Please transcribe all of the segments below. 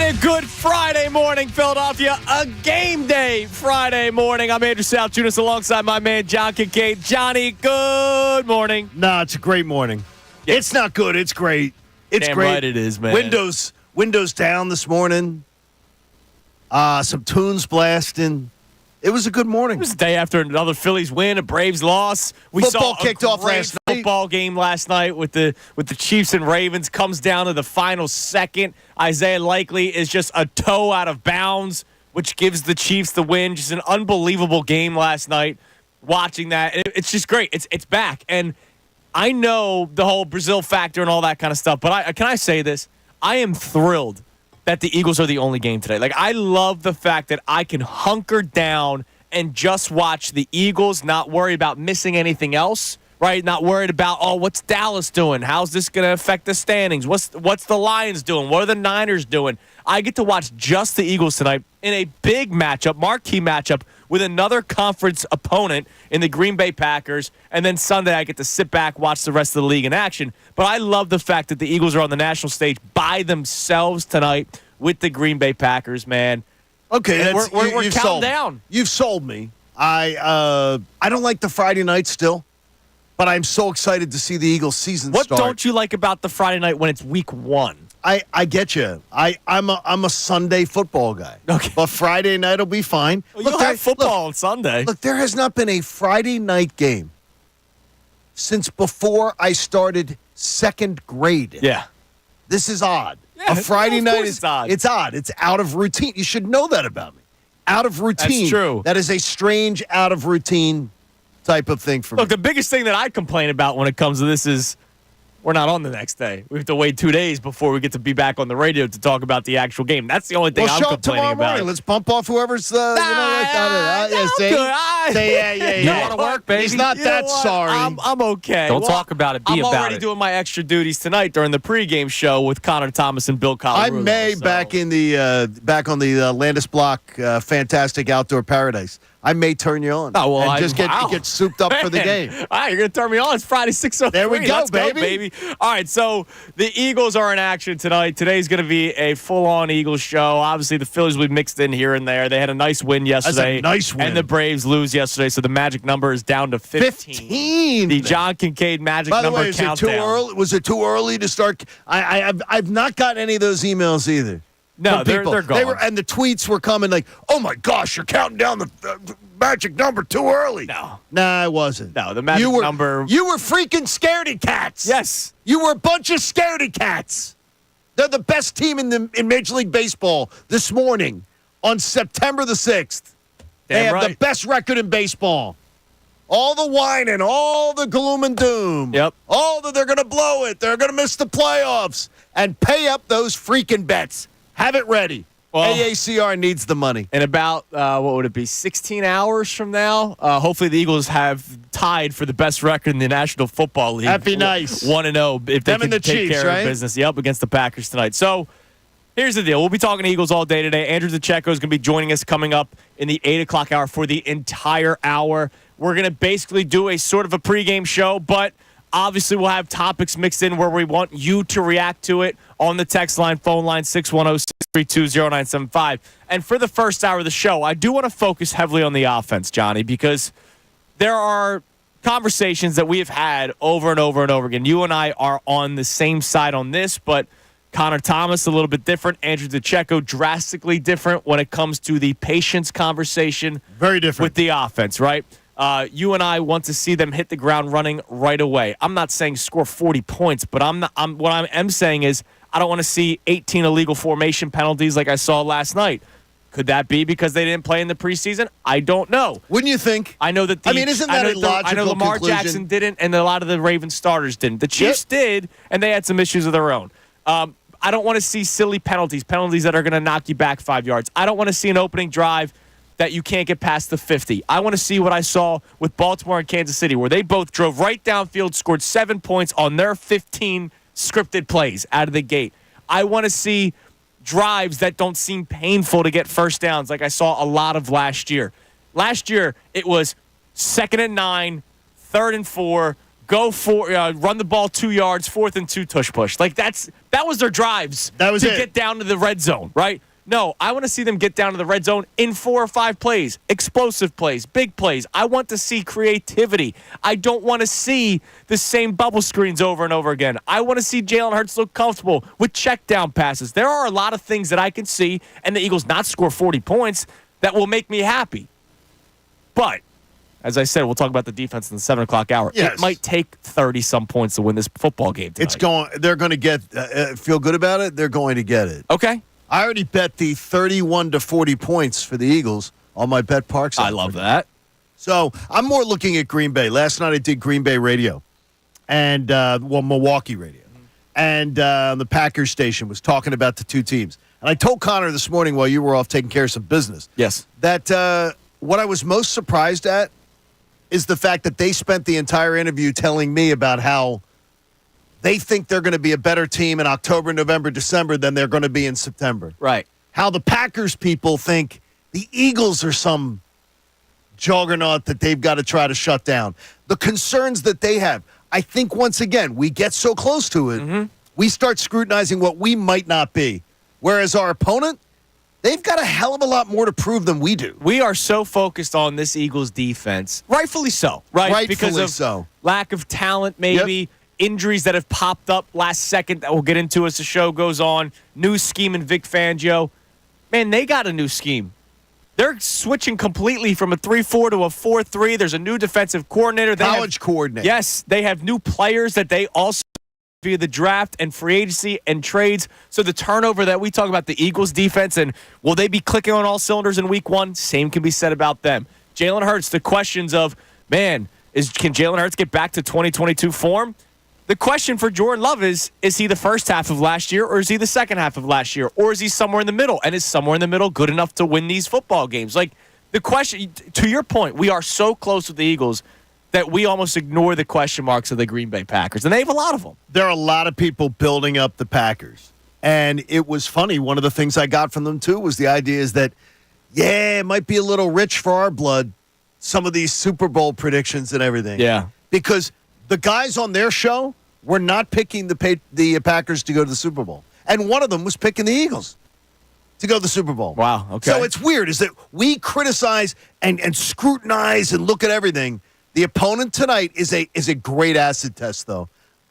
a good Friday morning, Philadelphia. A game day Friday morning. I'm Andrew Salciunas alongside my man, John Kincade. Johnny, good morning. Nah, it's a great morning. Yes. It's not good. It's great. It's Damn great. Right it is, man. Windows down this morning. Some tunes blasting. It was a good morning. It was the day after another Phillies win, a Braves loss. Football kicked off last night. Football game last night with the Chiefs and Ravens comes down to the final second. Isaiah Likely is just a toe out of bounds, which gives the Chiefs the win. Just an unbelievable game last night. Watching that, it's just great. It's back, and I know the whole Brazil factor and all that kind of stuff. But can I say this? I am thrilled that the Eagles are the only game today. Like, I love the fact that I can hunker down and just watch the Eagles, not worry about missing anything else, right? Not worried about, what's Dallas doing? How's this going to affect the standings? What's the Lions doing? What are the Niners doing? I get to watch just the Eagles tonight in a big matchup, marquee matchup, with another conference opponent in the Green Bay Packers. And then Sunday, I get to sit back, watch the rest of the league in action. But I love the fact that the Eagles are on the national stage by themselves tonight with the Green Bay Packers, man. Okay, we're counting down. You've sold me. I don't like the Friday night still, but I'm so excited to see the Eagles season start. What don't you like about the Friday night when it's week one? I get you. I'm a Sunday football guy. Okay. But Friday night will be fine. Well, you'll have football on Sunday. Look, there has not been a Friday night game since before I started second grade. Yeah. This is odd. Yeah, a Friday night is odd. It's odd. It's out of routine. You should know that about me. Out of routine. That's true. That is a strange out of routine type of thing for me. Look, the biggest thing that I complain about when it comes to this is we're not on the next day. We have to wait 2 days before we get to be back on the radio to talk about the actual game. That's the only thing I'm complaining about. Morning. Let's bump off whoever's, I'm say, you want to work, baby. He's not sorry. I'm okay. Don't talk about it. I'm already doing my extra duties tonight during the pregame show with Connor Thomas and Bill Colarulo. I may back on the Landis Block Fantastic Outdoor Paradise. I may turn you on. Oh, well, and get souped up for the game. All right, you're going to turn me on. It's Friday, 6:03. There we go, Let's baby. Go, baby. All right, so the Eagles are in action tonight. Today's going to be a full-on Eagles show. Obviously, the Phillies will be mixed in here and there. They had a nice win yesterday. That's a nice win. And the Braves lose yesterday, so the magic number is down to 15. 15. The John Kincade magic number countdown. By the way, was it too early to start? I've not gotten any of those emails either. No, they're gone. And the tweets were coming like, "Oh my gosh, you're counting down the magic number too early." No, I wasn't. No, the magic number. You were freaking scaredy cats. Yes, you were a bunch of scaredy cats. They're the best team in Major League Baseball this morning on September the 6th. They have the best record in baseball. All the whining, all the gloom and doom. Yep. All that they're going to blow it. They're going to miss the playoffs. And pay up those freaking bets. Have it ready. Well, AACR needs the money. In about, 16 hours from now, hopefully the Eagles have tied for the best record in the National Football League. That'd be nice. 1-0 if they can take Chiefs, care of business. Yep, against the Packers tonight. So here's the deal. We'll be talking Eagles all day today. Andrew DeCecco is going to be joining us coming up in the 8 o'clock hour for the entire hour. We're going to basically do a sort of a pregame show, but obviously we'll have topics mixed in where we want you to react to it on the text line, phone line, 610-632-0975. And for the first hour of the show, I do want to focus heavily on the offense, Johnny, because there are conversations that we have had over and over and over again. You and I are on the same side on this, but Connor Thomas a little bit different. Andrew DeCecco drastically different when it comes to the patience conversation. Very different. With the offense, right? You and I want to see them hit the ground running right away. I'm not saying score 40 points, but what I am saying is I don't want to see 18 illegal formation penalties like I saw last night. Could that be because they didn't play in the preseason? I don't know. Wouldn't you think? I know that. Isn't that a logical I know Lamar conclusion? Jackson didn't, and a lot of the Ravens starters didn't. The Chiefs did, and they had some issues of their own. I don't want to see silly penalties that are going to knock you back 5 yards. I don't want to see an opening drive that you can't get past the 50. I want to see what I saw with Baltimore and Kansas City, where they both drove right downfield, scored 7 points on their 15 scripted plays out of the gate. I want to see drives that don't seem painful to get first downs like I saw a lot of last year. Last year, it was 2nd and 9, 3rd and 4, go for run the ball 2 yards, 4th and 2, tush push. Like that was their drives. That was to get down to the red zone, right? No, I want to see them get down to the red zone in 4 or 5 plays, explosive plays, big plays. I want to see creativity. I don't want to see the same bubble screens over and over again. I want to see Jalen Hurts look comfortable with check down passes. There are a lot of things that I can see, and the Eagles not score 40 points, that will make me happy. But, as I said, we'll talk about the defense in the 7 o'clock hour. Yes. It might take 30-some points to win this football game tonight. They're going to get, feel good about it? They're going to get it. Okay. I already bet the 31 to 40 points for the Eagles on my Bet Parks. I love that. So I'm more looking at Green Bay. Last night I did Green Bay radio and, Milwaukee radio. And the Packers station was talking about the two teams. And I told Connor this morning while you were off taking care of some business. Yes. That what I was most surprised at is the fact that they spent the entire interview telling me about how they think they're going to be a better team in October, November, December than they're going to be in September. Right. How the Packers people think the Eagles are some juggernaut that they've got to try to shut down. The concerns that they have. I think, once again, we get so close to it, we start scrutinizing what we might not be. Whereas our opponent, they've got a hell of a lot more to prove than we do. We are so focused on this Eagles defense. Rightfully so, right? Rightfully because of so. lack of talent, maybe. Yep. Injuries that have popped up last second that we'll get into as the show goes on. New scheme in Vic Fangio. Man, they got a new scheme. They're switching completely from a 3-4 to a 4-3. There's a new defensive coordinator. College coordinator. Yes, they have new players that they also via the draft and free agency and trades. So the turnover that we talk about the Eagles defense and will they be clicking on all cylinders in week 1? Same can be said about them. Jalen Hurts, the questions of, man, can Jalen Hurts get back to 2022 form? The question for Jordan Love is he the first half of last year or is he the second half of last year? Or is he somewhere in the middle? And is somewhere in the middle good enough to win these football games? Like, the question, to your point, we are so close with the Eagles that we almost ignore the question marks of the Green Bay Packers. And they have a lot of them. There are a lot of people building up the Packers. And it was funny. One of the things I got from them, too, was the idea is that, yeah, it might be a little rich for our blood, some of these Super Bowl predictions and everything. Yeah. Because the guys on their show were not picking the Packers to go to the Super Bowl. And one of them was picking the Eagles to go to the Super Bowl. Wow, okay. So it's weird, is that we criticize and scrutinize and look at everything. The opponent tonight is a great acid test, though.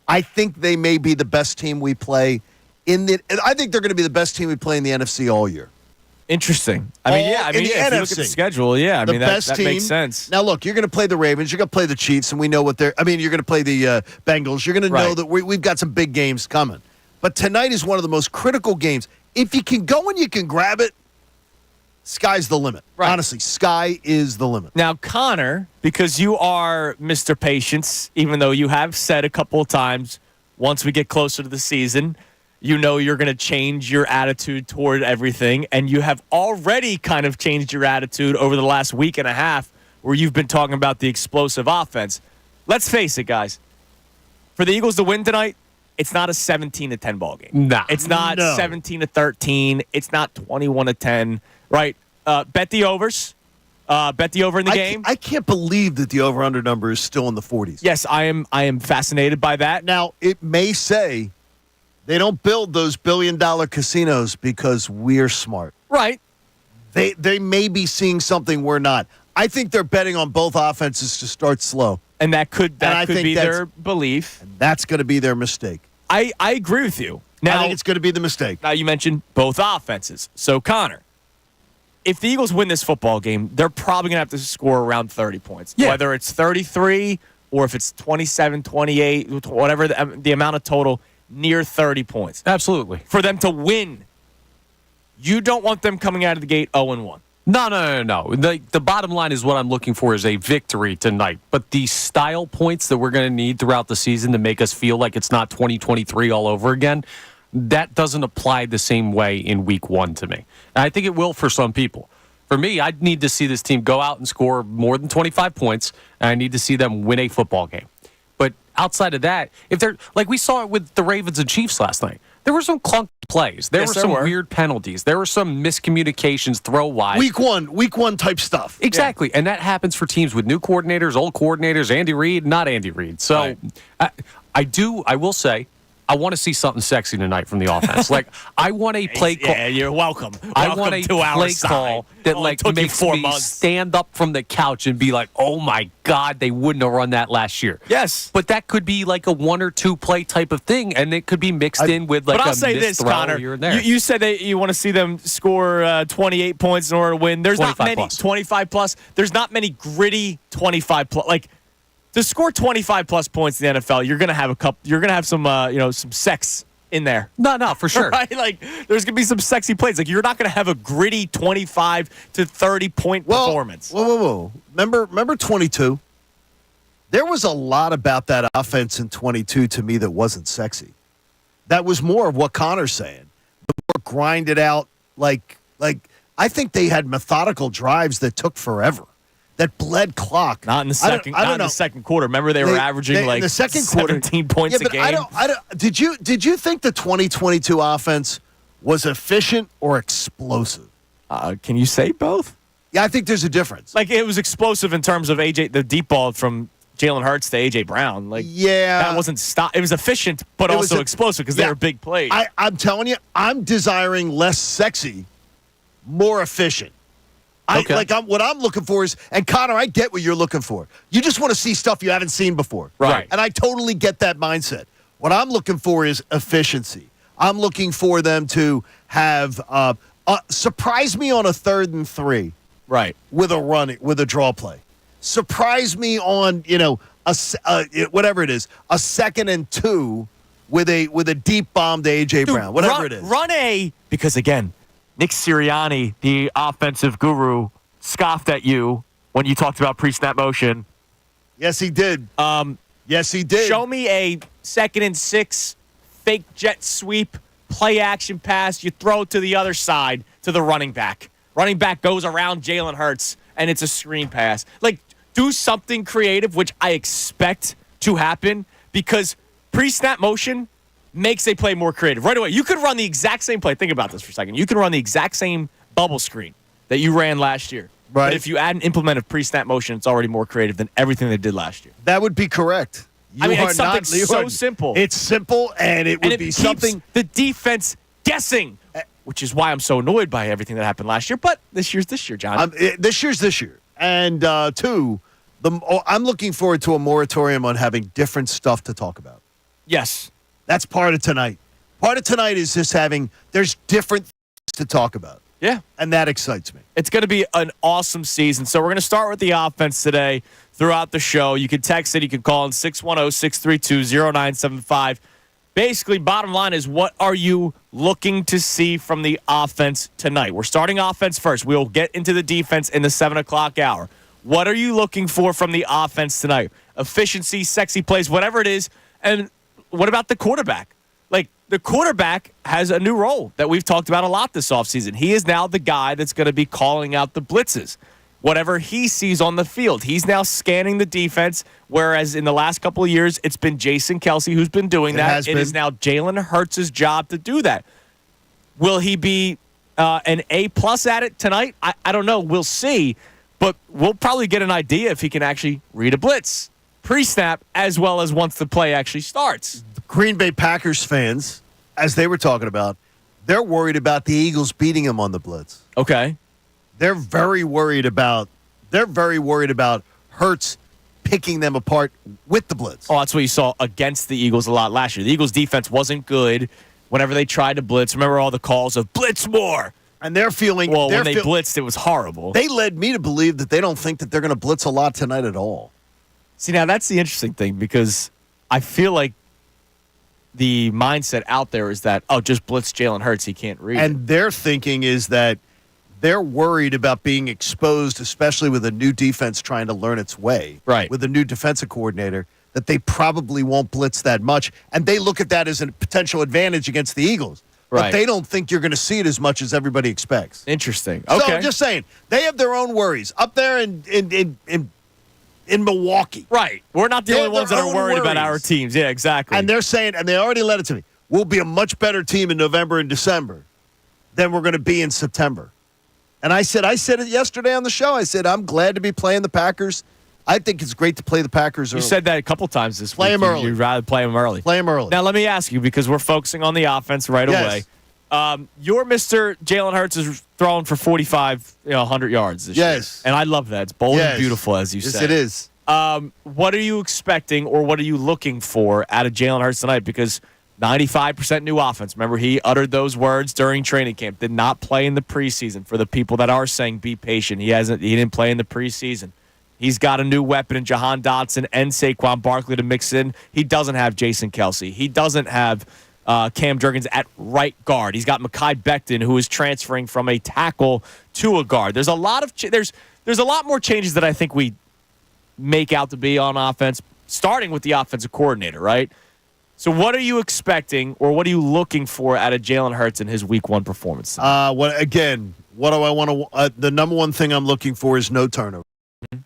I think they may be the best team we play I think they're going to be the best team we play in the NFC all year. Interesting. If you look at the schedule, that makes sense. Now, look, you're going to play the Ravens. You're going to play the Chiefs, and we know what you're going to play the Bengals. You're going to know that we've got some big games coming. But tonight is one of the most critical games. If you can go and you can grab it, sky's the limit. Right. Honestly, sky is the limit. Now, Connor, because you are Mr. Patience, even though you have said a couple of times, once we get closer to the season, you know you're going to change your attitude toward everything, and you have already kind of changed your attitude over the last week and a half where you've been talking about the explosive offense. Let's face it, guys. For the Eagles to win tonight, it's not a 17-10 ball game. Nah. It's not 17-13. It's not 21-10, right? Bet the overs. Bet the over in the game. I can't believe that the over-under number is still in the 40s. Yes, I am fascinated by that. Now, it may say they don't build those billion-dollar casinos because we're smart. Right. They may be seeing something we're not. I think they're betting on both offenses to start slow. And that could be their belief. And that's going to be their mistake. I agree with you. Now, I think it's going to be the mistake. Now, you mentioned both offenses. So, Connor, if the Eagles win this football game, they're probably going to have to score around 30 points. Yeah. Whether it's 33 or if it's 27, 28, whatever the amount of total, near 30 points. Absolutely. For them to win, you don't want them coming out of the gate 0-1. No. The bottom line is what I'm looking for is a victory tonight. But the style points that we're going to need throughout the season to make us feel like it's not 2023 all over again, that doesn't apply the same way in week 1 to me. And I think it will for some people. For me, I'd need to see this team go out and score more than 25 points, and I need to see them win a football game. But outside of that, if they're like we saw it with the Ravens and Chiefs last night, there were some clunky plays. There were some weird penalties. There were some miscommunications, throw wide. Week one type stuff. Exactly. Yeah. And that happens for teams with new coordinators, old coordinators, Andy Reid, not Andy Reid. So I will say I want to see something sexy tonight from the offense. Like, I want a play call. Yeah, you're welcome. I want a to our play side. call that took you makes 4 me months. stand up from the couch and be like, "Oh my God, they wouldn't have run that last year." Yes, but that could be like a 1 or 2 play type of thing, and it could be mixed in with like but I'll a say missed this, throw Connor. here and there. You said that you want to see them score 28 points in order to win. There's not many 25 plus. There's not many gritty 25 plus. Like to score 25 plus points in the NFL, you're gonna have a couple. You're gonna have some some sex in there. No, for sure. Right? Like there's gonna be some sexy plays. Like you're not gonna have a gritty 25 to 30 point performance. Whoa. Remember 22? There was a lot about that offense in 22 to me that wasn't sexy. That was more of what Connor's saying. The more grinded out, like I think they had methodical drives that took forever, that bled clock. Not in the second. I don't in know. the second quarter. Remember they were averaging like in the second 17 points a game. Did you think the 2022 offense was efficient or explosive? Can you say both? Yeah, I think there's a difference. Like it was explosive in terms of the deep ball from Jalen Hurts to A.J. Brown. Like that wasn't stop. It was efficient, but also explosive because they were big plays. I'm telling you, I'm desiring less sexy, more efficient. What I'm looking for is, and Connor, I get what you're looking for. You just want to see stuff you haven't seen before. Right. And I totally get that mindset. What I'm looking for is efficiency. I'm looking for them to have surprise me on a 3rd and 3. Right. With a draw play. Surprise me on, whatever it is, a 2nd and 2 with a deep bomb to A.J. Brown, whatever it is. Because again, Nick Sirianni, the offensive guru, scoffed at you when you talked about pre-snap motion. Yes, he did. Yes, he did. Show me a 2nd and 6 fake jet sweep, play action pass. You throw it to the other side to the running back. Running back goes around Jalen Hurts, and it's a screen pass. Like, do something creative, which I expect to happen because pre-snap motion makes a play more creative. Right away, you could run the exact same play. Think about this for a second. You can run the exact same bubble screen that you ran last year. Right. But if you add an implement of pre-snap motion, it's already more creative than everything they did last year. That would be correct. It's something so simple. It's simple, and it would be something. The defense guessing, which is why I'm so annoyed by everything that happened last year. But this year's this year, John. This year's this year. And two, I'm looking forward to a moratorium on having different stuff to talk about. Yes. That's part of tonight. Part of tonight is just there's different things to talk about. Yeah. And that excites me. It's going to be an awesome season. So we're going to start with the offense today throughout the show. You can text it. You can call in 610-632-0975. Basically, bottom line is, what are you looking to see from the offense tonight? We're starting offense first. We'll get into the defense in the 7 o'clock hour. What are you looking for from the offense tonight? Efficiency, sexy plays, whatever it is. And what about the quarterback? Like, the quarterback has a new role that we've talked about a lot this offseason. He is now the guy that's going to be calling out the blitzes. Whatever he sees on the field, he's now scanning the defense, whereas in the last couple of years, it's been Jason Kelce who's been doing that. It is now Jalen Hurts' job to do that. Will he be an A-plus at it tonight? I don't know. We'll see. But we'll probably get an idea if he can actually read a blitz pre-snap as well as once the play actually starts. Green Bay Packers fans, as they were talking about, they're worried about the Eagles beating them on the blitz. Okay. They're very worried about Hurts picking them apart with the blitz. Oh, that's what you saw against the Eagles a lot last year. The Eagles' defense wasn't good whenever they tried to blitz. Remember all the calls of blitz more. And they're feeling... Well, when they blitzed, it was horrible. They led me to believe that they don't think that they're going to blitz a lot tonight at all. See, now that's the interesting thing because I feel like the mindset out there is that, just blitz Jalen Hurts, he can't read. And their thinking is that they're worried about being exposed, especially with a new defense trying to learn its way. Right. With a new defensive coordinator, that they probably won't blitz that much. And they look at that as a potential advantage against the Eagles. Right. But they don't think you're going to see it as much as everybody expects. Interesting. So Okay. I'm just saying, they have their own worries. Up there in Milwaukee. Right. We're not the only ones that are worried about our teams. Yeah, exactly. And they're saying, and they already let it to me, we'll be a much better team in November and December than we're going to be in September. And I said it yesterday on the show. I said, I'm glad to be playing the Packers. I think it's great to play the Packers early. You said that a couple times this Play week. them early. You'd rather play them early. Play them early. Now, let me ask you, because we're focusing on the offense right Yes. away. Your Mr. Jalen Hurts is throwing for 45, 100 yards this year. Yes. And I love that. It's bold Yes. and beautiful, as you Yes, said. it is. What are you expecting, or what are you looking for out of Jalen Hurts tonight? Because 95% new offense. Remember, he uttered those words during training camp. Did not play in the preseason. For the people that are saying be patient, he didn't play in the preseason. He's got a new weapon in Jahan Dotson and Saquon Barkley to mix in. He doesn't have Jason Kelsey. He doesn't have Cam Jurgens at right guard. He's got Mekhi Becton, who is transferring from a tackle to a guard. There's a lot of there's a lot more changes that I think we make out to be on offense, starting with the offensive coordinator, right? So what are you expecting, or what are you looking for out of Jalen Hurts in his Week 1 performance? What do I want to? The number one thing I'm looking for is no turnover. Mm-hmm.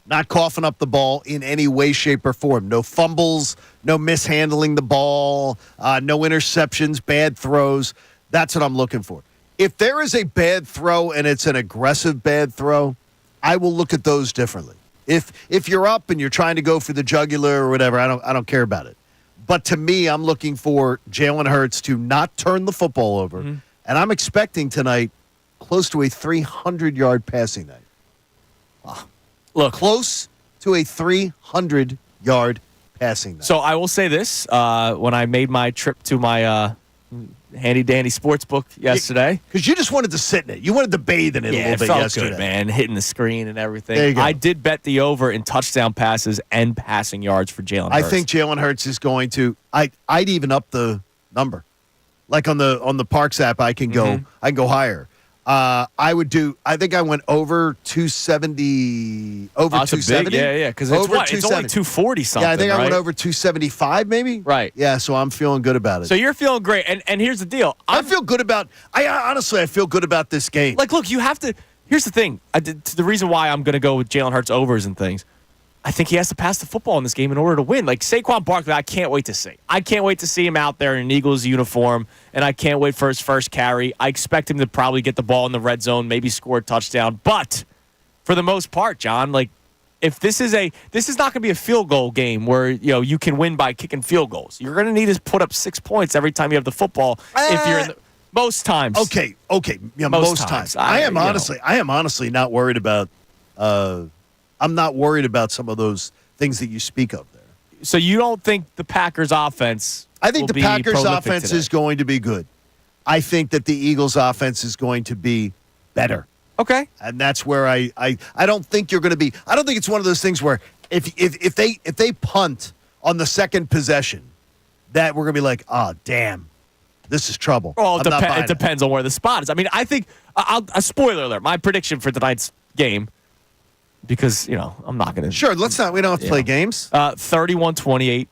Not coughing up the ball in any way, shape, or form. No fumbles, no mishandling the ball, no interceptions, bad throws. That's what I'm looking for. If there is a bad throw and it's an aggressive bad throw, I will look at those differently. If you're up and you're trying to go for the jugular or whatever, I don't care about it. But to me, I'm looking for Jalen Hurts to not turn the football over. Mm-hmm. And I'm expecting tonight close to a 300-yard passing night. Wow. Look, close to a 300-yard passing night. So I will say this. When I made my trip to my handy-dandy sports book yesterday. Because you just wanted to sit in it. You wanted to bathe in it a little bit felt yesterday. Good, man. Hitting the screen and everything. There you go. I did bet the over in touchdown passes and passing yards for Jalen Hurts. I think Jalen Hurts is going to I'd even up the number. Like on the Parks app, I can go higher. I think I went over 270. Over 270. Yeah, because it's only 240 something. Yeah, I think right? I went over 275 maybe. Right. Yeah, so I'm feeling good about it. So you're feeling great. And here's the deal. I feel good about I feel good about this game. Like, look, you have to. Here's the thing. The reason why I'm going to go with Jalen Hurts overs and things. I think he has to pass the football in this game in order to win. Like Saquon Barkley, I can't wait to see. I can't wait to see him out there in an Eagles uniform, and I can't wait for his first carry. I expect him to probably get the ball in the red zone, maybe score a touchdown. But for the most part, John, like if this is not going to be a field goal game where you can win by kicking field goals. You're going to need to put up 6 points every time you have the football. If you're in the most times. Okay. Yeah, most times. I am honestly not worried about. I'm not worried about some of those things that you speak of there. So you don't think the Packers' offense? I think the Packers' offense today? is going to be good. I think that the Eagles' offense is going to be better. Okay, and that's where I don't think you're going to be. I don't think it's one of those things where if they punt on the second possession, that we're going to be like, oh damn, this is trouble. Well, it depends on where the spot is. I mean, I think a spoiler alert. My prediction for tonight's game. Because, I'm not going to. Sure, let's not. We don't have to play games. 31-28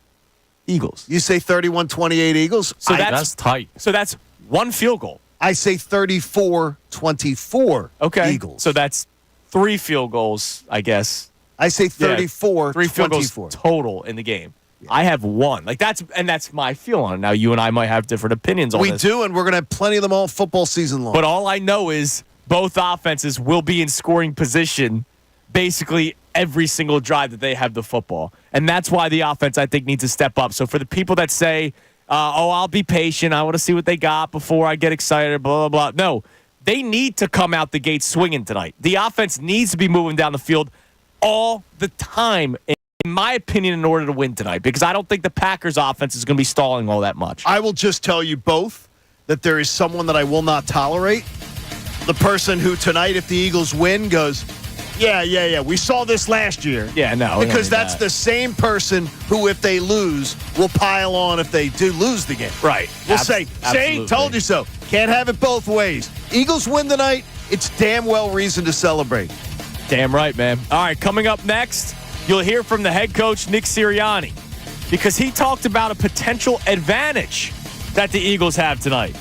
Eagles. You say 31-28 Eagles? So that's tight. So that's one field goal. I say 34-24 Eagles. So that's 3 field goals, I guess. I say 34-24. 3 field goals total in the game. Yeah. I have 1. That's my feel on it. Now, you and I might have different opinions on this. We do, and we're going to have plenty of them all football season long. But all I know is both offenses will be in scoring position basically every single drive that they have the football. And that's why the offense, I think, needs to step up. So for the people that say, I'll be patient, I want to see what they got before I get excited, blah, blah, blah. No, they need to come out the gate swinging tonight. The offense needs to be moving down the field all the time, in my opinion, in order to win tonight. Because I don't think the Packers' offense is going to be stalling all that much. I will just tell you both that there is someone that I will not tolerate. The person who tonight, if the Eagles win, goes, Yeah. We saw this last year. Yeah, no. Because that's the same person who, if they lose, will pile on if they do lose the game. Right. We'll say, told you so. Can't have it both ways. Eagles win tonight, it's damn well reason to celebrate. Damn right, man. All right, coming up next, you'll hear from the head coach, Nick Sirianni, because he talked about a potential advantage that the Eagles have tonight.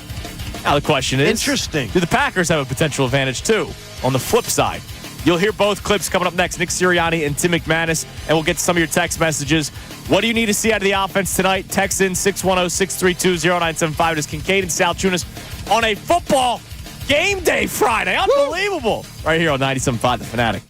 Now the question is, interesting. Do the Packers have a potential advantage too on the flip side? You'll hear both clips coming up next. Nick Sirianni and Tim McManus, and we'll get to some of your text messages. What do you need to see out of the offense tonight? Text in 610-632-0975. It is Kincade and Salciunas on a football game day Friday. Unbelievable. Right here on 97.5 The Fanatic.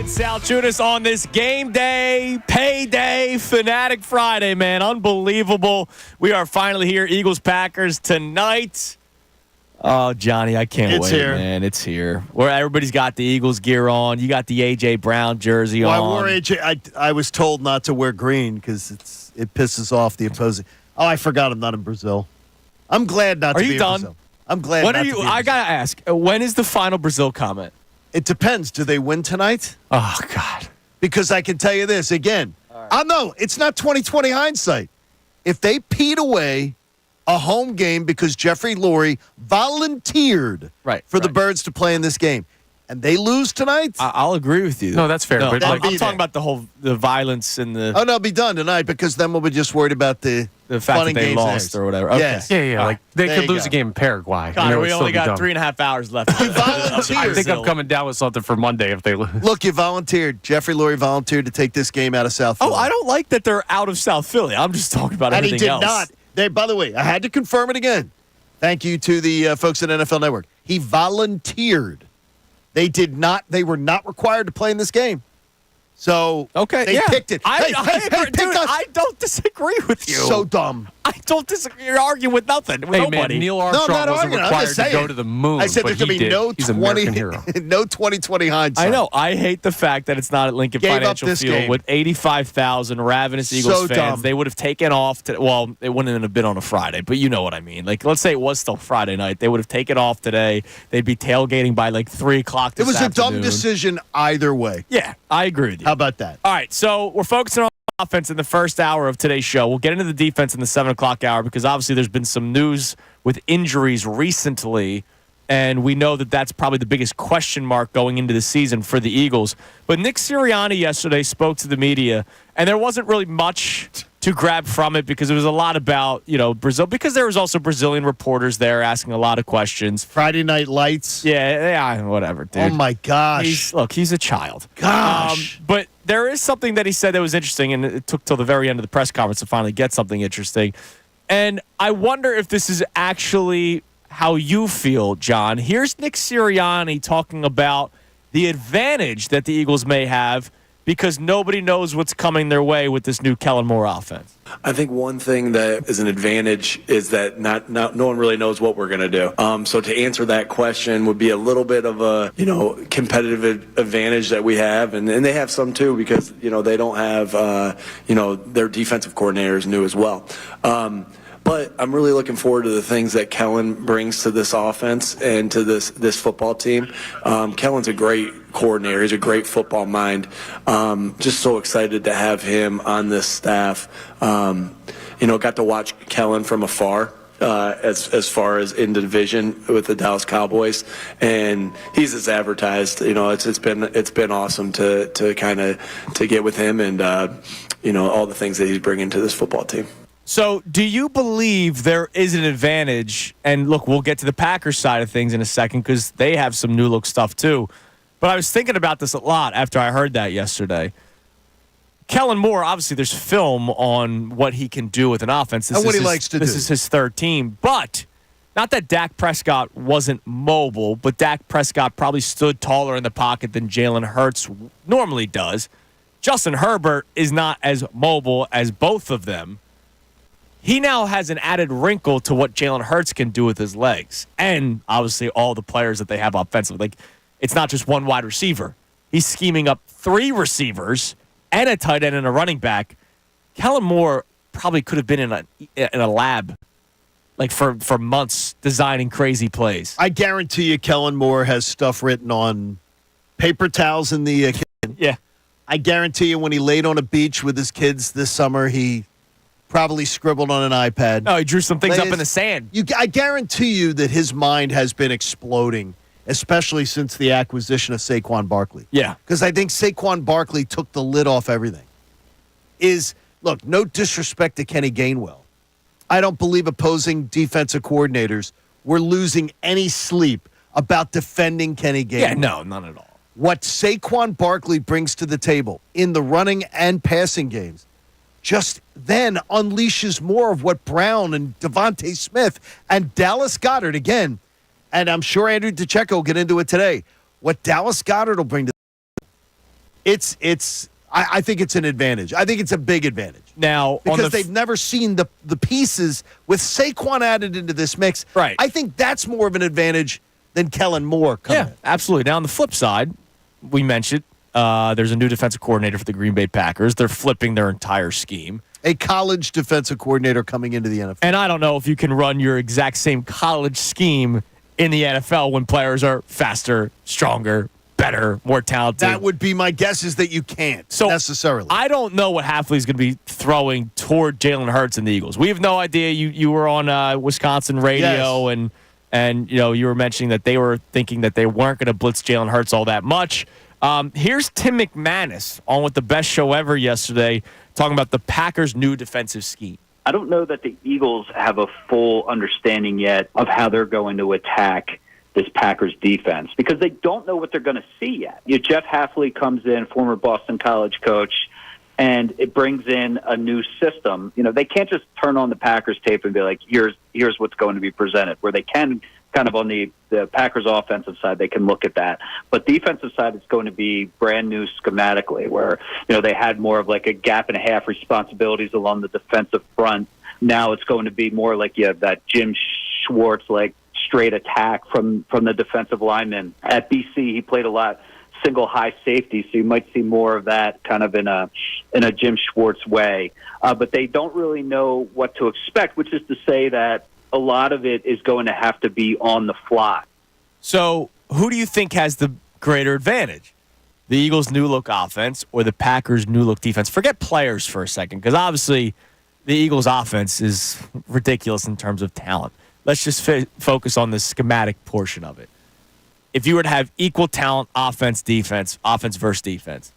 Salciunas on this game day, payday, Fanatic Friday, man. Unbelievable. We are finally here. Eagles-Packers tonight. Oh, Johnny, I can't wait, here. man. It's here. Where everybody's got the Eagles gear on. You got the A.J. Brown jersey on. I wore A.J. I was told not to wear green because it pisses off the opposing. Oh, I forgot I'm not in Brazil. I'm glad not to be in Brazil. I'm glad When not are to you? be in I Brazil. got to ask, when is the final Brazil comment? It depends. Do they win tonight? Oh, God. Because I can tell you this again. I know it's not 2020 hindsight. If they peed away a home game because Jeffrey Lurie volunteered for the Birds to play in this game, and they lose tonight, I'll agree with you. No, that's fair. No, but I'm like, talking about the violence and the no, be done tonight because then we'll be just worried about the fact fun that and they games lost next. or whatever. Okay. Yes. yeah. Like they There could you lose go. a game in Paraguay. Connor, and it we would only still be got done. 3.5 hours left. I think I'm coming down with something for Monday if they lose. Look, you volunteered. Jeffrey Lurie volunteered to take this game out of South Philly. Oh, I don't like that they're out of South Philly. I'm just talking about And he everything did else. not. By the way, I had to confirm it again. Thank you to the folks at NFL Network. He volunteered. They did not. They were not required to play in this game. So they picked it. Hey, picked us. I don't disagree with you. So dumb. I don't disagree. You're arguing with nothing. With Hey, nobody. man, Neil No, I'm Armstrong not wasn't arguing. I'm required just to go saying. to the moon. I said but there's going to he be did. no He's an American 20, hero. no 2020 hindsight. I know. I hate the fact that it's not at Lincoln Gave up Financial this Field game. with 85,000 ravenous Eagles So fans. dumb. They would have taken off. Well, it wouldn't have been on a Friday, but you know what I mean. Like, let's say it was still Friday night. They would have taken off today. They'd be tailgating by like 3 o'clock this It was afternoon. a dumb decision either way. Yeah, I agree with you. How about that? All right, so we're focusing on offense in the first hour of today's show. We'll get into the defense in the 7 o'clock hour because obviously there's been some news with injuries recently, and we know that that's probably the biggest question mark going into the season for the Eagles. But Nick Sirianni yesterday spoke to the media, and there wasn't really much to grab from it because it was a lot about, Brazil, because there was also Brazilian reporters there asking a lot of questions. Friday Night Lights. Yeah, whatever, dude. Oh, my gosh. He's a child. Gosh. But there is something that he said that was interesting, and it took till the very end of the press conference to finally get something interesting. And I wonder if this is actually how you feel, John. Here's Nick Sirianni talking about the advantage that the Eagles may have because nobody knows what's coming their way with this new Kellen Moore offense. I think one thing that is an advantage is that no one really knows what we're going to do. So to answer that question would be a little bit of a competitive advantage that we have, and they have some too because they don't have their defensive coordinator is new as well. But I'm really looking forward to the things that Kellen brings to this offense and to this football team. Kellen's a great coordinator. He's a great football mind. Just so excited to have him on this staff. Got to watch Kellen from afar. As far as in the division with the Dallas Cowboys, and he's as advertised. It's been awesome to kind of to get with him and all the things that he's bringing to this football team. So, do you believe there is an advantage? And look, we'll get to the Packers side of things in a second because they have some new look stuff too. But I was thinking about this a lot after I heard that yesterday. Kellen Moore, obviously, there's film on what he can do with an offense. And what he likes to do. This is his third team. But not that Dak Prescott wasn't mobile, but Dak Prescott probably stood taller in the pocket than Jalen Hurts normally does. Justin Herbert is not as mobile as both of them. He now has an added wrinkle to what Jalen Hurts can do with his legs. And obviously all the players that they have offensively. Like, it's not just one wide receiver. He's scheming up 3 receivers and a tight end and a running back. Kellen Moore probably could have been in a lab like for months designing crazy plays. I guarantee you Kellen Moore has stuff written on paper towels in the kitchen. Yeah. I guarantee you when he laid on a beach with his kids this summer, he probably scribbled on an iPad. No, he drew some things up in the sand. I guarantee you that his mind has been exploding, especially since the acquisition of Saquon Barkley. Yeah. Because I think Saquon Barkley took the lid off everything. Look, no disrespect to Kenny Gainwell. I don't believe opposing defensive coordinators were losing any sleep about defending Kenny Gainwell. Yeah, no, none at all. What Saquon Barkley brings to the table in the running and passing games just then unleashes more of what Brown and Devontae Smith and Dallas Goedert, again, and I'm sure Andrew DeCecco will get into it today, what Dallas Goedert will bring to I think it's an advantage. I think it's a big advantage. Now, because they've never seen the pieces with Saquon added into this mix. Right. I think that's more of an advantage than Kellen Moore coming in. Absolutely. Now, on the flip side, we mentioned there's a new defensive coordinator for the Green Bay Packers. They're flipping their entire scheme. A college defensive coordinator coming into the NFL. And I don't know if you can run your exact same college scheme in the NFL when players are faster, stronger, better, more talented. That would be my guess, is that you can't necessarily. I don't know what Hafley's going to be throwing toward Jalen Hurts and the Eagles. We have no idea. You were on Wisconsin radio, and you were mentioning that they were thinking that they weren't going to blitz Jalen Hurts all that much. Here's Tim McManus on with the best show ever yesterday, talking about the Packers' new defensive scheme. I don't know that the Eagles have a full understanding yet of how they're going to attack this Packers defense because they don't know what they're going to see yet. Jeff Hafley comes in, former Boston College coach, and it brings in a new system. They can't just turn on the Packers tape and be like, here's what's going to be presented, where they can kind of on the Packers offensive side, they can look at that. But defensive side, it's going to be brand new schematically, where, they had more of like a gap and a half responsibilities along the defensive front. Now it's going to be more like you have that Jim Schwartz, like straight attack from the defensive lineman. At BC, he played a lot single high safety, so you might see more of that kind of in a Jim Schwartz way. But they don't really know what to expect, which is to say that a lot of it is going to have to be on the fly. So who do you think has the greater advantage? The Eagles' new-look offense or the Packers' new-look defense? Forget players for a second, because obviously the Eagles' offense is ridiculous in terms of talent. Let's just focus on the schematic portion of it. If you were to have equal talent, offense versus defense,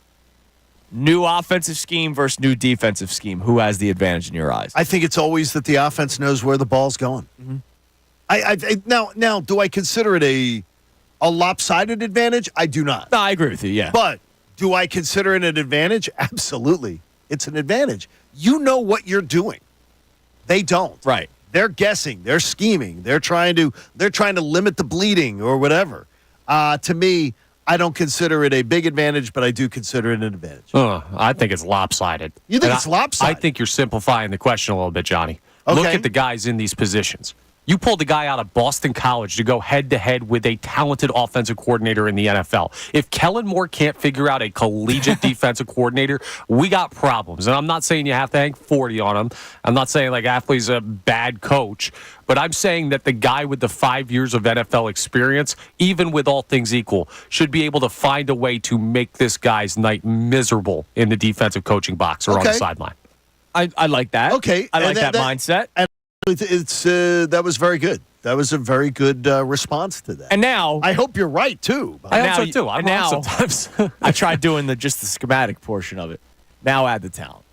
new offensive scheme versus new defensive scheme, who has the advantage in your eyes? I think it's always that the offense knows where the ball's going. Mm-hmm. Now, do I consider it a lopsided advantage? I do not. No, I agree with you, yeah. But do I consider it an advantage? Absolutely. It's an advantage. You know what you're doing. They don't. Right. They're guessing. They're scheming. They're trying to limit the bleeding or whatever. To me, I don't consider it a big advantage, but I do consider it an advantage. I think it's lopsided. You think it's lopsided? I think you're simplifying the question a little bit, Johnny. Okay. Look at the guys in these positions. You pulled a guy out of Boston College to go head-to-head with a talented offensive coordinator in the NFL. If Kellen Moore can't figure out a collegiate defensive coordinator, we got problems. And I'm not saying you have to hang 40 on him. I'm not saying like Hafley's a bad coach. But I'm saying that the guy with the 5 years of NFL experience, even with all things equal, should be able to find a way to make this guy's night miserable in the defensive coaching box or on the sideline. I like that. Okay. I like that mindset. And it's that was very good. That was a very good response to that. And now I hope you're right too. I hope so too. I'm wrong sometimes. I tried doing just the schematic portion of it. Now add the talent.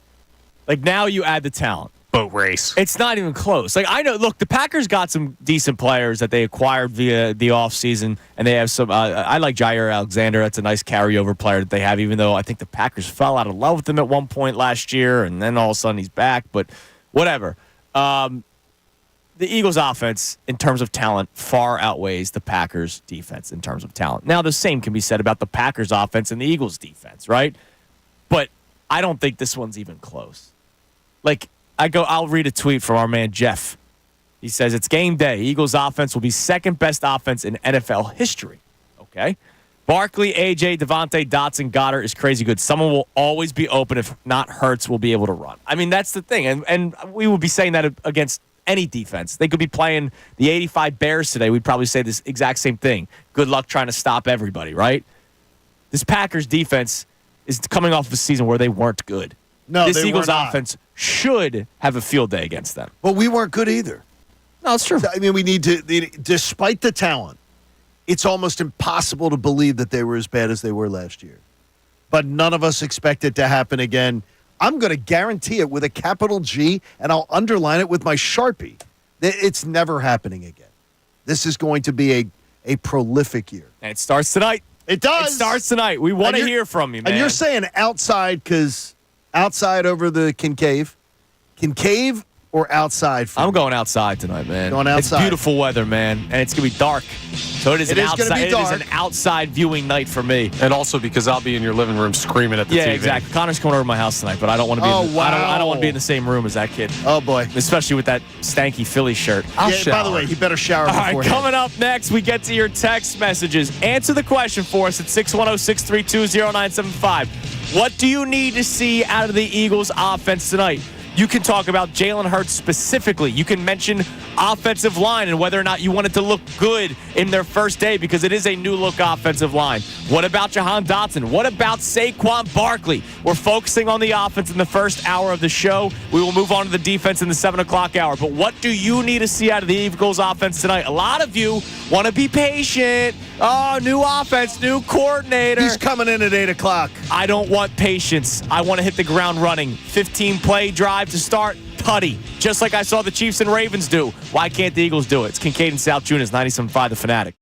Like now you add the talent. Boat race. It's not even close. Like I know. Look, the Packers got some decent players that they acquired via the offseason, and they have some. I like Jair Alexander. That's a nice carryover player that they have. Even though I think the Packers fell out of love with him at one point last year, and then all of a sudden he's back. But whatever. The Eagles' offense, in terms of talent, far outweighs the Packers' defense in terms of talent. Now, the same can be said about the Packers' offense and the Eagles' defense, right? But I don't think this one's even close. Like, I'll read a tweet from our man Jeff. He says, it's game day. Eagles' offense will be second best offense in NFL history. Okay? Barkley, AJ, Devontae, Dotson, Goddard is crazy good. Someone will always be open. If not, Hurts will be able to run. I mean, that's the thing. And we would be saying that against any defense. They could be playing the 85 Bears today. We'd probably say this exact same thing. Good luck trying to stop everybody, right? This Packers defense is coming off of a season where they weren't good. No, this they Eagles were not. offense should have a field day against them. But we weren't good either. No, it's true. I mean, we need to, despite the talent, it's almost impossible to believe that they were as bad as they were last year. But none of us expect it to happen again. I'm going to guarantee it with a capital G, and I'll underline it with my Sharpie. It's never happening again. This is going to be a prolific year. And it starts tonight. It does. It starts tonight. We want to hear from you, man. And you're saying outside because outside over the Kincade or outside? I'm going outside tonight, man. Going outside. It's beautiful weather, man, and it's gonna be dark. So it is It is gonna be It is dark. an outside viewing night for me. And also because I'll be in your living room screaming at the Yeah, TV. exactly. Connor's coming over to my house tonight, but I don't want to be. Oh, I don't want wow. to be in the same room as that kid, Oh, boy. especially with that stanky Philly shirt. I'll Yeah, by the shower. way, he better shower All right, beforehand. coming up next, we get to your text messages. Answer the question for us at 610-632-0975. What do you need to see out of the Eagles offense tonight? You can talk about Jalen Hurts specifically. You can mention offensive line and whether or not you want it to look good in their first day because it is a new look offensive line. What about Jahan Dotson? What about Saquon Barkley? We're focusing on the offense in the first hour of the show. We will move on to the defense in the 7 o'clock hour. But what do you need to see out of the Eagles offense tonight? A lot of you want to be patient. Oh, new offense, new coordinator. He's coming in at 8 o'clock. I don't want patience. I want to hit the ground running. 15-play drive to start, tutty. Just like I saw the Chiefs and Ravens do. Why can't the Eagles do it? It's Kincade and Salciunas, 97.5 The Fanatic.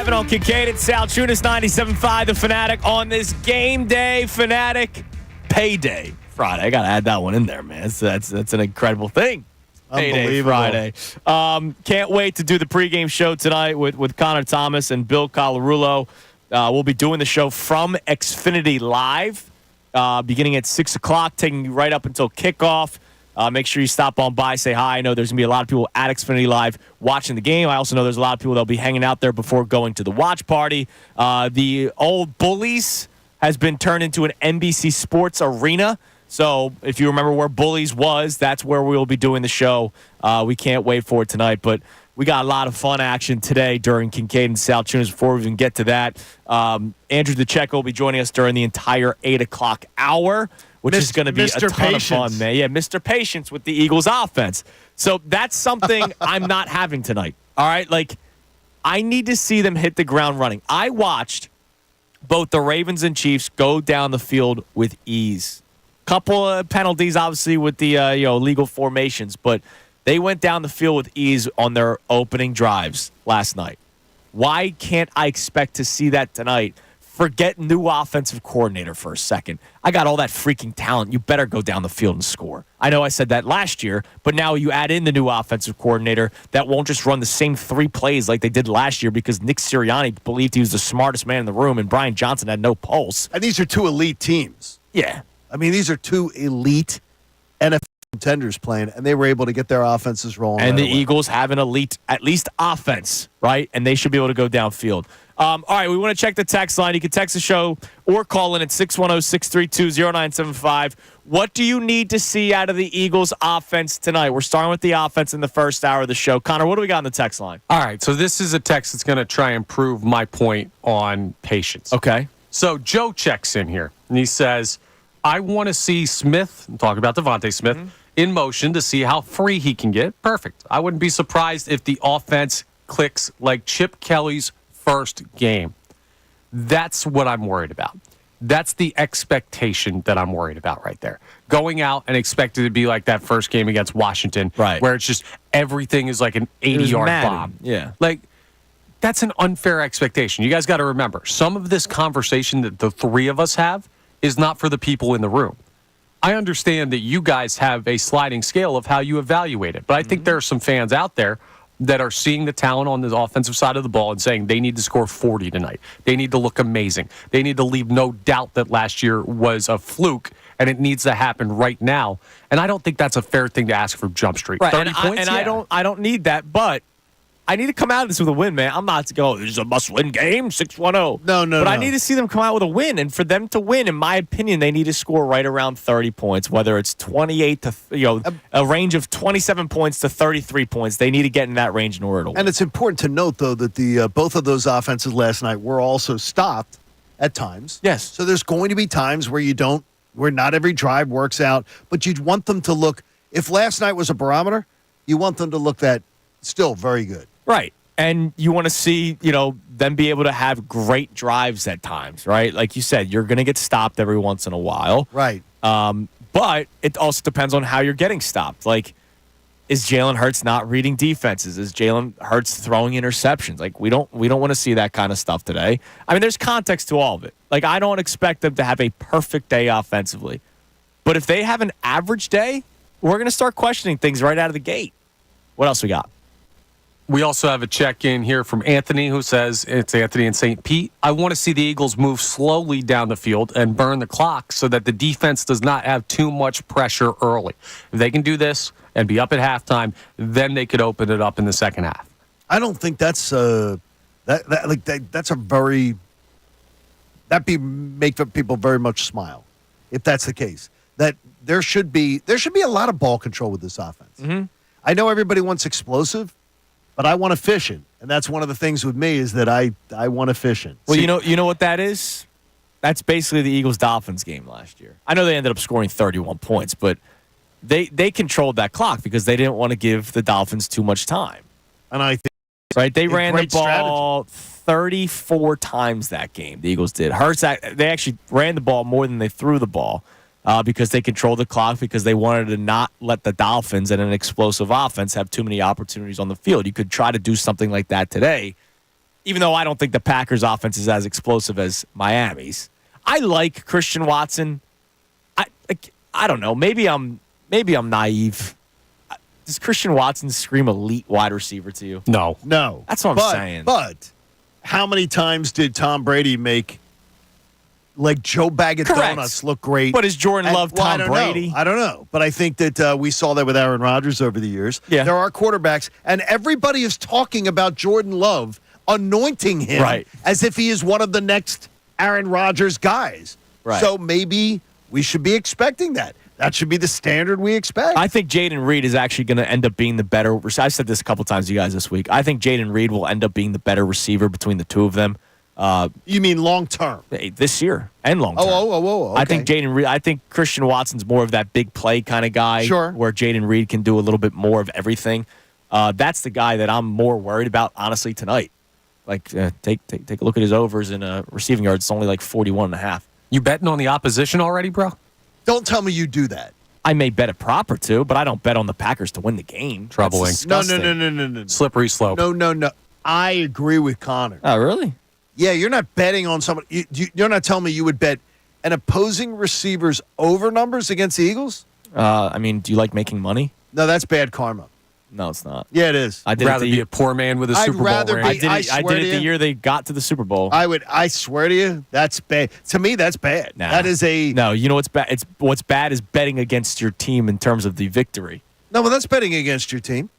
7 on Kincade Salciunas, 97.5 The Fanatic on this game day Fanatic payday Friday. I got to add that one in there, man. That's an incredible thing. Payday Friday. Can't wait to do the pregame show tonight with Connor Thomas and Bill Colarulo. We'll be doing the show from Xfinity Live, beginning at 6 o'clock, taking you right up until kickoff. Make sure you stop on by, say hi. I know there's going to be a lot of people at Xfinity Live watching the game. I also know there's a lot of people that'll be hanging out there before going to the watch party. The old Bullies has been turned into an NBC Sports arena. So if you remember where Bullies was, that's where we will be doing the show. We can't wait for it tonight. But we got a lot of fun action today during Kincade Salciunas. Before we even get to that, Andrew DeCecco will be joining us during the entire 8 o'clock hour, which is going to be a ton of fun, man. Yeah, Mr. Patience with the Eagles offense. So that's something I'm not having tonight. All right? Like, I need to see them hit the ground running. I watched both the Ravens and Chiefs go down the field with ease. Couple of penalties, obviously, with the legal formations, but they went down the field with ease on their opening drives last night. Why can't I expect to see that tonight? Forget new offensive coordinator for a second. I got all that freaking talent. You better go down the field and score. I know I said that last year, but now you add in the new offensive coordinator that won't just run the same 3 plays like they did last year because Nick Sirianni believed he was the smartest man in the room and Brian Johnson had no pulse. And these are 2 elite teams. Yeah. I mean, these are 2 elite NFL contenders playing, and they were able to get their offenses rolling. And the Eagles have an elite, at least offense, right? And they should be able to go downfield. All right, we want to check the text line. You can text the show or call in at 610-632-0975. What do you need to see out of the Eagles offense tonight? We're starting with the offense in the first hour of the show. Connor, what do we got on the text line? All right, so this is a text that's going to try and prove my point on patience. Okay. So Joe checks in here, and he says, I want to see Smith, I'm talking about Devontae Smith, in motion to see how free he can get. Perfect. I wouldn't be surprised if the offense clicks like Chip Kelly's first game. That's what I'm worried about. That's the expectation that I'm worried about right there. Going out and expecting it to be like that first game against Washington, right, where it's just everything is like an 80-yard bomb. Yeah. Like, that's an unfair expectation. You guys got to remember, some of this conversation that the 3 of us have is not for the people in the room. I understand that you guys have a sliding scale of how you evaluate it, but I think there are some fans out there that are seeing the talent on the offensive side of the ball and saying they need to score 40 tonight. They need to look amazing. They need to leave no doubt that last year was a fluke, and it needs to happen right now. And I don't think that's a fair thing to ask for Jump Street. Right. 30 points, yeah. I don't need that, but I need to come out of this with a win, man. I'm not to go, this is a must-win game, 6-1 No. But I need to see them come out with a win. And for them to win, in my opinion, they need to score right around 30 points, whether it's 28 to, a range of 27 points to 33 points. They need to get in that range in order to win. And it's important to note, though, that the both of those offenses last night were also stopped at times. Yes. So there's going to be times where where not every drive works out, but you'd want them to look, if last night was a barometer, you want them to look that still very good. Right. And you want to see, them be able to have great drives at times, right? Like you said, you're going to get stopped every once in a while. Right. But it also depends on how you're getting stopped. Like, is Jalen Hurts not reading defenses? Is Jalen Hurts throwing interceptions? Like, we don't want to see that kind of stuff today. I mean, there's context to all of it. Like, I don't expect them to have a perfect day offensively. But if they have an average day, we're going to start questioning things right out of the gate. What else we got? We also have a check-in here from Anthony who says, it's Anthony in St. Pete, I want to see the Eagles move slowly down the field and burn the clock so that the defense does not have too much pressure early. If they can do this and be up at halftime, then they could open it up in the second half. I don't think that's that's a very make people very much smile if that's the case. That there should be a lot of ball control with this offense. Mm-hmm. I know everybody wants explosive, but I want efficient, and that's one of the things with me is that I want efficient. Well, you know what that is? That's basically the Eagles-Dolphins game last year. I know they ended up scoring 31 points, but they controlled that clock because they didn't want to give the Dolphins too much time. And I think they ran the ball strategy. 34 times that game. The Eagles did. They actually ran the ball more than they threw the ball. Because they controlled the clock, because they wanted to not let the Dolphins and an explosive offense have too many opportunities on the field. You could try to do something like that today. even though I don't think the Packers' offense is as explosive as Miami's. I like Christian Watson. I don't know. Maybe I'm naive. Does Christian Watson scream elite wide receiver to you? No. That's what I'm saying. But how many times did Tom Brady make like Joe Bag of Correct. Donuts look great? But is Jordan Love Tom Brady? I don't know. But I think that we saw that with Aaron Rodgers over the years. Yeah. There are quarterbacks, and everybody is talking about Jordan Love, anointing him Right. as if he is one of the next Aaron Rodgers guys. Right. So maybe we should be expecting that. That should be the standard we expect. I think Jaden Reed is actually going to end up being the better. I've said this a couple times to you guys this week. I think Jaden Reed will end up being the better receiver between the two of them. You mean long term? This year and long term. Okay. I think Jaden Reed. I think Christian Watson's more of that big play kind of guy. Sure. Where Jaden Reed can do a little bit more of everything. That's the guy that I'm more worried about, honestly, tonight. Like, take a look at his overs in receiving yards. It's only like 41.5. You betting on the opposition already, bro? Don't tell me you do that. I may bet a prop or two, but I don't bet on the Packers to win the game. Troubling. That's No. disgusting. Slippery slope. No. I agree with Connor. Oh, really? Yeah, you're not betting on somebody. You're not telling me you would bet an opposing receiver's over numbers against the Eagles? I mean, do you like making money? No, that's bad karma. No, it's not. Yeah, it is. I I'd did rather it be the, a poor man with a I'd Super Bowl rather ring. be- I did it, I I swear did to it the you. year they got to the Super Bowl. I swear to you, that's bad. To me, that's bad. Nah. That is a No, you know what's bad? What's bad is betting against your team in terms of the victory. no, but that's betting against your team.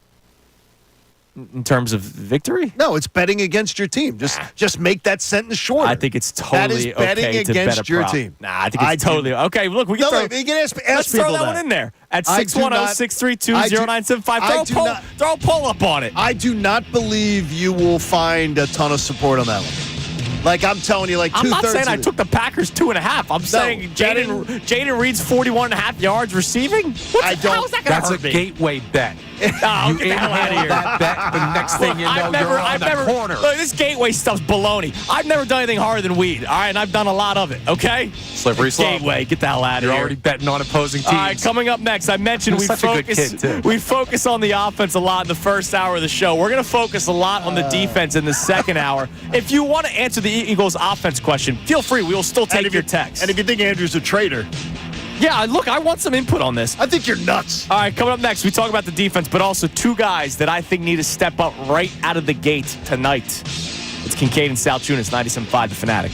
In terms of victory? No, it's betting against your team. Just make that sentence shorter. I think it's That is totally betting okay to bet against a your prop. team. Nah, I think it's totally okay. Look, we can No, throw. wait, you can ask Let's people throw that one in there at I do 610-632-0975. I do not- Throw a poll up on it. I do not believe you will find a ton of support on that one. Like I'm telling you, like I'm not two-thirds saying I of it. took the Packers 2.5. I'm saying Jaden Reed's 41.5 yards receiving. I don't- How is that going That's to a hurt me? gateway bet. Oh, You get the hell out of inhale here. that bet, the next thing you know, you're on the corner. Look, this gateway stuff's baloney. I've never done anything harder than weed. All right, and I've done a lot of it. Okay. Slippery slope. Gateway, get the hell out of You're here. already betting on opposing teams. All right, coming up next, I mentioned You're such a good kid, too. we focus on the offense a lot in the first hour of the show. We're going to focus a lot on the defense in the second hour. If you want to answer the Eagles offense question, feel free. We will still take your text. And if you think Andrew's a traitor, Yeah, look, I want some input on this. I think you're nuts. All right, coming up next, we talk about the defense, but also two guys that I think need to step up right out of the gate tonight. It's Kincade and Salciunas, 97.5 The Fanatic.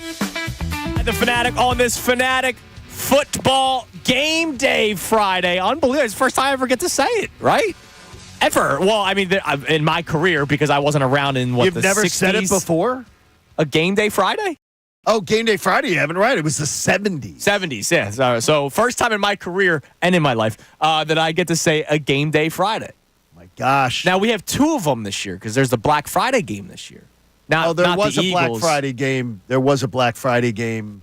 The Fanatic on this Fanatic Football Game Day Friday. Unbelievable. It's the first time I ever get to say it, right? Ever. Well, I mean, in my career, because I wasn't around in You've the never 60s. said it before? A Game Day Friday? Oh, Game Day Friday, you haven't, right? It was the 70s. 70s, yeah. So first time in my career and in my life that I get to say a Game Day Friday. My gosh. Now, we have two of them this year because there's the Black Friday game this year. Now, there was the a Black Eagles. Friday game. There was a Black Friday game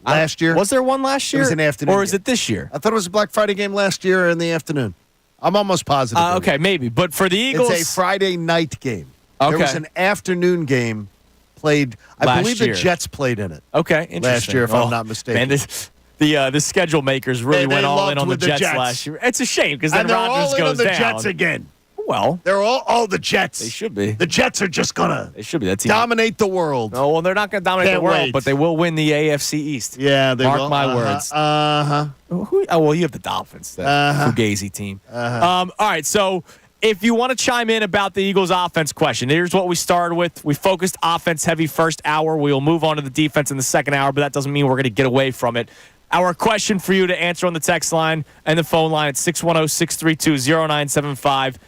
last year. Was there one last year? It was an afternoon Or is game. it this year? I thought it was a Black Friday game last year in the afternoon. I'm almost positive. Okay, maybe. But for the Eagles. It's a Friday night game. There was Okay. an afternoon game played. I Last believe year. the Jets played in it. Okay, interesting. Last year, if I'm not mistaken. Man, the schedule makers really They went all loved in on the with the Jets, Jets. last year. It's a shame because then And they're Rodgers all in goes on the down. Jets again. Well, They're all the Jets. they should be. The Jets are just gonna They should be. That team. dominate the world. Oh, well, they're not going to dominate Can't the world, wait. but they will win the AFC East. Yeah, they Mark will. my words. Well, you have the Dolphins, the Fugazi team. All right, so if you want to chime in about the Eagles' offense question, here's what we started with. We focused offense-heavy first hour. We will move on to the defense in the second hour, but that doesn't mean we're going to get away from it. Our question for you to answer on the text line and the phone line at 610-632-0975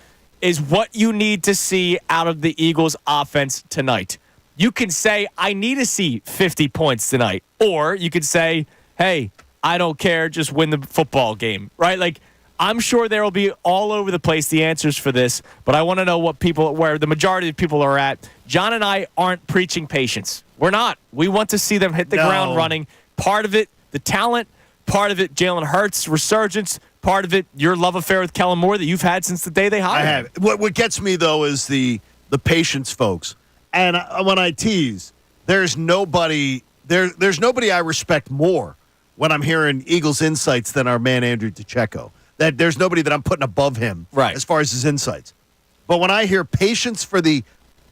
is what you need to see out of the Eagles' offense tonight. You can say, I need to see 50 points tonight. Or you could say, hey, I don't care, just win the football game, right? Like, I'm sure there will be all over the place the answers for this, but I want to know where the majority of people are at. John and I aren't preaching patience. We're not. We want to see them hit the ground running. Part of it, the talent. Part of it, Jalen Hurts' resurgence. Part of it, your love affair with Kellen Moore that you've had since the day they hired him. I have. What gets me, though, is the patience, folks. And when I tease, there's nobody I respect more when I'm hearing Eagles insights than our man Andrew DiCecco. That there's nobody that I'm putting above him right, as far as his insights. But when I hear patience for the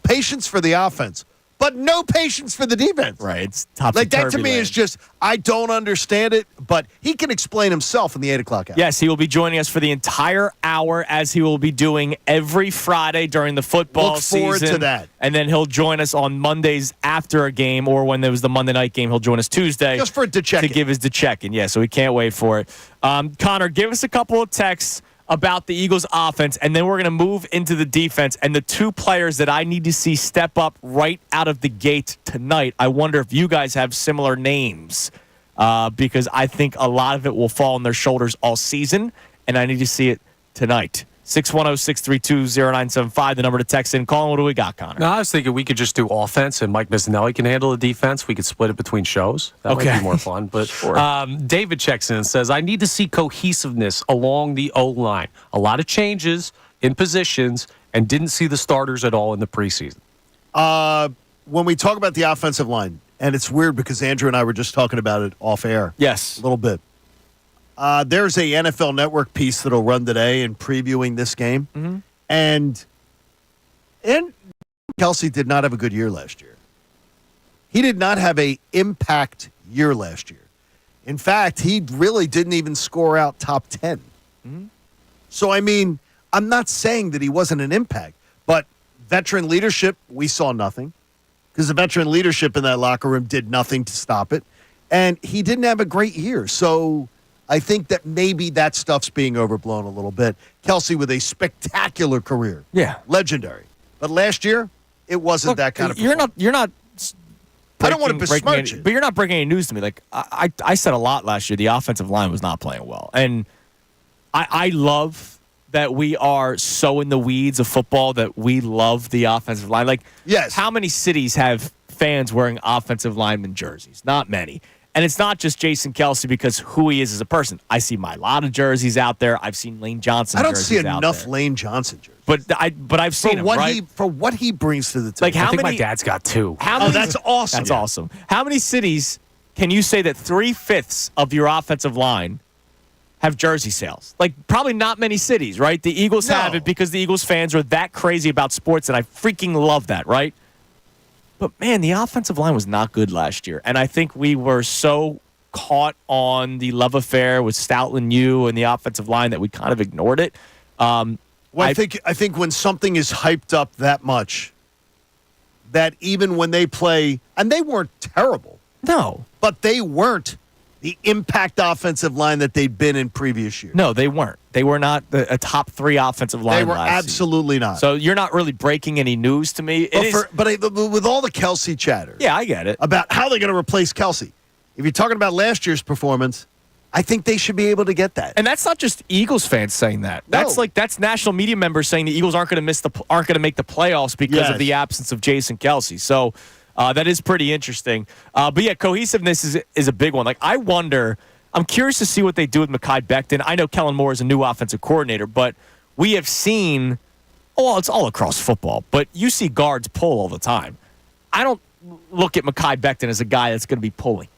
offense, but no patience for the defense. Right. It's top like that to me is just, I don't understand it, but he can explain himself in the 8 o'clock hour. Yes, he will be joining us for the entire hour, as he will be doing every Friday during the football season. Look forward to that. And then he'll join us on Mondays after a game, or when there was the Monday night game, he'll join us Tuesday. Just for a check-in. To give his check-in. Yeah, so we can't wait for it. Connor, give us a couple of texts about the Eagles offense, and then we're going to move into the defense. And the two players that I need to see step up right out of the gate tonight, I wonder if you guys have similar names, because I think a lot of it will fall on their shoulders all season, and I need to see it tonight. 610-632-0975, the number to text in. Colin, what do we got, Connor? No, I was thinking we could just do offense and Mike Missanelli can handle the defense. We could split it between shows. That might be more fun. But David checks in and says, I need to see cohesiveness along the O-line. A lot of changes in positions and didn't see the starters at all in the preseason. When we talk about the offensive line, and it's weird because Andrew and I were just talking about it off air. Yes. A little bit. There's a NFL Network piece that'll run today in previewing this game. Mm-hmm. And Kelsey did not have a good year last year. He did not have an impact year last year. In fact, he really didn't even score out top 10. Mm-hmm. So, I mean, I'm not saying that he wasn't an impact, but veteran leadership, we saw nothing. Because the veteran leadership in that locker room did nothing to stop it. And he didn't have a great year. So I think that maybe that stuff's being overblown a little bit. Kelsey with a spectacular career. Yeah. Legendary. But last year, it wasn't that kind of performance. You're not I don't want to besmirch it. But you're not breaking any news to me. Like, I said a lot last year, the offensive line was not playing well. And I love that we are so in the weeds of football that we love the offensive line. Like, yes. How many cities have fans wearing offensive lineman jerseys? Not many. And it's not just Jason Kelsey because who he is as a person. I see my lot of jerseys out there. I've seen Lane Johnson jerseys out there. I don't see enough Lane Johnson jerseys. But I've seen him, right? For what he brings to the table. Like I think my dad's got two. That's awesome. That's awesome. How many cities can you say that 3/5 of your offensive line have jersey sales? Like, probably not many cities, right? The Eagles have it because the Eagles fans are that crazy about sports, and I freaking love that, right? But, man, the offensive line was not good last year. And I think we were so caught on the love affair with Stoutland U and the offensive line that we kind of ignored it. Well, I think when something is hyped up that much, that even when they play, and they weren't terrible, No. But they weren't the impact offensive line that they'd been in previous years. No, they weren't. They were not a top 3 offensive line. They were last absolutely season. not. So you're not really breaking any news to me. But with all the Kelsey chatter, yeah, I get it. about how they're going to replace Kelsey. If you're talking about last year's performance, I think they should be able to get that. And that's not just Eagles fans saying that. No. That's national media members saying the Eagles aren't going to make the playoffs because of the absence of Jason Kelsey. So that is pretty interesting. But yeah, cohesiveness is a big one. Like I'm curious to see what they do with Mekhi Becton. I know Kellen Moore is a new offensive coordinator, but we have seen, it's all across football, but you see guards pull all the time. I don't look at Mekhi Becton as a guy that's going to be pulling.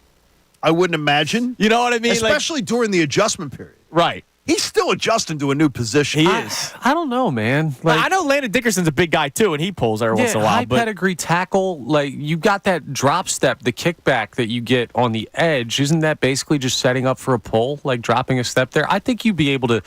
I wouldn't imagine. You know what I mean? Especially during the adjustment period. Right. He's still adjusting to a new position. He is. I don't know, man. I know Landon Dickerson's a big guy too, and he pulls every once in a while. High pedigree tackle, like you got that drop step, the kickback that you get on the edge. Isn't that basically just setting up for a pull, like dropping a step there? I think you'd be able to.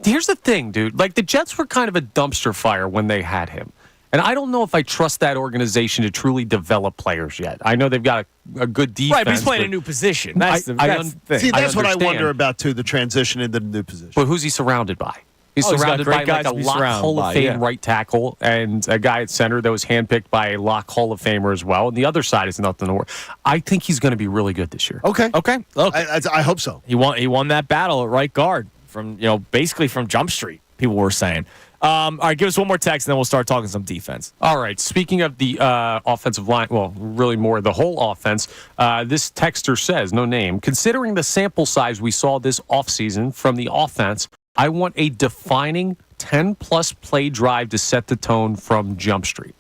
Here's the thing, dude. Like the Jets were kind of a dumpster fire when they had him. And I don't know if I trust that organization to truly develop players yet. I know they've got a good defense. Right, but he's playing a new position. That's the thing. See, that's what I understand. wonder about, too, the transition into the new position. But who's he surrounded by? He's surrounded by like a Lock Hall of Fame right tackle and a guy at center that was handpicked by a Lock Hall of Famer as well. And the other side is nothing to worry. I think he's going to be really good this year. Okay. Look, I hope so. He won that battle at right guard from basically from Jump Street. People were saying. All right, give us one more text, and then we'll start talking some defense. All right, speaking of the offensive line, well, really more the whole offense, this texter says, no name, considering the sample size we saw this offseason from the offense, I want a defining 10-plus play drive to set the tone from Jump Street.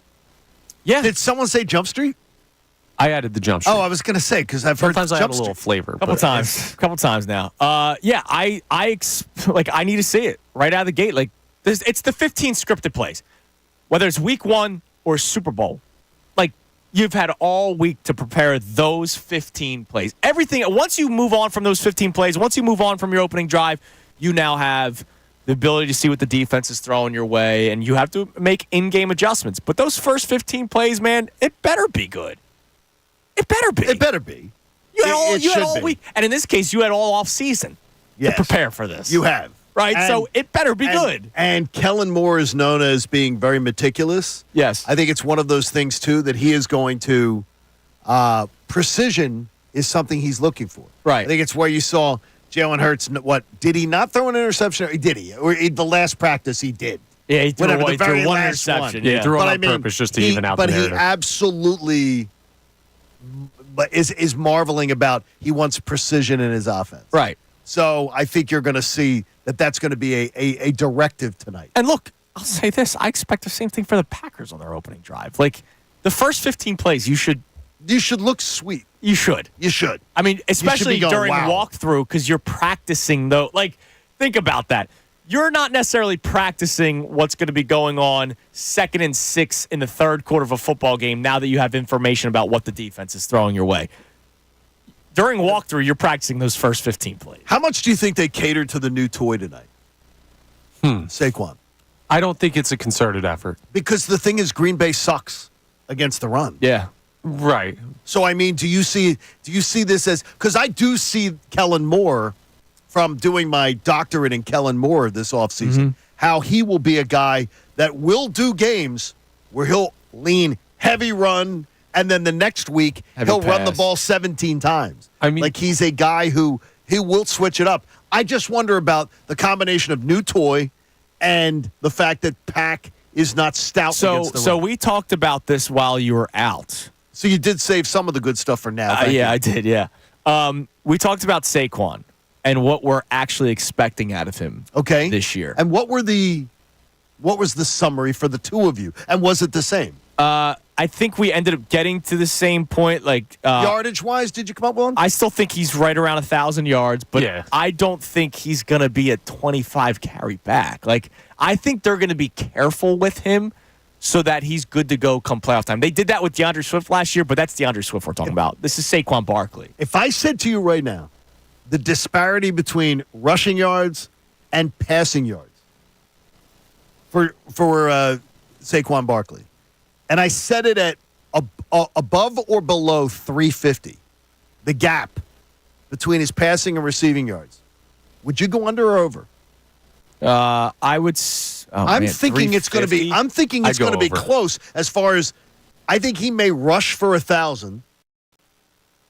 Yeah. Did someone say Jump Street? I added the Jump Street. Oh, I was going to say, because I've Sometimes heard I Jump add a little Street. flavor. Couple times now. Yeah, I need to see it right out of the gate. Like, it's the 15 scripted plays, whether it's week 1 or Super Bowl. Like, you've had all week to prepare those 15 plays. Everything, once you move on from those 15 plays, once you move on from your opening drive, you now have the ability to see what the defense is throwing your way, and you have to make in-game adjustments. But those first 15 plays, man, it better be good. It better be. It better be. You had all be. week. And in this case, you had all off season to prepare for this. You have. Right? And, so it better be good. And Kellen Moore is known as being very meticulous. Yes. I think it's one of those things, too, that he is going to precision is something he's looking for. Right. I think it's where you saw Jalen Hurts. Did he not throw an interception? Or did he? Or the last practice he did. Yeah, he threw, Whatever, he threw one interception. Yeah, Yeah. he threw it But on purpose just to even out the But he narrative. absolutely is marveling about he wants precision in his offense. Right. So I think you're going to see that's going to be a directive tonight. And look, I'll say this. I expect the same thing for the Packers on their opening drive. Like, the first 15 plays, you should look sweet. You should. You should. I mean, especially going, during wow. walkthrough, because you're practicing, though. Like, think about that. You're not necessarily practicing what's going to be going on 2nd and 6 in the third quarter of a football game now that you have information about what the defense is throwing your way. During walkthrough, you're practicing those first 15 plays. How much do you think they catered to the new toy tonight? Saquon. I don't think it's a concerted effort. Because the thing is, Green Bay sucks against the run. Yeah. Right. So, I mean, do you see this as – because I do see Kellen Moore from doing my doctorate in Kellen Moore this offseason, how he will be a guy that will do games where he'll lean heavy run, and then the next week he'll run the ball 17 times. I mean, like he's a guy who he will switch it up. I just wonder about the combination of new toy and the fact that Pack is not stout against the run. So we talked about this while you were out. So you did save some of the good stuff for now. Yeah, I did, yeah. We talked about Saquon and what we're actually expecting out of him this year. And what was the summary for the two of you? And was it the same? I think we ended up getting to the same point. Like yardage-wise, did you come up with one? I still think he's right around 1,000 yards, but yeah. I don't think he's going to be a 25 carry back. Like, I think they're going to be careful with him so that he's good to go come playoff time. They did that with DeAndre Swift last year, but that's DeAndre Swift we're talking about. This is Saquon Barkley. If I said to you right now, the disparity between rushing yards and passing yards for Saquon Barkley, and I set it at above or below 350, the gap between his passing and receiving yards, would you go under or over? I would. I'm thinking it's going to be. I'm thinking it's going to be close as far as. I think he may rush for 1,000,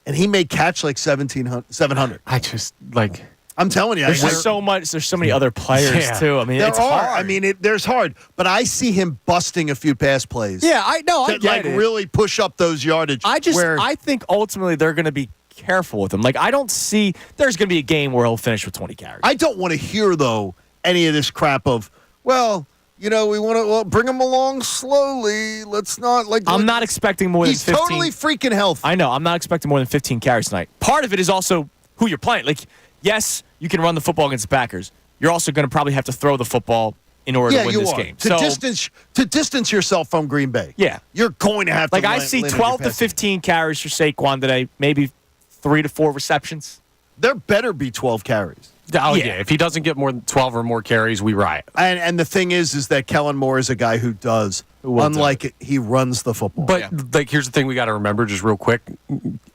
and he may catch like 700. I just like. I'm telling you, There's so much. There's so many other players too. I mean, it's hard. I mean, there's hard, but I see him busting a few pass plays. Yeah, I know. I get it. Really push up those yardage. I think ultimately they're going to be careful with him. Like, I don't see there's going to be a game where he'll finish with 20 carries. I don't want to hear though any of this crap of, well, we want to bring him along slowly. Let's not like. I'm not expecting more than 15. He's totally freaking healthy. I know. I'm not expecting more than 15 carries tonight. Part of it is also who you're playing. Like, yes, you can run the football against the Packers. You're also going to probably have to throw the football in order to win this game. To distance yourself from Green Bay. Yeah, you're going to have to. Like, I see 12 to 15 carries for Saquon today. Maybe 3 to 4 receptions. There better be 12 carries. Oh, yeah. If he doesn't get more than 12 or more carries, we riot. And the thing is that Kellen Moore is a guy who does. Unlike it, he runs the football. But like, here's the thing we got to remember, just real quick.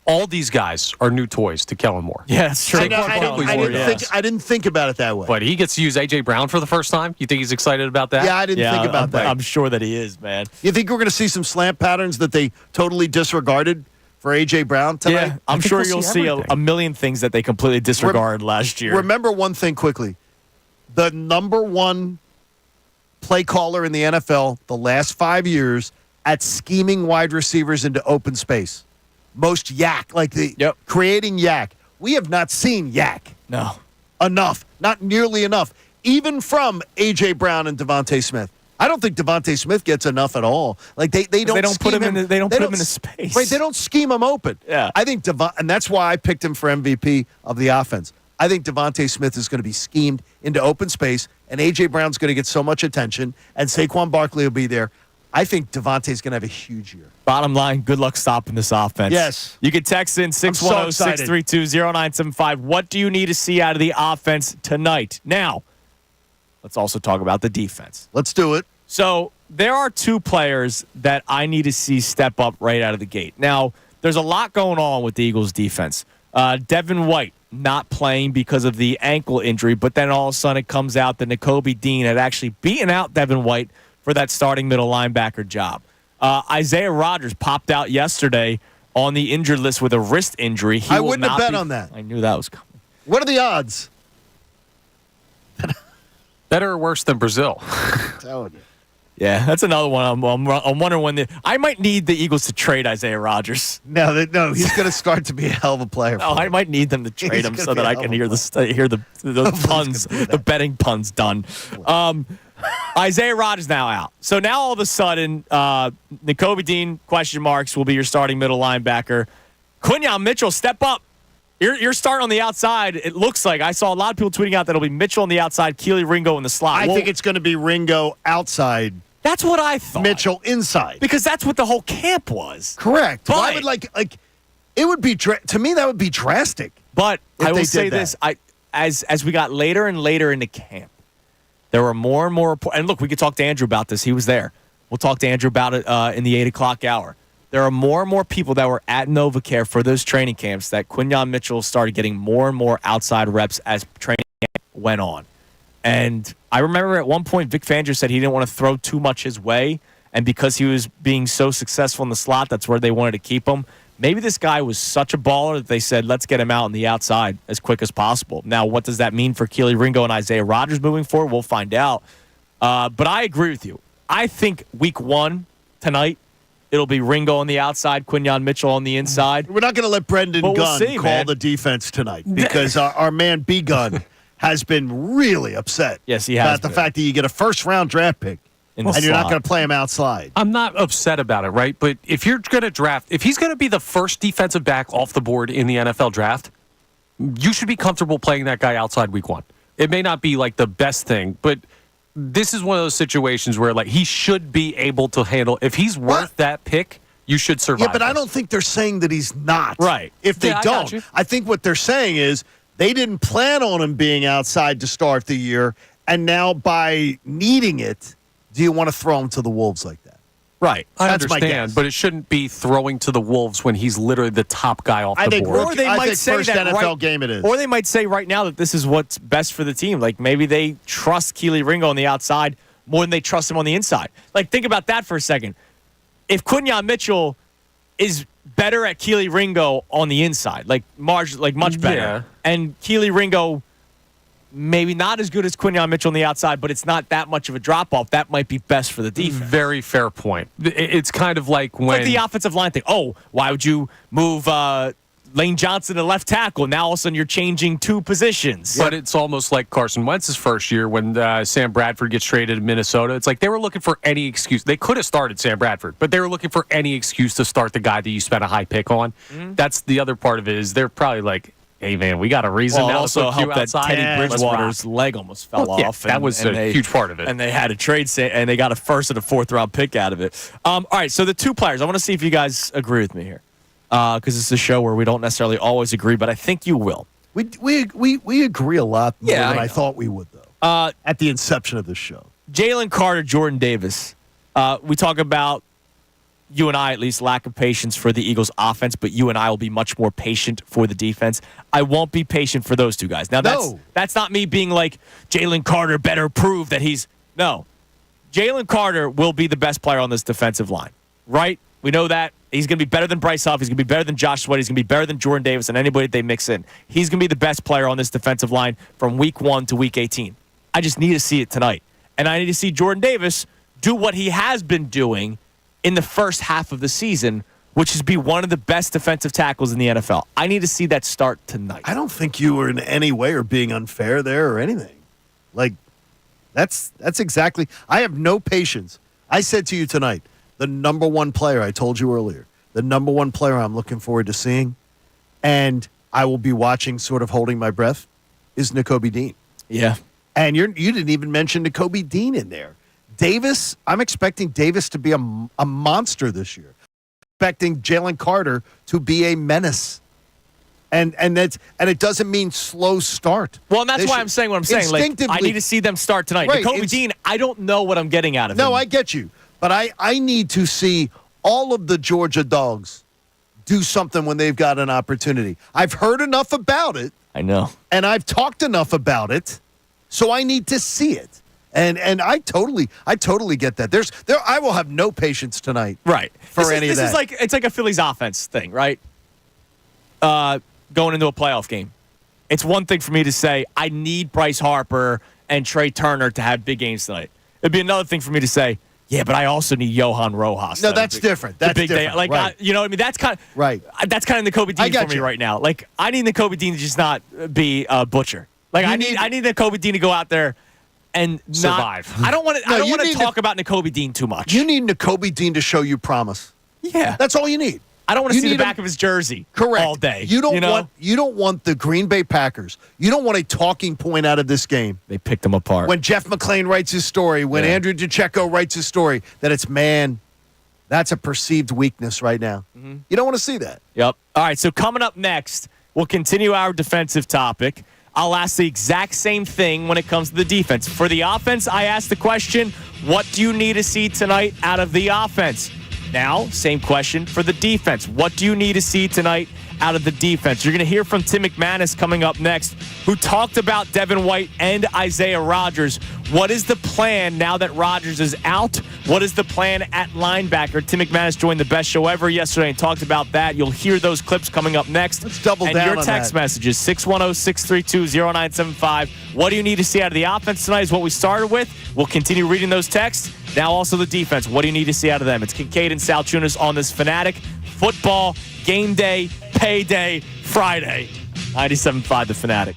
All these guys are new toys to Kellen Moore. Yeah, that's true. I didn't think about it that way. But he gets to use A.J. Brown for the first time. You think he's excited about that? Yeah, I didn't think about that. I'm sure that he is, man. You think we're going to see some slant patterns that they totally disregarded for A.J. Brown tonight? Yeah, I'm sure you'll see a million things that they completely disregarded last year. Remember one thing quickly. The number one play caller in the NFL the last 5 years at scheming wide receivers into open space. Most yak, creating yak. We have not seen yak. No. Enough. Not nearly enough. Even from A.J. Brown and Devontae Smith. I don't think Devontae Smith gets enough at all. Like they don't put him in the space. Right, they don't scheme him open. Yeah. I think and that's why I picked him for MVP of the offense. I think Devontae Smith is going to be schemed into open space, and A.J. Brown's going to get so much attention, and Saquon Barkley will be there. I think Devontae's going to have a huge year. Bottom line, good luck stopping this offense. Yes. You can text in 610-632-0975. What do you need to see out of the offense tonight? Now, let's also talk about the defense. Let's do it. So there are two players that I need to see step up right out of the gate. Now, there's a lot going on with the Eagles' defense. Devin White not playing because of the ankle injury, but then all of a sudden it comes out that Nakobe Dean had actually beaten out Devin White for that starting middle linebacker job. Isaiah Rodgers popped out yesterday on the injured list with a wrist injury. I wouldn't have bet on that. I knew that was coming. What are the odds? Better or worse than Brazil? I'm telling you. Yeah, that's another one. I'm wondering when I might need the Eagles to trade Isaiah Rodgers. No, he's going to start to be a hell of a player. Oh, I might need them to trade him so that I can hear the puns, the betting puns done. Isaiah Rodgers now out. So now all of a sudden, Nakobe Dean, question marks, will be your starting middle linebacker. Quinyon Mitchell, step up. You're starting on the outside. It looks like I saw a lot of people tweeting out that it'll be Mitchell on the outside, Keely Ringo in the slot. I think it's going to be Ringo outside. That's what I thought. Mitchell inside. Because that's what the whole camp was. Correct. But I would it would be to me that would be drastic. But I will say this, as we got later and later into camp, there were more and more reports. And look, we could talk to Andrew about this. He was there. We'll talk to Andrew about it in the 8 o'clock hour. There are more and more people that were at NovaCare for those training camps that Quinyon Mitchell started getting more and more outside reps as training camp went on. And I remember at one point Vic Fangio said he didn't want to throw too much his way, and because he was being so successful in the slot, that's where they wanted to keep him. Maybe this guy was such a baller that they said, let's get him out on the outside as quick as possible. Now, what does that mean for Keely Ringo and Isaiah Rodgers moving forward? We'll find out. But I agree with you. I think week 1 tonight, it'll be Ringo on the outside, Quinyon Mitchell on the inside. We're not going to let Brendan Gunn call the defense tonight because our man B. Gunn has been really upset. Yes, he has. About the fact that you get a first-round draft pick and you're not going to play him outside. I'm not upset about it, right? But if you're going to draft, if he's going to be the first defensive back off the board in the NFL draft, you should be comfortable playing that guy outside week 1. It may not be like the best thing, but this is one of those situations where he should be able to handle. If he's worth that pick, you should survive. Yeah, but I don't think they're saying that he's not. Right. If they don't, I think what they're saying is they didn't plan on him being outside to start the year, and now by needing it, do you want to throw him to the Wolves like that? Right. I That's my understand, guess. but it shouldn't be throwing to the wolves when he's literally the top guy off I the think board. Or they I might think say first that NFL game it is. Or they might say right now that this is what's best for the team. Like maybe they trust Keely Ringo on the outside more than they trust him on the inside. Like think about that for a second. If Quinyon Mitchell is better at Keely Ringo on the inside, like much better, Yeah. and Keely Ringo maybe not as good as Quinyon Mitchell on the outside, but it's not that much of a drop off. That might be best for the defense. Very fair point. It's kind of like when Like the offensive line thing. Oh, why would you move Lane Johnson to left tackle? Now all of a sudden you're changing two positions. But it's almost like Carson Wentz's first year when Sam Bradford gets traded to Minnesota. It's like they were looking for any excuse. They could have started Sam Bradford, but they were looking for any excuse to start the guy that you spent a high pick on. That's the other part of it is they're probably like, hey, man, we got a reason Well, it now also to put you helped that outside. Teddy Let's Bridgewater's rock. leg almost fell Well, yeah, off. that was a huge part of it. And they had a trade and they got a first and a fourth round pick out of it. All right, so the two players, I want to see if you guys agree with me here. Because it's a show where we don't necessarily always agree, but I think you will. We agree a lot more Yeah, than I I know. thought we would, though. At the inception of this show. Jalen Carter, Jordan Davis. We talk about, you and I at least, lack of patience for the Eagles offense, but you and I will be much more patient for the defense. I won't be patient for those two guys. Now, that's not me being like, Jalen Carter better prove that he's... No. Jalen Carter will be the best player on this defensive line, right? We know that. He's going to be better than Bryce Huff. He's going to be better than Josh Sweat. He's going to be better than Jordan Davis and anybody they mix in. He's going to be the best player on this defensive line from week 1 to week 18. I just need to see it tonight. And I need to see Jordan Davis do what he has been doing in the first half of the season, which is be one of the best defensive tackles in the NFL. I need to see that start tonight. I don't think you were in any way or being unfair there or anything. Like, that's exactly. I have no patience. I said to you tonight, the number one player, I told you earlier, the number one player I'm looking forward to seeing, and I will be watching sort of holding my breath, is Nakobe Dean. Yeah. And you didn't even mention Nakobe Dean in there. Davis, I'm expecting Davis to be a monster this year. Expecting Jalen Carter to be a menace. And it doesn't mean slow start. Well, and that's why I'm saying what I'm saying. Like, I Instinctively- need to see them start tonight. Right, Nakobe Dean, I don't know what I'm getting out of him. No, I get you. But I need to see all of the Georgia dogs do something when they've got an opportunity. I've heard enough about it, I know. and I've talked enough about it, so I need to see it. And I totally get that. I will have no patience tonight. Right. For any of this that. is like it's like a Phillies offense thing, right? Going into a playoff game. It's one thing for me to say, I need Bryce Harper and Trey Turner to have big games tonight. It'd be another thing for me to say, yeah, but I also need Johan Rojas. No, that's different. That's big different. day. Like, right. you know what I mean? That's kind of Right. That's kind of Nakobe I Dean got for me you. right now. Like, I need Nakobe Dean to just not be a butcher. Like, I need Nakobe Dean to go out there and Survive. I don't want to. No, I don't you want to need talk about Nakobe Dean too much. You need Nakobe Dean to show you promise. Yeah, That's all you need. I don't want to You see the need him- back of his jersey Correct. all day. You don't know? want the Green Bay Packers. You don't want a talking point out of this game. They picked him apart. When Jeff McClain writes his story, when Yeah. Andrew DiCecco writes his story, that it's, man, that's a perceived weakness right now. Mm-hmm. You don't want to see that. Yep. All right, so coming up next, we'll continue our defensive topic. I'll ask the exact same thing when it comes to the defense. For the offense, I asked the question, what do you need to see tonight out of the offense? Now, same question for the defense. What do you need to see tonight out of the defense? You're going to hear from Tim McManus coming up next, who talked about Devin White and Isaiah Rodgers. What is the plan now that Rodgers is out? What is the plan at linebacker? Tim McManus joined the best show ever yesterday and talked about that. You'll hear those clips coming up next. Let's double and down your on text that. messages, 610-632-0975. What do you need to see out of the offense tonight is what we started with. We'll continue reading those texts. Now also the defense. What do you need to see out of them? It's Kincade and Salciunas on this Fanatic Football Game Day, Payday, Friday. 97.5 The Fanatic.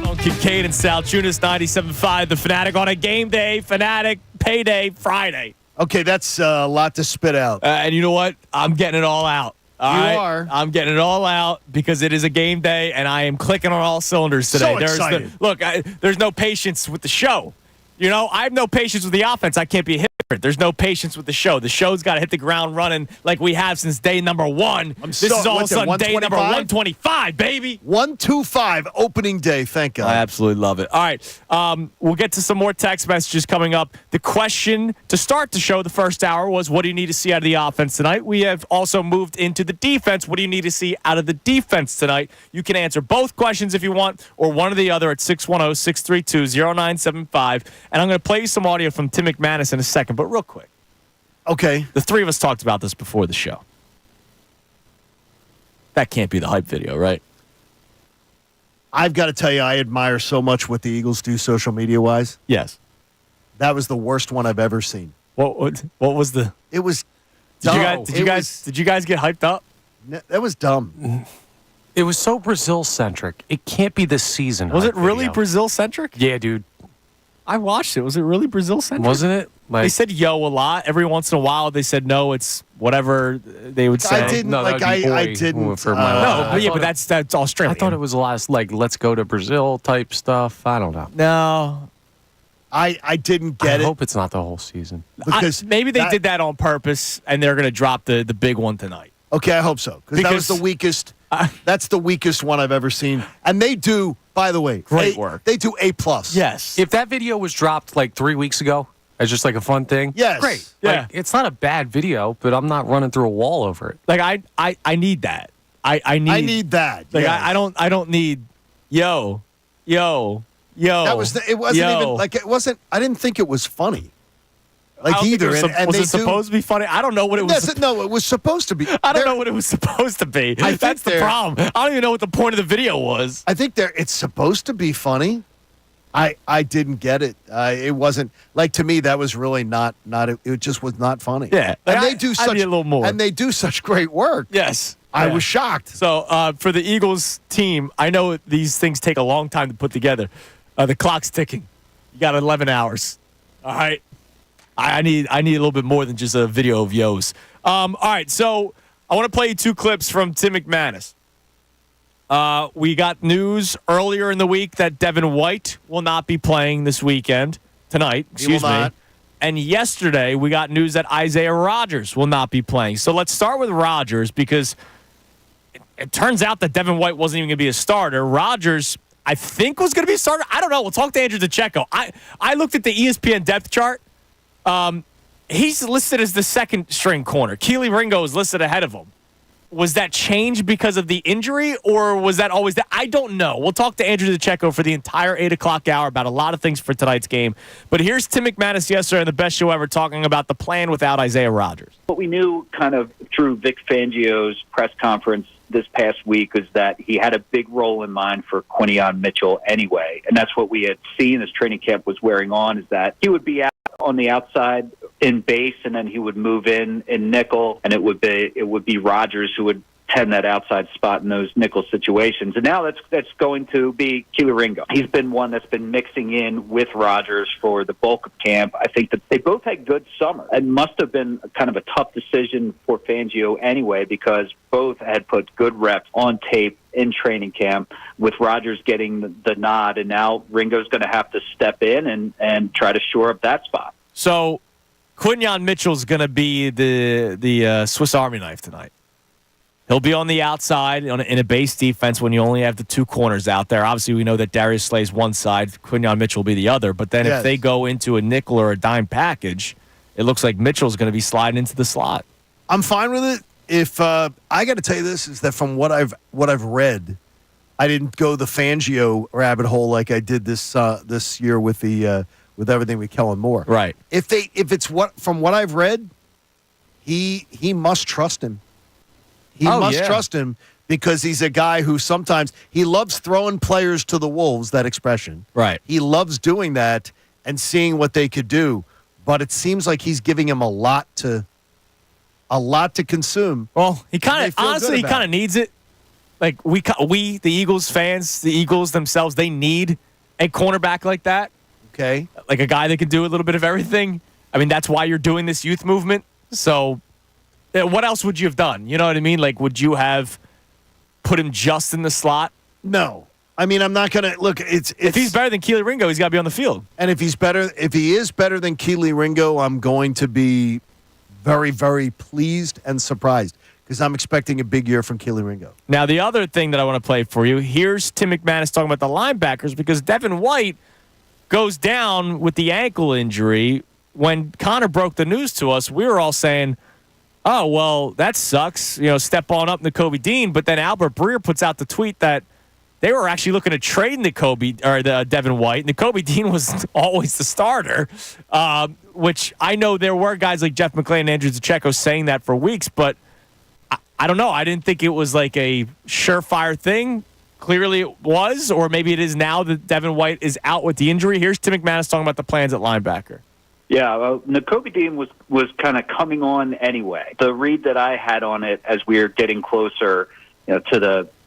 On Kincade and Salciunas, 97.5, The Fanatic on a game day. Fanatic payday Friday. Okay, that's a lot to spit out. And you know what? I'm getting it all out. All You right? are. I'm getting it all out because it is a game day, and I am clicking on all cylinders today. So excited. There's no patience with the show. You know, I have no patience with the offense. I can't be a hypocrite. There's no patience with the show. The show's got to hit the ground running like we have since day number one. This is all of a sudden day number 125, baby. 125 opening day. Thank God. I absolutely love it. All right. We'll get to some more text messages coming up. The question to start the show, the first hour, was what do you need to see out of the offense tonight? We have also moved into the defense. What do you need to see out of the defense tonight? You can answer both questions if you want, or one or the other at 610-632-0975. And I'm going to play you some audio from Tim McManus in a second, but real quick. Okay. The three of us talked about this before the show. That can't be the hype video, right? I've got to tell you, I admire so much what the Eagles do social media-wise. Yes. That was the worst one I've ever seen. What was the... It was Did dumb. you guys get hyped up? That was dumb. It was so Brazil-centric. It can't be this season. Was it hype really video. Brazil-centric? Yeah, dude. I watched it. Was it really Brazil-centric? Wasn't it? They said yo a lot. Every once in a while, they said no, it's whatever they would say. I didn't. No, like, that would be I boy didn't. for my No, life. but yeah, but that's Australian. I thought it was the last, like, let's go to Brazil type stuff. I don't know. No. I didn't get I it hope it's not the whole season. because maybe they did that on purpose, and they're going to drop the big one tonight. Okay, I hope so because that was the weakest. That's the weakest one I've ever seen, and they do. By the way, Great work. They do A+. Yes. If that video was dropped like 3 weeks ago as just like a fun thing, Yes. great. Yeah. Like, it's not a bad video, but I'm not running through a wall over it. Like I need that. I need that. Like yes. I don't need yo. That was. It wasn't yo. even like it wasn't. I didn't think it was funny. Like I don't think either, it was, and was they it supposed to be funny? I don't know what it was. No, it was supposed to be. I don't know what it was supposed to be. think That's the they're- problem. I don't even know what the point of the video was. I think it's supposed to be funny. I didn't get it. It wasn't like to me. That was really not. It just was not funny. Yeah, and like, they do I'd such be a little more. And they do such great work. Yes. I Yeah. was shocked. So for the Eagles team, I know these things take a long time to put together. The clock's ticking. You got 11 hours. All right. I need a little bit more than just a video of yo's. All right. So I want to play you two clips from Tim McManus. We got news earlier in the week that Devin White will not be playing this weekend tonight. Excuse me. not. And yesterday we got news that Isaiah Rodgers will not be playing. So let's start with Rodgers because it turns out that Devin White wasn't even going to be a starter. Rodgers, I think, was going to be a starter. I don't know. We'll talk to Andrew DeCecco. I looked at the ESPN depth chart. He's listed as the second string corner. Keely Ringo is listed ahead of him. Was that changed because of the injury, or was that always that? I don't know. We'll talk to Andrew DeCecco for the entire 8 o'clock hour about a lot of things for tonight's game. But here's Tim McManus yesterday on the best show ever talking about the plan without Isaiah Rodgers. What we knew kind of through Vic Fangio's press conference this past week is that he had a big role in mind for Quinion Mitchell anyway. And that's what we had seen as training camp was wearing on, is that he would be out on the outside in base, and then he would move in nickel, and it would be Rodgers who would tend that outside spot in those nickel situations. And now that's going to be Keely Ringo. He's been one that's been mixing in with Rodgers for the bulk of camp. I think that they both had good summer. It must have been kind of a tough decision for Fangio anyway, because both had put good reps on tape in training camp, with Rodgers getting the nod, and now Ringo's going to have to step in and try to shore up that spot. So Quinion Mitchell's going to be the Swiss Army knife tonight. He'll be on the outside in a base defense when you only have the two corners out there. Obviously, we know that Darius Slay's one side, Quinion Mitchell will be the other. But then if they go into a nickel or a dime package, it looks like Mitchell's going to be sliding into the slot. I'm fine with it. If I got to tell you this, is that from what I've read, I didn't go the Fangio rabbit hole like I did this year with with everything with Kellen Moore. Right. If it's from what I've read, he must trust him. He must trust him because he's a guy who sometimes he loves throwing players to the wolves, that expression. Right. He loves doing that and seeing what they could do. But it seems like he's giving him a lot to consume. Well, he kind of honestly needs it. Like the Eagles fans, the Eagles themselves, they need a cornerback like that. Okay. Like a guy that can do a little bit of everything. I mean, that's why you're doing this youth movement. So what else would you have done? You know what I mean? Like, would you have put him just in the slot? No. I mean, I'm not going to look. If he's better than Keely Ringo, he's got to be on the field. And if he is better than Keely Ringo, I'm going to be very, very pleased and surprised because I'm expecting a big year from Keely Ringo. Now, the other thing that I want to play for you, here's Tim McManus talking about the linebackers because Devin White goes down with the ankle injury. When Connor broke the news to us, we were all saying, oh, well, that sucks. You know, step on up Nakobe Dean. But then Albert Breer puts out the tweet that they were actually looking to trade the Devin White. Nakobe Dean was always the starter, which I know there were guys like Jeff McClain and Andrew Pacheco saying that for weeks, but I don't know. I didn't think it was like a surefire thing. Clearly it was, or maybe it is now that Devin White is out with the injury. Here's Tim McManus talking about the plans at linebacker. Yeah, well, Nakobe Dean was kind of coming on anyway. The read that I had on it as we were getting closer,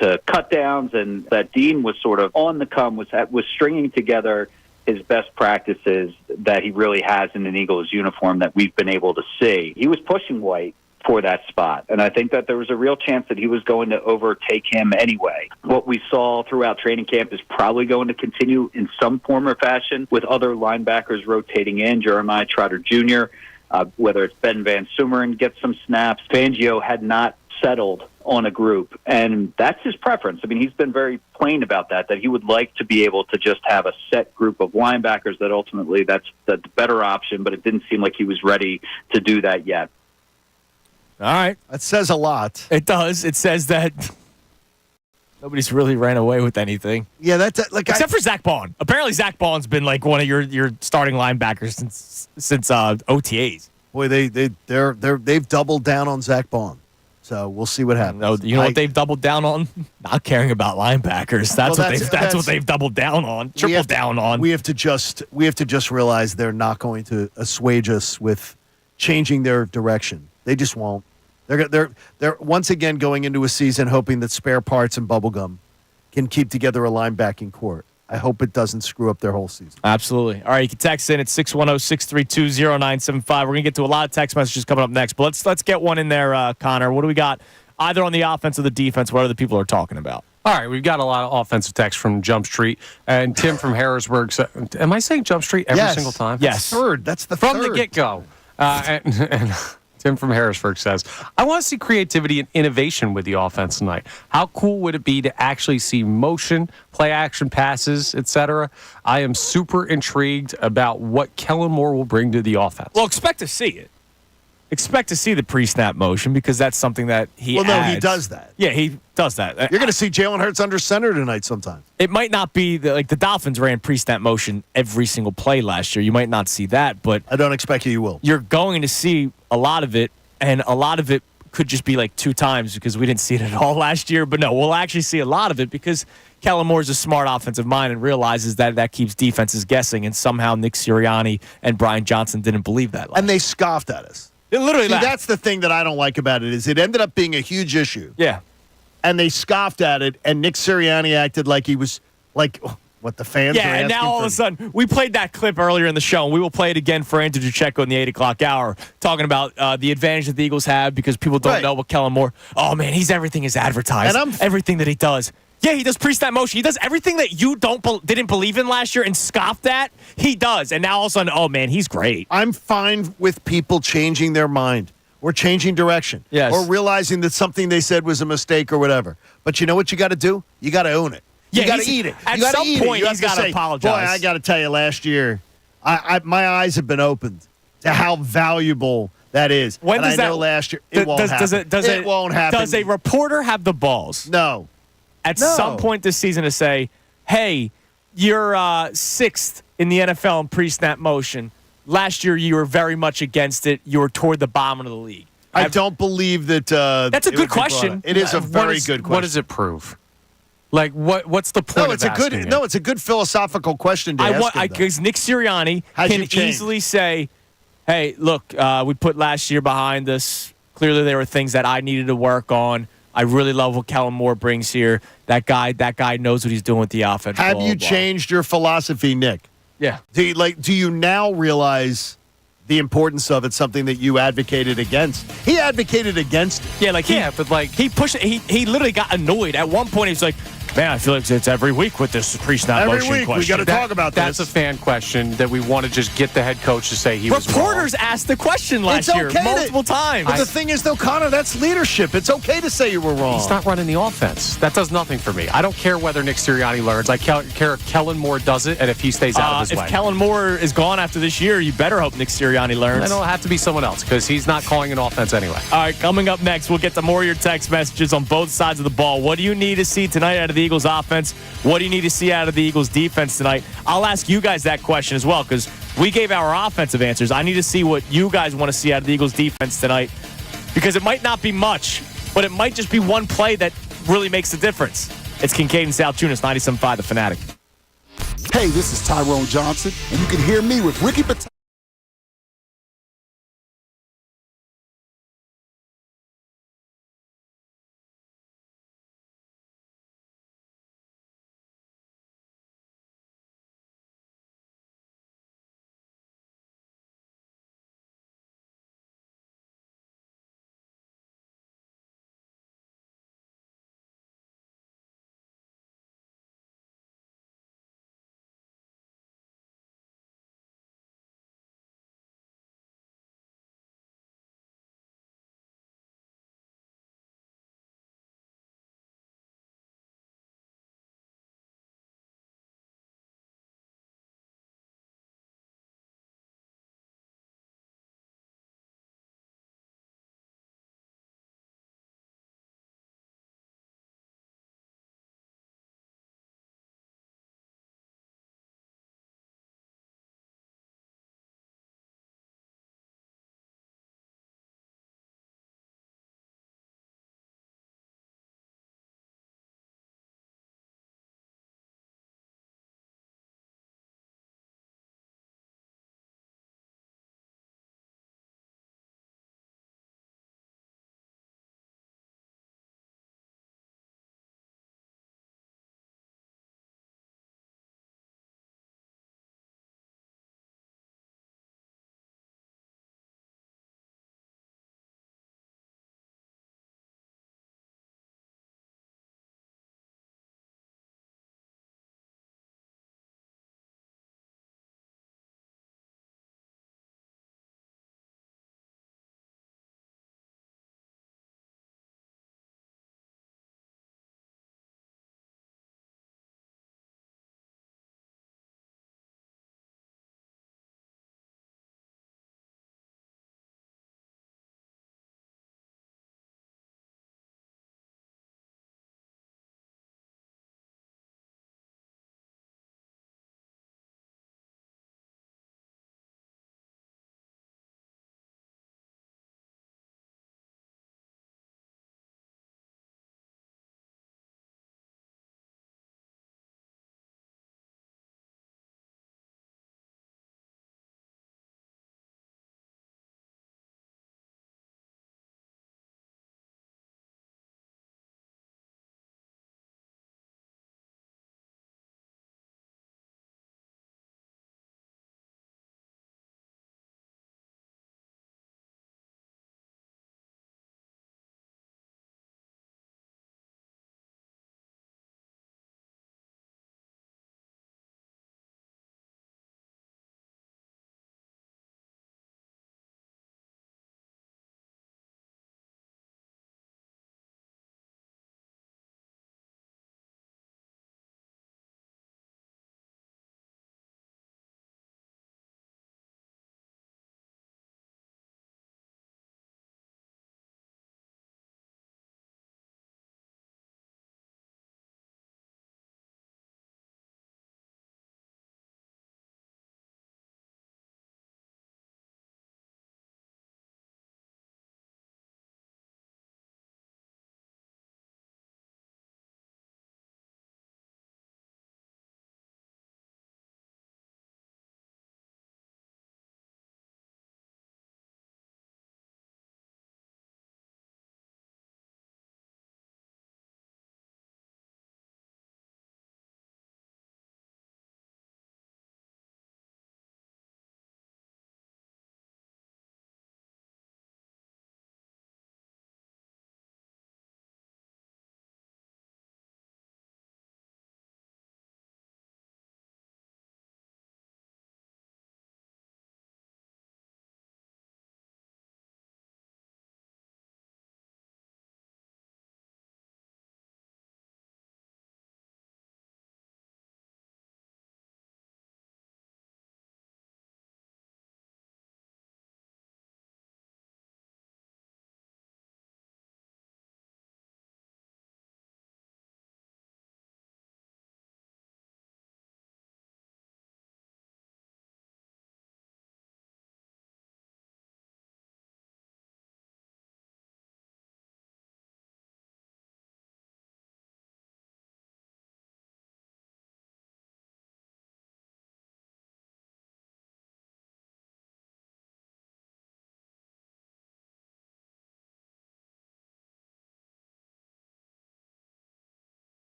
to cut downs, and that Dean was sort of on the come, was stringing together his best practices that he really has in an Eagles uniform that we've been able to see. He was pushing White for that spot, and I think that there was a real chance that he was going to overtake him anyway. What we saw throughout training camp is probably going to continue in some form or fashion with other linebackers rotating in. Jeremiah Trotter Jr., whether it's Ben Van Sumeren gets some snaps. Fangio had not settled on a group, and that's his preference. I mean, he's been very plain about that he would like to be able to just have a set group of linebackers, that ultimately that's the better option, but it didn't seem like he was ready to do that yet. All right. That says a lot. It does. It says that nobody's really ran away with anything. Yeah, that's except for Zach Baun. Apparently, Zach Baun's been like one of your starting linebackers since OTAs. Boy, they've doubled down on Zach Baun. So we'll see what happens. No, you know what they've doubled down on? Not caring about linebackers. That's what they've doubled down on. Triple down on. We have to just realize they're not going to assuage us with changing their direction. They just won't. They're once again going into a season hoping that spare parts and bubblegum can keep together a linebacking core. I hope it doesn't screw up their whole season. Absolutely. All right, you can text in at 610-632-0975. We're going to get to a lot of text messages coming up next, but let's get one in there, Connor. What do we got either on the offense or the defense? What other people are talking about? All right, we've got a lot of offensive text from Jump Street. And Tim from Harrisburg said, am I saying Jump Street every single time? Yes. That's the from third. the get-go. And Tim from Harrisburg says, I want to see creativity and innovation with the offense tonight. How cool would it be to actually see motion, play action passes, etc.? I am super intrigued about what Kellen Moore will bring to the offense. Well, expect to see it. Expect to see the pre-snap motion because that's something that he adds. He does that. Yeah, he does that. You're going to see Jalen Hurts under center tonight sometime. It might not be like the Dolphins ran pre-snap motion every single play last year. You might not see that, but I don't expect you will. You're going to see a lot of it, and a lot of it could just be like 2 times because we didn't see it at all last year. But no, we'll actually see a lot of it because Kellen Moore's a smart offensive mind and realizes that keeps defenses guessing, and somehow Nick Sirianni and Brian Johnson didn't believe that. And they scoffed at us. Literally, that's the thing that I don't like about it is it ended up being a huge issue. Yeah. And they scoffed at it, and Nick Sirianni acted like he was like what the fans are asking. Yeah, and now all of a sudden, we played that clip earlier in the show, and we will play it again for Andrew Pacheco in the 8 o'clock hour, talking about the advantage that the Eagles have because people don't know what Kellen Moore. Oh, man, he's everything is advertised. And everything that he does. Yeah, he does pre-snap motion. He does everything that you didn't believe in last year and scoffed at. He does. And now all of a sudden, oh, man, he's great. I'm fine with people changing their mind or changing direction or realizing that something they said was a mistake or whatever. But you know what you got to do? You got to own it. You got to eat it. At some point, he's got to apologize. Boy, I got to tell you, last year, my eyes have been opened to how valuable that is. When does I know last year, it won't happen. It won't happen. Does a reporter have the balls? No. At some point this season to say, hey, you're 6th in the NFL in pre-snap motion. Last year, you were very much against it. You were toward the bottom of the league. I don't believe that. That's a good question. It is a very good question. What does it prove? Like, what's the point of asking it? No, it's a good philosophical question to ask him, because Nick Sirianni can easily say, hey, look, we put last year behind us. Clearly, there were things that I needed to work on. I really love what Kellen Moore brings here. That guy knows what he's doing with the offense. Have blah, you blah. changed your philosophy, Nick? Yeah. Do you now realize the importance of it, something that you advocated against? He advocated against it. Yeah, but he pushed it. He literally got annoyed. At one point, he's like, man, I feel like it's every week with this pre-snap Every motion week, question. we got to talk about That's this. a fan question that we want to just get the head coach to say he was wrong. Reporters asked the question last It's year okay multiple times. But the thing is, though, Connor, that's leadership. It's okay to say you were wrong. He's not running the offense. That does nothing for me. I don't care whether Nick Sirianni learns. I care if Kellen Moore does it and if he stays out of his way. If Kellen Moore is gone after this year, you better hope Nick Sirianni learns. Then it'll have to be someone else because he's not calling an offense anyway. All right, coming up next, we'll get to more of your text messages on both sides of the ball. What do you need to see tonight out of the Eagles offense? What do you need to see out of the Eagles defense tonight? I'll ask you guys that question as well because we gave our offensive answers. I need to see what you guys want to see out of the Eagles defense tonight because it might not be much, but it might just be one play that really makes a difference. It's Kincade Salciunas, 97.5 The Fanatic. Hey, this is Tyrone Johnson, and you can hear me with Ricky Patel.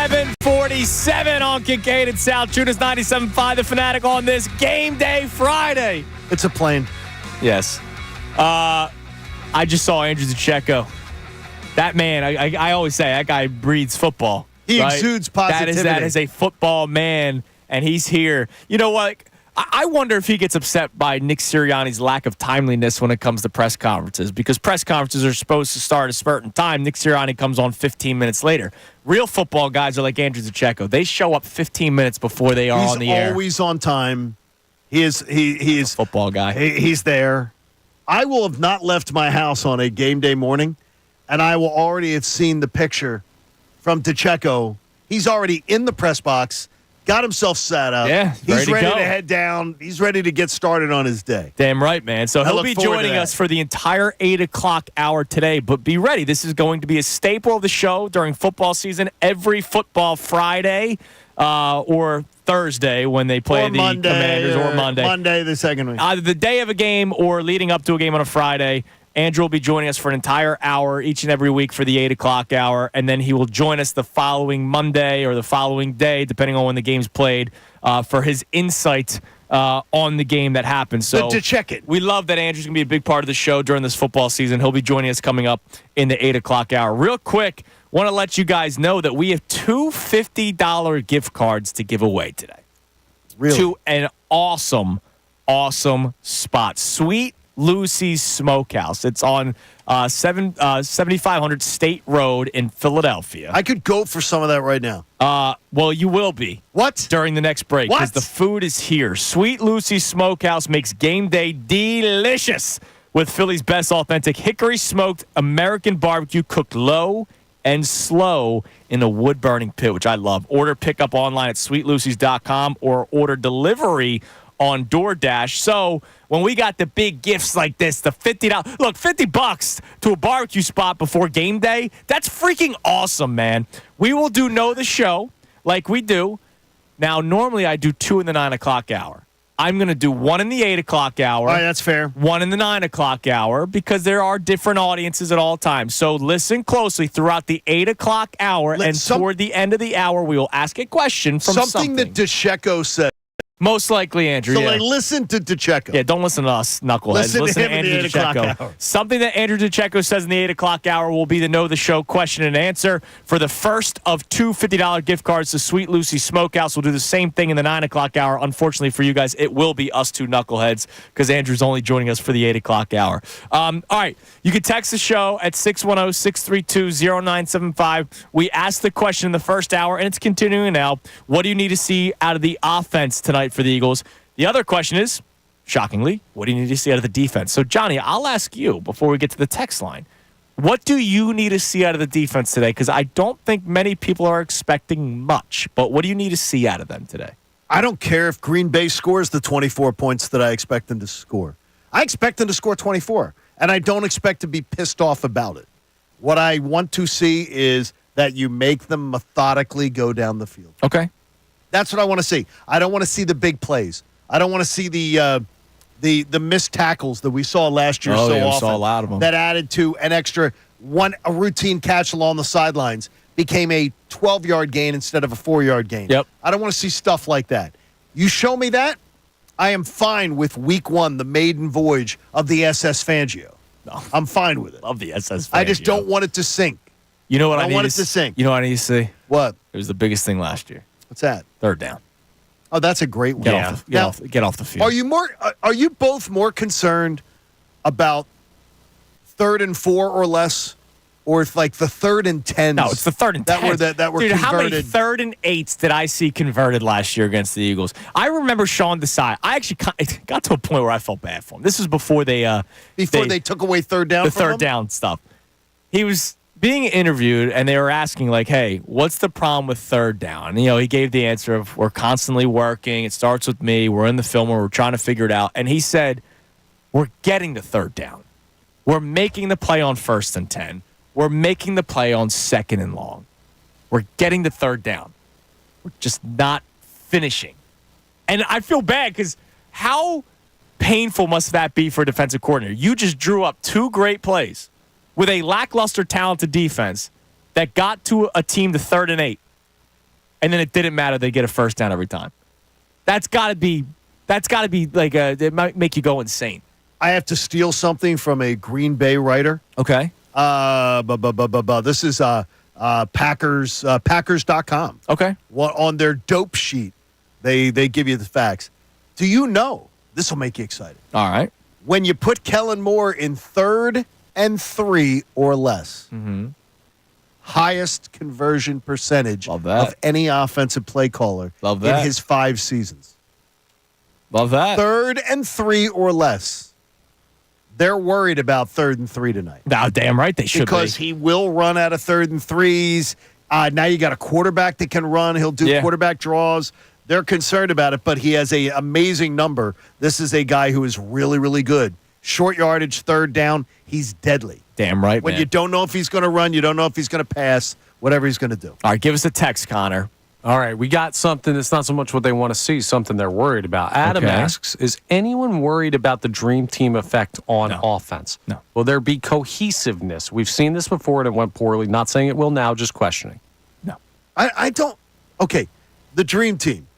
7:47 on Kincade Salciunas 97.5 The Fanatic on this game day Friday. It's a plane. Yes. I just saw Andrew DeCecco. That man, I always say, that guy breathes football. He right? exudes positivity. That is a football man, and he's here. You know what? I wonder if he gets upset by Nick Sirianni's lack of timeliness when it comes to press conferences, because press conferences are supposed to start at a certain time. Nick Sirianni comes on 15 minutes later. Real football guys are like Andrew DeCecco. They show up 15 minutes before they are on the air. He's always on time. He is a football guy. He's there. I will have not left my house on a game day morning, and I will already have seen the picture from DeCecco. He's already in the press box. Got himself set up. Yeah, he's ready to go. head down. He's ready to get started on his day. Damn right, man. So he'll look be forward to joining that. us for the entire 8 o'clock hour today. But be ready. This is going to be a staple of the show during football season. Every football Friday or Thursday when they play the Commanders, or Monday. Monday, the second week. Either the day of a game or leading up to a game on a Friday. Andrew will be joining us for an entire hour each and every week for the 8 o'clock hour, and then he will join us the following Monday or the following day, depending on when the game's played, for his insight on the game that happens. So to check it. We love that Andrew's going to be a big part of the show during this football season. He'll be joining us coming up in the 8 o'clock hour. Real quick, want to let you guys know that we have two $50 gift cards to give away today. Really? To an awesome spot. Sweet Lucy's Smokehouse. It's on 7500 State Road in Philadelphia. I could go for some of that right now. Well, you will be. What? During the next break. What? Because the food is here. Sweet Lucy's Smokehouse makes game day delicious with Philly's best authentic hickory smoked American barbecue cooked low and slow in a wood-burning pit, which I love. Order pickup online at sweetlucy's.com or order delivery on DoorDash. So when we got the big gifts like this, the $50, look, $50 to a barbecue spot before game day, that's freaking awesome, man. We will do Know the Show like we do. Now, normally I do 2 in the 9 o'clock hour. I'm going to do 1 in the 8 o'clock hour. All right, that's fair. 1 in the 9 o'clock hour, because there are different audiences at all times. So listen closely throughout the 8 o'clock hour, and toward the end of the hour, we will ask a question from something that DeCecco said. Most likely, Andrew. So, yeah. listen to DeCecco. Yeah, don't listen to us, knuckleheads. Listen to him Andrew in the 8 o'clock DeCecco. hour. Something that Andrew DeCecco says in the 8 o'clock hour will be the Know the Show question and answer. For the first of two $50 gift cards to Sweet Lucy Smokehouse, we'll do the same thing in the 9 o'clock hour. Unfortunately for you guys, it will be us two knuckleheads, because Andrew's only joining us for the 8 o'clock hour. All right, you can text the show at 610-632-0975. We asked the question in the first hour, and it's continuing now. What do you need to see out of the offense tonight for the Eagles? The other question is, shockingly, what do you need to see out of the defense? So, Johnny, I'll ask you before we get to the text line. What do you need to see out of the defense today? Because I don't think many people are expecting much, but what do you need to see out of them today? I don't care if Green Bay scores the 24 points that I expect them to score. I expect them to score 24, and I don't expect to be pissed off about it. What I want to see is that you make them methodically go down the field. Okay. That's what I want to see. I don't want to see the big plays. I don't want to see the missed tackles that we saw last year so often. We saw a lot of them. That added to an extra a routine catch along the sidelines became a 12-yard gain instead of a 4-yard gain. Yep. I don't want to see stuff like that. You show me that, I am fine with week 1, the maiden voyage of the SS Fangio. No. I'm fine with it. Love the SS Fangio. I just don't want it to sink. You know what I want it to sink. You know what I need to see? What? It was the biggest thing last year. What's that? Third down. Oh, that's a great one. Get off the field. Are you both more concerned about 3rd and 4 or less, or if like the 3rd and 10s? No, it's the 3rd and 10s. that were Dude, converted. how many 3rd and 8s did I see converted last year against the Eagles? I remember Sean Desai. I actually got to a point where I felt bad for him. This was before they took away 3rd down. The from 3rd him? down stuff. He was being interviewed, and they were asking, like, hey, what's the problem with 3rd down? And, he gave the answer of, we're constantly working. It starts with me. We're in the film where we're trying to figure it out. And he said, we're getting to 3rd down. We're making the play on 1st and 10. We're making the play on 2nd and long. We're getting to 3rd down. We're just not finishing. And I feel bad, because how painful must that be for a defensive coordinator? You just drew up 2 great plays with a lackluster, talented defense that got to a team to 3rd and 8. and then it didn't matter. They get a first down every time. That's got to be like it might make you go insane. I have to steal something from a Green Bay writer. Okay. This is Packers Packers.com. Okay. On their dope sheet, they give you the facts. Do you know, this will make you excited, All right. when you put Kellen Moore in 3rd and 3 or less, highest conversion percentage Love that. of any offensive play caller Love that. in his 5 seasons. Love that. 3rd and 3 or less. They're worried about 3rd and 3 tonight. Now, damn right they should Because he will run out of 3rd and 3s. Now you got a quarterback that can run. He'll do quarterback draws. They're concerned about it, but he has an amazing number. This is a guy who is really, really good. Short yardage, 3rd down, he's deadly. Damn right, When man. you don't know if he's going to run, you don't know if he's going to pass, whatever he's going to do. All right, give us a text, Connor. All right, we got something that's not so much what they want to see, something they're worried about. Adam Okay. asks, is anyone worried about the dream team effect on offense? No. Will there be cohesiveness? We've seen this before and it went poorly. Not saying it will now, just questioning. No. I don't. Okay, the dream team.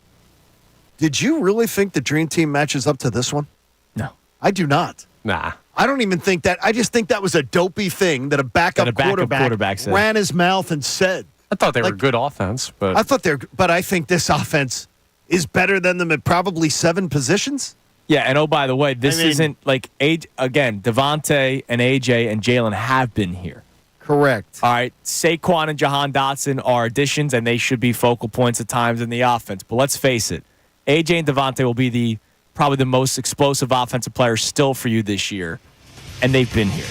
Did you really think the dream team matches up to this one? No. I do not. Nah. I don't even think that. I just think that was a dopey thing that a backup, quarterback said. ran his mouth and said. I thought they were Like- good offense, but But I think this offense is better than them at probably 7 positions. Yeah, and oh, by the way, this isn't like again, Devontae and AJ and Jalen have been here. Correct. All right, Saquon and Jahan Dotson are additions, and they should be focal points at times in the offense. But let's face it, AJ and Devontae will be probably the most explosive offensive players still for you this year, and they've been here.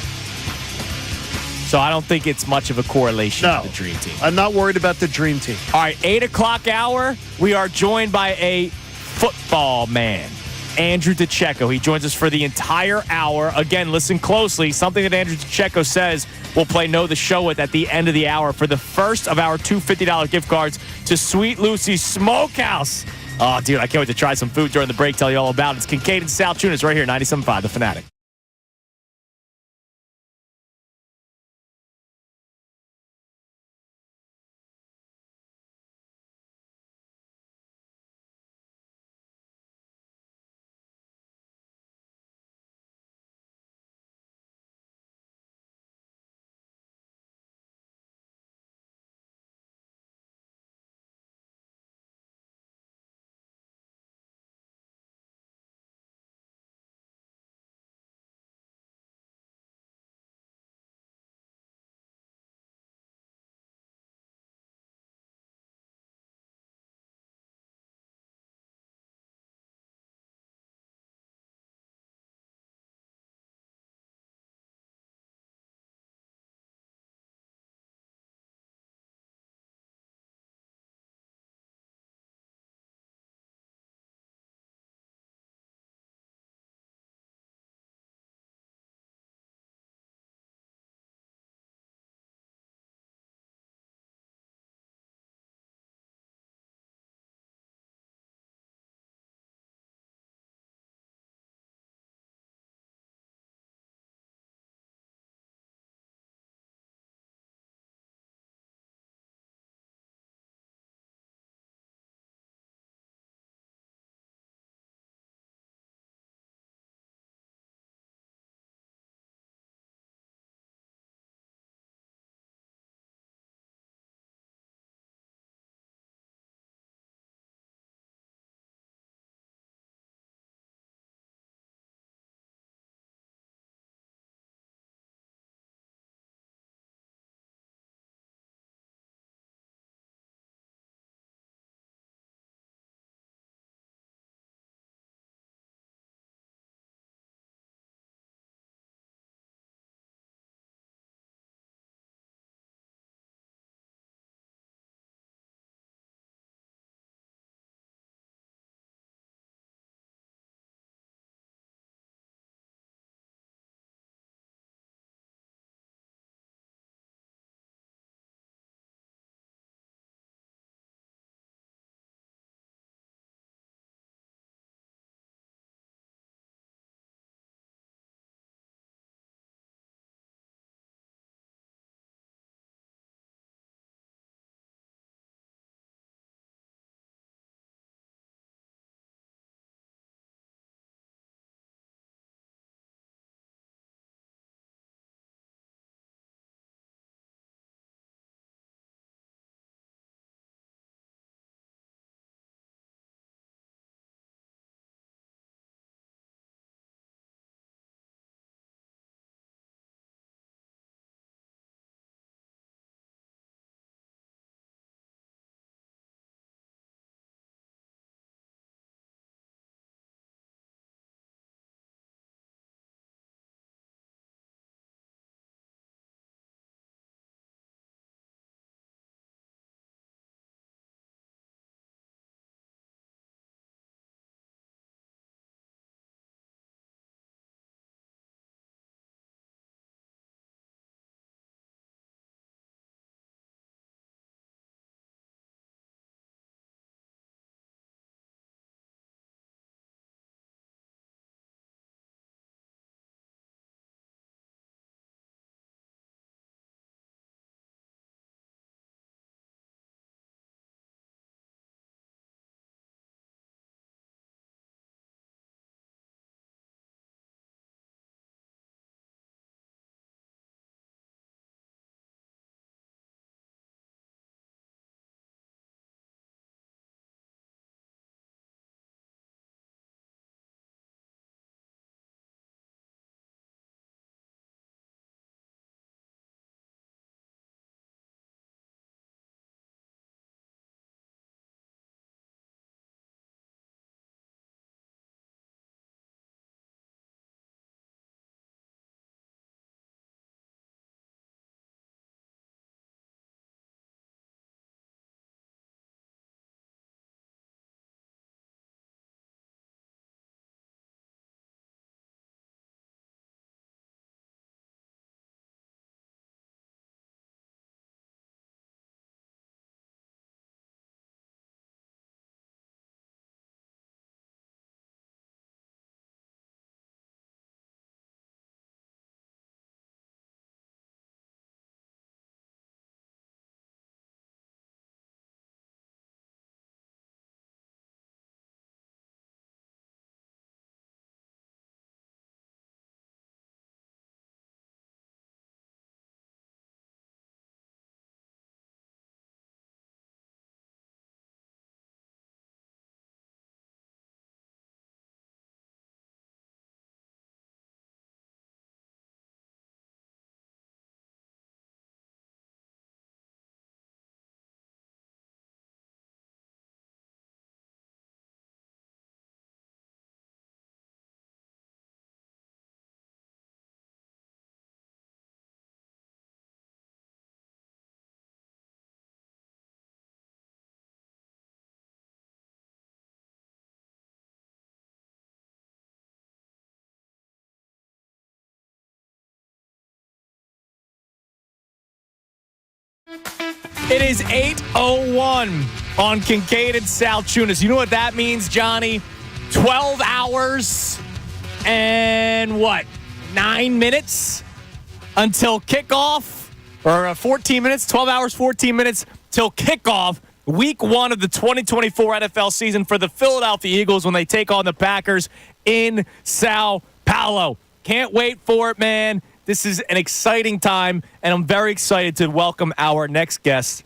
So I don't think it's much of a correlation to the dream team. I'm not worried about the dream team. All right, 8 o'clock hour, we are joined by a football man, Andrew DiCecco. He joins us for the entire hour. Again, listen closely. Something that Andrew DiCecco says we'll play Know the Show with at the end of the hour for the first of our two $50 gift cards to Sweet Lucy's Smokehouse. Oh, dude, I can't wait to try some food during the break. Tell you all about it. It's Kincade Salciunas right here, 97.5 The Fanatic. It is 8:01 on Kincade Salciunas. You know what that means, Johnny? 12 hours and 9 minutes until kickoff, or 14 minutes, 12 hours, 14 minutes till kickoff. Week 1 of the 2024 NFL season for the Philadelphia Eagles when they take on the Packers in Sao Paulo. Can't wait for it, man. This is an exciting time, and I'm very excited to welcome our next guest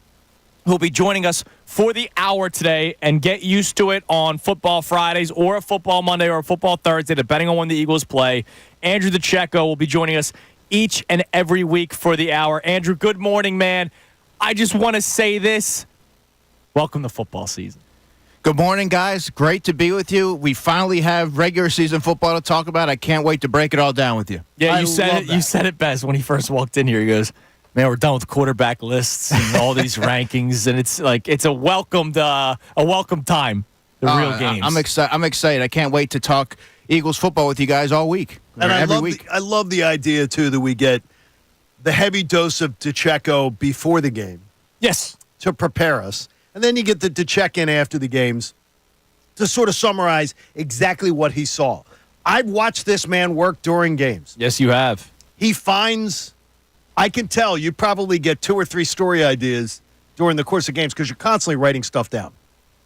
who will be joining us for the hour today, and get used to it on Football Fridays or a Football Monday or a Football Thursday, depending on when the Eagles play. Andrew DeCecco will be joining us each and every week for the hour. Andrew, good morning, man. I just want to say this. Welcome to football season. Good morning, guys. Great to be with you. We finally have regular season football to talk about. I can't wait to break it all down with you. Yeah, you said it best when he first walked in here. He goes, "Man, we're done with quarterback lists and all these rankings, and it's a welcome time. The real games." I'm excited. I can't wait to talk Eagles football with you guys all week. And every week. I love the idea too that we get the heavy dose of DeCecco before the game. Yes, to prepare us. And then you get the check-in after the games to sort of summarize exactly what he saw. I've watched this man work during games. Yes, you have. He finds, I can tell, you probably get 2 or 3 story ideas during the course of games because you're constantly writing stuff down.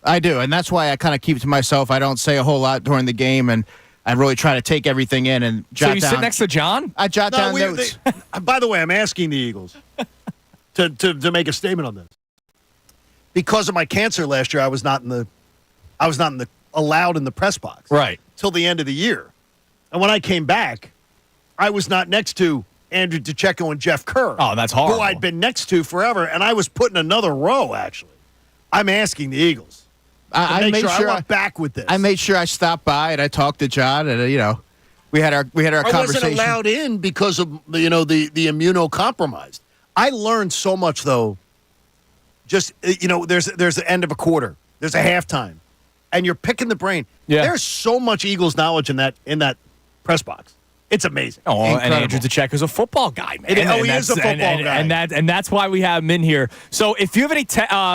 I do, and that's why I kind of keep it to myself. I don't say a whole lot during the game, and I really try to take everything in and jot down. So you sit next to John? I jot down notes. By the way, I'm asking the Eagles to make a statement on this. Because of my cancer last year, I was not allowed in the press box. Right. Till the end of the year. And when I came back, I was not next to Andrew DeCecco and Jeff Kerr. Oh, that's horrible. Who I'd been next to forever, and I was put in another row, actually. I'm asking the Eagles. I went back with this. I made sure I stopped by and I talked to John, and we had our conversation. I wasn't allowed in because of the immunocompromised. I learned so much though. Just there's the end of a quarter, there's a halftime, and you're picking the brain. Yeah. There's so much Eagles knowledge in that press box. It's amazing. Oh, Incredible. and Andrew DeCecco is a football guy, man. He is a football guy. And that's why we have him in here. So if you have any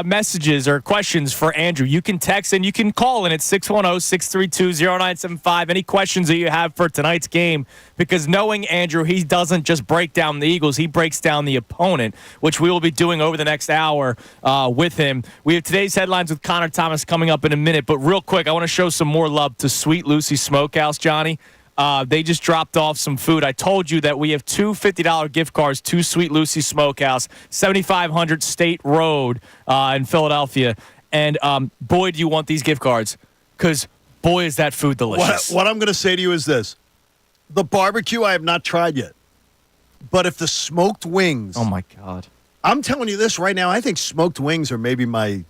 messages or questions for Andrew, you can text and you can call in at 610-632-0975. Any questions that you have for tonight's game, because knowing Andrew, he doesn't just break down the Eagles, he breaks down the opponent, which we will be doing over the next hour with him. We have today's headlines with Connor Thomas coming up in a minute, but real quick, I want to show some more love to Sweet Lucy Smokehouse, Johnny. They just dropped off some food. I told you that we have 2 $50 gift cards to Sweet Lucy Smokehouse, 7500 State Road in Philadelphia. And boy, do you want these gift cards, because boy, is that food delicious. What I'm going to say to you is this. The barbecue I have not tried yet. But if the smoked wings. Oh, my God. I'm telling you this right now. I think smoked wings are maybe my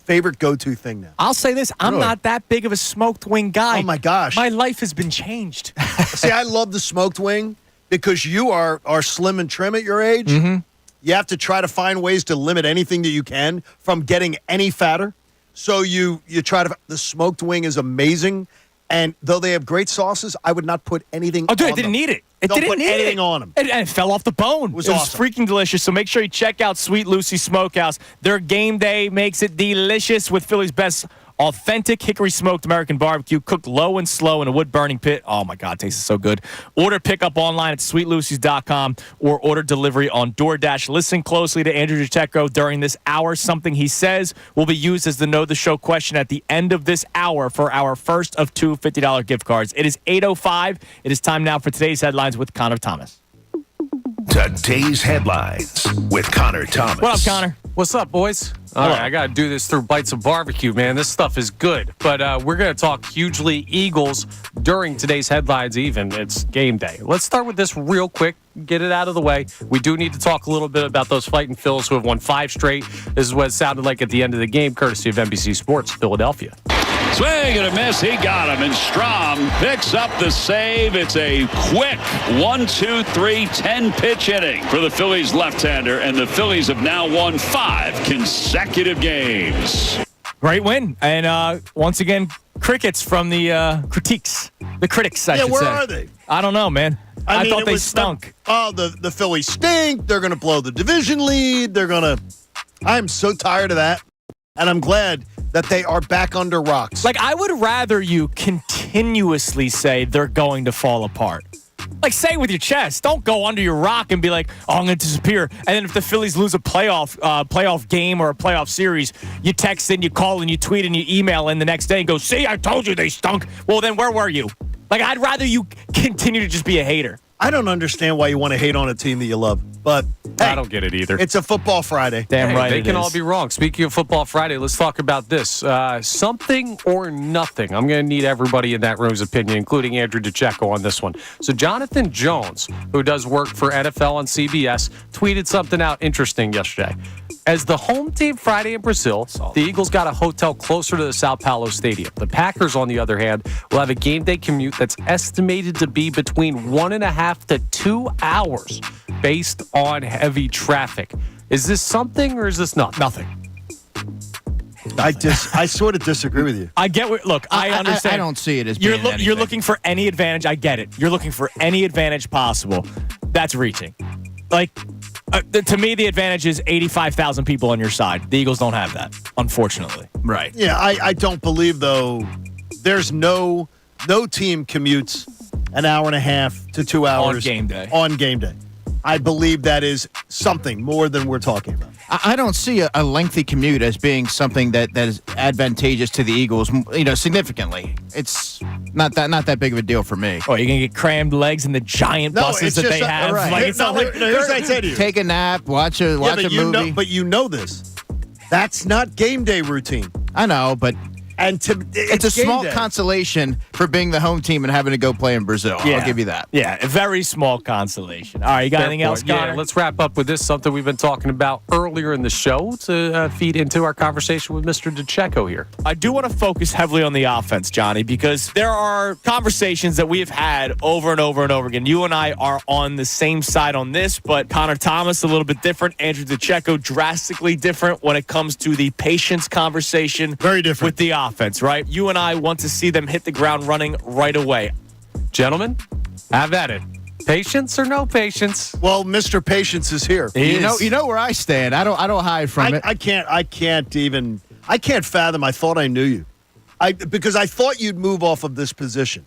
favorite go-to thing now. I'll say this. I'm Really? not that big of a smoked wing guy. Oh, my gosh. My life has been changed. See, I love the smoked wing because you are slim and trim at your age. Mm-hmm. You have to try to find ways to limit anything that you can from getting any fatter. So you try to. The smoked wing is amazing. And though they have great sauces, I would not put anything on them. Oh, dude, I didn't need it. Don't put anything on them. And it fell off the bone. It was awesome. freaking delicious. So make sure you check out Sweet Lucy Smokehouse. Their game day makes it delicious with Philly's best authentic hickory smoked American barbecue, cooked low and slow in a wood-burning pit. Oh, my God, tastes so good. Order pickup online at sweetlucy's.com or order delivery on DoorDash. Listen closely to Andrew DeCecco during this hour. Something he says will be used as the Know the Show question at the end of this hour for our first of 2 $50 gift cards. It is 8:05. It is time now for today's headlines with Connor Thomas. Today's headlines with Connor Thomas. What up, Connor? What's up, boys? All right, I got to do this through bites of barbecue, man. This stuff is good. But we're going to talk hugely Eagles during today's headlines even. It's game day. Let's start with this real quick. Get it out of the way. We do need to talk a little bit about those fighting Phils who have won 5 straight. This is what it sounded like at the end of the game, courtesy of NBC Sports, Philadelphia. Swing and a miss. He got him. And Strom picks up the save. It's a quick 1-2-3 10-pitch inning for the Phillies left-hander. And the Phillies have now won 5 consecutive games. Great win. And once again, crickets from the critics. The critics, I should say. Yeah, where are they? I don't know, man. I thought they stunk. The Phillies stink. They're going to blow the division lead. I'm so tired of that. And I'm glad that they are back under rocks. Like, I would rather you continuously say they're going to fall apart. Like, say it with your chest. Don't go under your rock and be like, oh, I'm going to disappear. And then if the Phillies lose a playoff game or a playoff series, you text in, you call, and you tweet, and you email in the next day and go, see, I told you they stunk. Well, then where were you? Like, I'd rather you continue to just be a hater. I don't understand why you want to hate on a team that you love, but hey, I don't get it either. It's a football Friday. Damn right They can all be wrong. Speaking of football Friday, let's talk about this. Something or nothing. I'm going to need everybody in that room's opinion, including Andrew DeCecco on this one. So Jonathan Jones, who does work for NFL on CBS, tweeted something out interesting yesterday. As the home team Friday in Brazil, the Eagles got a hotel closer to the Sao Paulo Stadium. The Packers, on the other hand, will have a game day commute that's estimated to be between 1.5 to 2 hours based on heavy traffic. Is this something or is this not? Nothing. I sort of disagree with you. I get what. Look, I understand. I don't see it as being You're looking for any advantage. I get it. You're looking for any advantage possible. That's reaching. Like, to me, the advantage is 85,000 people on your side. The Eagles don't have that, unfortunately. Right. Yeah, I don't believe, though, there's no team commutes an hour and a half to 2 hours on game day. I believe that is something more than we're talking about. I don't see a lengthy commute as being something that is advantageous to the Eagles, significantly. It's not that big of a deal for me. Oh, you're going to get crammed legs in the giant buses that they have. Right. Like, Here's what I say to you. Take a nap, watch a movie. But you know this. That's not game day routine. I know, but it's a small day. Consolation for being the home team and having to go play in Brazil. Yeah. I'll give you that. Yeah, a very small consolation. All right, you got anything else, Connor? Yeah, let's wrap up with this, something we've been talking about earlier in the show to feed into our conversation with Mr. DeCecco here. I do want to focus heavily on the offense, Johnny, because there are conversations that we have had over and over and over again. You and I are on the same side on this, but Connor Thomas a little bit different. Andrew DeCecco drastically different when it comes to the patience conversation. Very different. With the offense, right? You and I want to see them hit the ground running right away. Gentlemen, have at it. Patience or no patience? Well, Mr. Patience is here. You know where I stand. I don't hide from it. I can't fathom. I thought I knew you. Because I thought you'd move off of this position.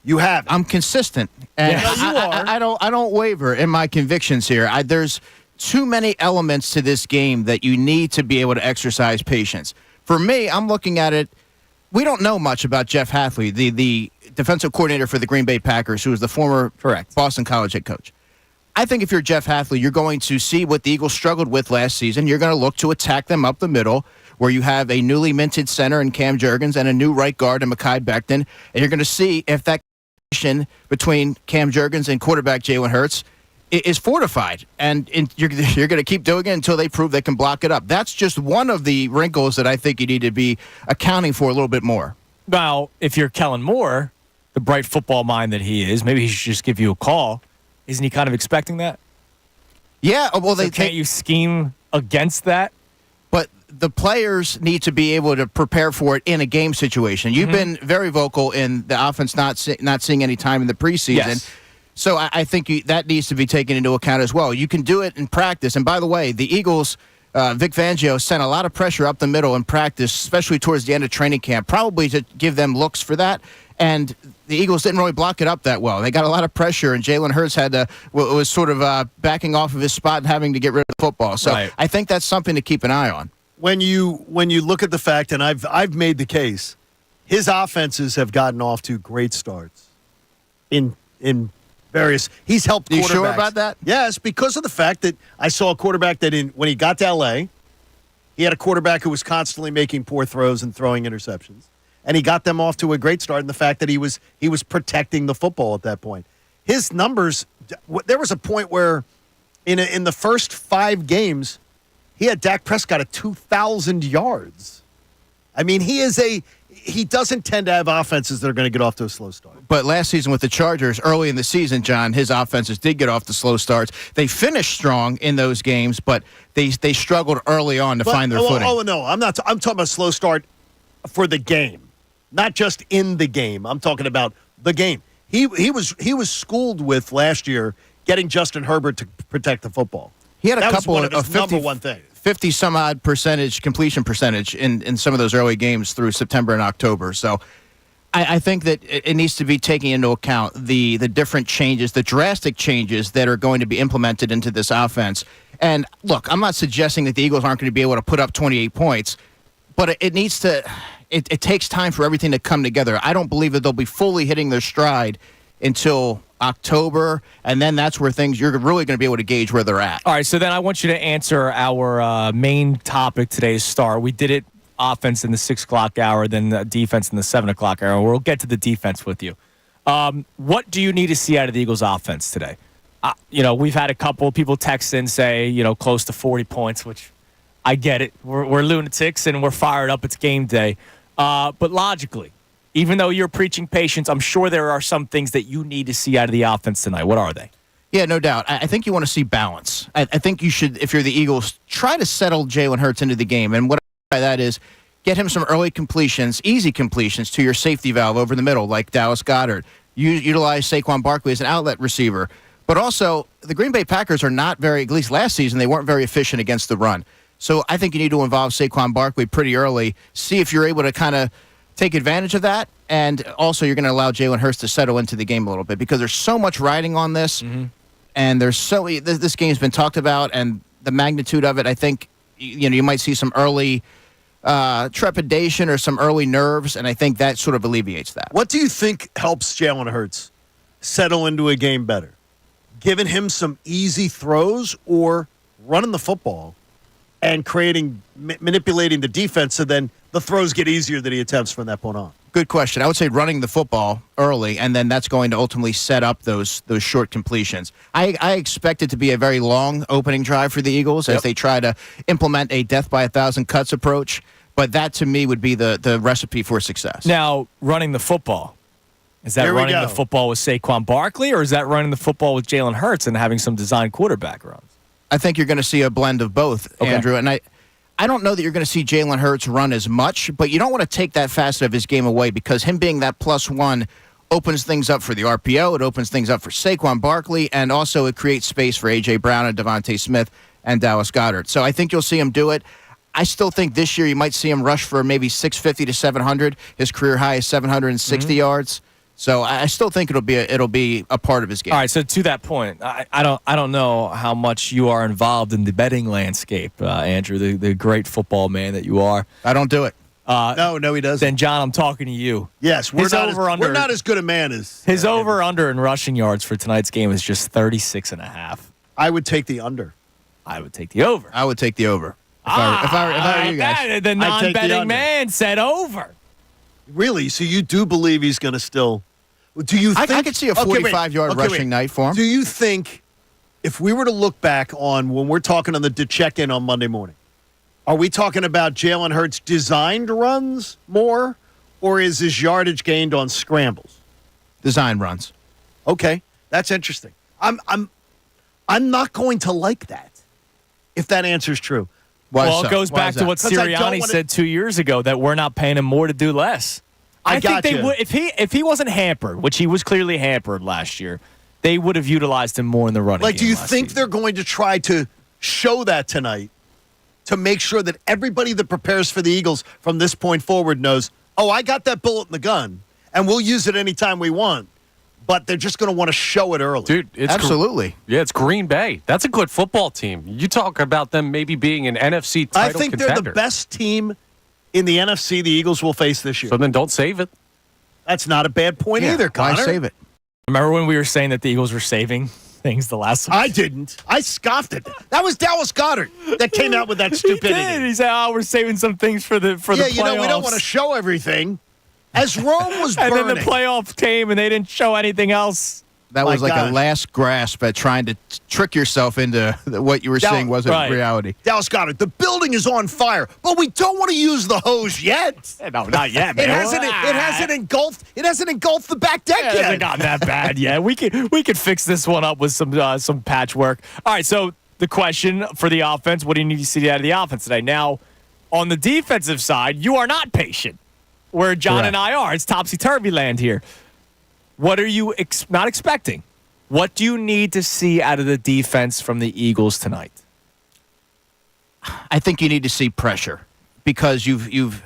You have. I'm consistent, and you are. I don't waver in my convictions here. There's too many elements to this game that you need to be able to exercise patience. For me, I'm looking at it. We don't know much about Jeff Hafley, the defensive coordinator for the Green Bay Packers, who was the former Boston College head coach. I think if you're Jeff Hafley, you're going to see what the Eagles struggled with last season. You're going to look to attack them up the middle, where you have a newly minted center in Cam Jurgens and a new right guard in Mekhi Becton, and you're going to see if that connection between Cam Jurgens and quarterback Jalen Hurts is fortified, and you're going to keep doing it until they prove they can block it up. That's just one of the wrinkles that I think you need to be accounting for a little bit more. Now, if you're Kellen Moore, the bright football mind that he is, maybe he should just give you a call. Isn't he kind of expecting that? Yeah, well, can't you scheme against that? But the players need to be able to prepare for it in a game situation. You've been very vocal in the offense not seeing any time in the preseason. Yes. So I think that needs to be taken into account as well. You can do it in practice. And by the way, the Eagles, Vic Fangio, sent a lot of pressure up the middle in practice, especially towards the end of training camp, probably to give them looks for that. And the Eagles didn't really block it up that well. They got a lot of pressure, and Jalen Hurts was sort of backing off of his spot and having to get rid of the football. So I think that's something to keep an eye on. When you look at the fact, and I've made the case, his offenses have gotten off to great starts in various. He's helped quarterbacks. You sure about that? Yes, because of the fact that I saw a quarterback that when he got to L.A., he had a quarterback who was constantly making poor throws and throwing interceptions, and he got them off to a great start in the fact that he was protecting the football at that point. His numbers, there was a point where in the first 5 games, he had Dak Prescott at 2,000 yards. I mean, he doesn't tend to have offenses that are going to get off to a slow start. But last season with the Chargers, early in the season, John, his offenses did get off to slow starts. They finished strong in those games, but they struggled early on to find their footing. Oh, no, I'm talking about slow start for the game, not just in the game. I'm talking about the game. he was schooled with last year getting Justin Herbert to protect the football. He had a That was couple one of his 50, number one thing. 50 some odd percentage completion percentage in some of those early games through September and October. So I think that it needs to be taking into account the different changes, the drastic changes that are going to be implemented into this offense. And look, I'm not suggesting that the Eagles aren't going to be able to put up 28 points, but it needs to. It takes time for everything to come together. I don't believe that they'll be fully hitting their stride until October, and then that's where you're really going to be able to gauge where they're at. All right, so then I want you to answer our main topic today to start. We did it offense in the 6 o'clock hour, then the defense in the 7 o'clock hour. We'll get to the defense with you. What do you need to see out of the Eagles offense today? We've had a couple of people text in, say, close to 40 points, which I get it. We're lunatics and we're fired up. It's game day. But logically, even though you're preaching patience, I'm sure there are some things that you need to see out of the offense tonight. What are they? Yeah, no doubt. I think you want to see balance. I think you should, if you're the Eagles, try to settle Jalen Hurts into the game. And what I mean by that is get him some early completions, easy completions to your safety valve over the middle, like Dallas Goedert. Utilize Saquon Barkley as an outlet receiver. But also, the Green Bay Packers are not very, at least last season, they weren't very efficient against the run. So I think you need to involve Saquon Barkley pretty early, see if you're able to kind of take advantage of that, and also you're going to allow Jalen Hurts to settle into the game a little bit because there's so much riding on this, and this game's been talked about, and the magnitude of it, I think, you might see some early trepidation or some early nerves, and I think that sort of alleviates that. What do you think helps Jalen Hurts settle into a game better? Giving him some easy throws or running the football and manipulating the defense so then the throws get easier that he attempts from that point on? Good question. I would say running the football early, and then that's going to ultimately set up those short completions. I expect it to be a very long opening drive for the Eagles as they try to implement a death by 1,000 cuts approach, but that to me would be the recipe for success. Now, running the football. Is that running the football with Saquon Barkley, or is that running the football with Jalen Hurts and having some design quarterback runs? I think you're going to see a blend of both, Andrew. And I don't know that you're going to see Jalen Hurts run as much, but you don't want to take that facet of his game away because him being that +1 opens things up for the RPO. It opens things up for Saquon Barkley, and also it creates space for A.J. Brown and Devontae Smith and Dallas Goedert. So I think you'll see him do it. I still think this year you might see him rush for maybe 650 to 700. His career high is 760 yards. So I still think it'll be a part of his game. All right. So to that point, I don't know how much you are involved in the betting landscape, Andrew, the great football man that you are. I don't do it. No, he doesn't. Then John, I'm talking to you. Yes, we're not as good a man as his over/under in rushing yards for tonight's game is just 36.5. I would take the under. I would take the over. I would take the over. If I were you guys, the non-betting man said over. Really? So you do believe he's going to still? Do you think I could see a 45-yard rushing night for him? Do you think if we were to look back on when we're talking on the check-in on Monday morning, are we talking about Jalen Hurts designed runs more, or is his yardage gained on scrambles? Design runs. Okay, that's interesting. I'm not going to like that if that answer is true. It goes back to what Sirianni said 2 years ago, that we're not paying him more to do less. I think they would if he wasn't hampered, which he was clearly hampered last year, they would have utilized him more in the running game. Do you think they're going to try to show that tonight to make sure that everybody that prepares for the Eagles from this point forward knows, I got that bullet in the gun, and we'll use it anytime we want? But they're just going to want to show it early. Dude, absolutely. It's Green Bay. That's a good football team. You talk about them maybe being an NFC title I think contender. They're the best team in the NFC the Eagles will face this year. So then don't save it. That's not a bad point either, Connor. Why save it? Remember when we were saying that the Eagles were saving things the last time? I didn't. I scoffed at that. That was Dallas Goedert that came out with that stupidity. He did. He said, we're saving some things for the playoffs. We don't want to show everything. As Rome was burning. And then the playoff came, and they didn't show anything else. That was like a last grasp at trying to trick yourself into what you were saying wasn't reality. Dallas Goedert, the building is on fire, but we don't want to use the hose yet. No, not yet, man. It hasn't engulfed the back deck yet. It hasn't gotten that bad yet. We could fix this one up with some patchwork. All right, so the question for the offense, what do you need to see out of the offense today? Now, on the defensive side, you are not patient, where John and I are. It's topsy-turvy land here. What are you not expecting? What do you need to see out of the defense from the Eagles tonight? I think you need to see pressure because you've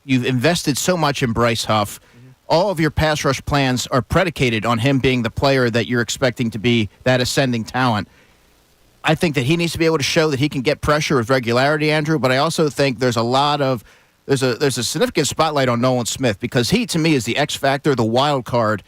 invested so much in Bryce Huff. All of your pass rush plans are predicated on him being the player that you're expecting to be that ascending talent. I think that he needs to be able to show that he can get pressure with regularity, Andrew, but I also think there's a significant spotlight on Nolan Smith because he, to me, is the X factor, the wild card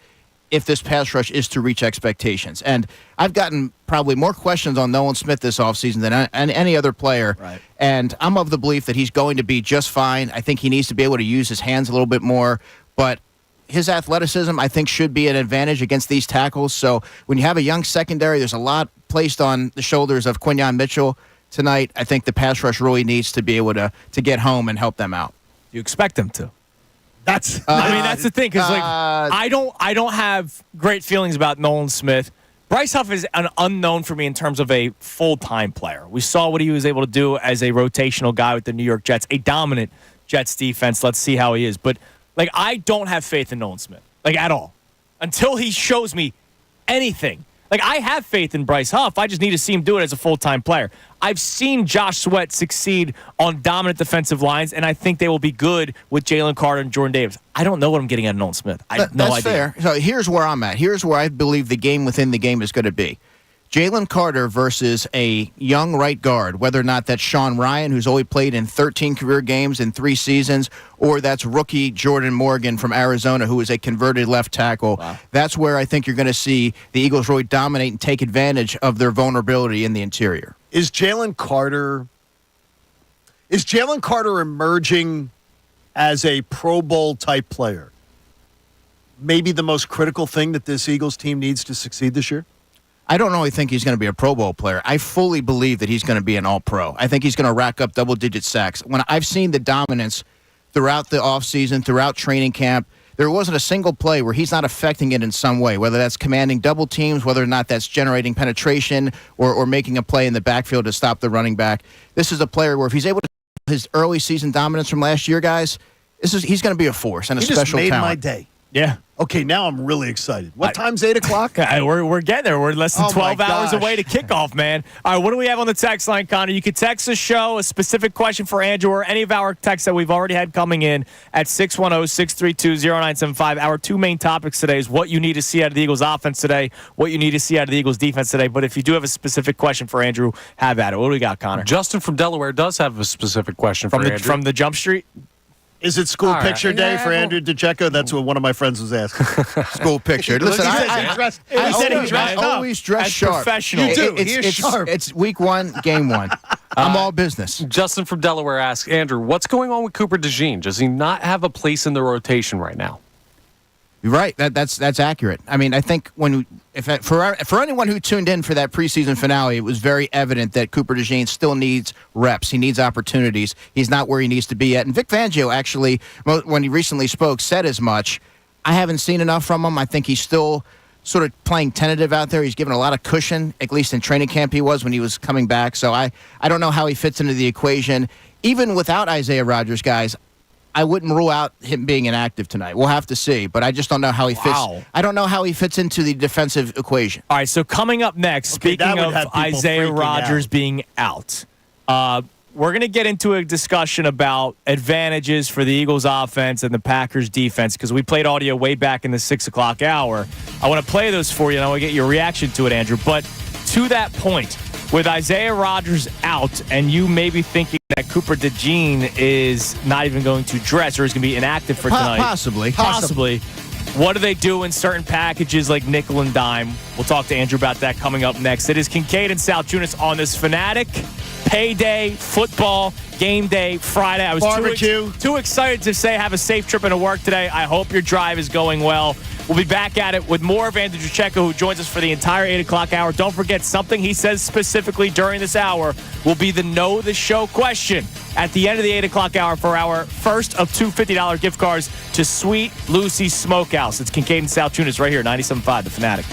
if this pass rush is to reach expectations. And I've gotten probably more questions on Nolan Smith this offseason than any other player. Right. And I'm of the belief that he's going to be just fine. I think he needs to be able to use his hands a little bit more, but his athleticism, I think, should be an advantage against these tackles. So when you have a young secondary, there's a lot placed on the shoulders of Quinyon Mitchell tonight. I think the pass rush really needs to be able to get home and help them out. You expect them to. That's that's the thing, because I don't have great feelings about Nolan Smith. Bryce Huff is an unknown for me in terms of a full-time player. We saw what he was able to do as a rotational guy with the New York Jets, a dominant Jets defense. Let's see how he is. But I don't have faith in Nolan Smith, at all, until he shows me anything. I have faith in Bryce Huff. I just need to see him do it as a full-time player. I've seen Josh Sweat succeed on dominant defensive lines, and I think they will be good with Jalen Carter and Jordan Davis. I don't know what I'm getting out of Nolan Smith. I have no idea. That's fair. So here's where I'm at. Here's where I believe the game within the game is going to be. Jalen Carter versus a young right guard, whether or not that's Sean Ryan, who's only played in 13 career games in 3 seasons, or that's rookie Jordan Morgan from Arizona, who is a converted left tackle. Wow. That's where I think you're going to see the Eagles really dominate and take advantage of their vulnerability in the interior. Is Jalen Carter emerging as a Pro Bowl type player? Maybe the most critical thing that this Eagles team needs to succeed this year? I don't really think he's going to be a Pro Bowl player. I fully believe that he's going to be an All-Pro. I think he's going to rack up double-digit sacks. When I've seen the dominance throughout the offseason, throughout training camp, there wasn't a single play where he's not affecting it in some way, whether that's commanding double teams, whether or not that's generating penetration or making a play in the backfield to stop the running back. This is a player where if he's able to his early season dominance from last year, guys, he's going to be a force and a special talent. He just made my day. Yeah. Okay, now I'm really excited. What time's 8 o'clock? We're getting there. We're less than 12 hours gosh. away to kickoff, man. All right, what do we have on the text line, Connor? You can text the show, a specific question for Andrew, or any of our texts that we've already had coming in at 610-632-0975. Our 2 main topics today is what you need to see out of the Eagles offense today, what you need to see out of the Eagles defense today. But if you do have a specific question for Andrew, have at it. What do we got, Connor? Justin from Delaware does have a specific question for Andrew. From the Jump Street? Is it school picture day for Andrew DeCecco? That's what one of my friends was asking. School picture. Listen, I always dress sharp. Professional. You do. He is sharp. It's week 1, game 1. I'm all business. Justin from Delaware asks, Andrew, what's going on with Cooper DeJean? Does he not have a place in the rotation right now? You're right. That's accurate. I mean, I think for anyone who tuned in for that preseason finale, it was very evident that Cooper DeJean still needs reps. He needs opportunities. He's not where he needs to be yet. And Vic Fangio actually, when he recently spoke, said as much. I haven't seen enough from him. I think he's still sort of playing tentative out there. He's given a lot of cushion, at least in training camp he was when he was coming back. So I don't know how he fits into the equation. Even without Isaiah Rodgers, guys, I wouldn't rule out him being inactive tonight. We'll have to see, but I just don't know how he fits. I don't know how he fits into the defensive equation. All right, so coming up next, speaking of Isaiah Rodgers being out, we're going to get into a discussion about advantages for the Eagles offense and the Packers defense because we played audio way back in the 6 o'clock hour. I want to play those for you, and I want to get your reaction to it, Andrew. But to that point, with Isaiah Rodgers out and you may be thinking that Cooper DeJean is not even going to dress or is going to be inactive for tonight. Possibly. What do they do in certain packages like nickel and dime? We'll talk to Andrew about that coming up next. It is Kincade and Salciunas on this Fanatic Payday Football Game Day Friday. I was too excited to say have a safe trip into work today. I hope your drive is going well. We'll be back at it with more of Andrew DeCecco, who joins us for the entire 8 o'clock hour. Don't forget, something he says specifically during this hour will be the Know the Show question at the end of the 8 o'clock hour for our first of 2 $50 gift cards to Sweet Lucy's Smokehouse. It's Kincade and Salciunas right here, 97.5 The Fanatic.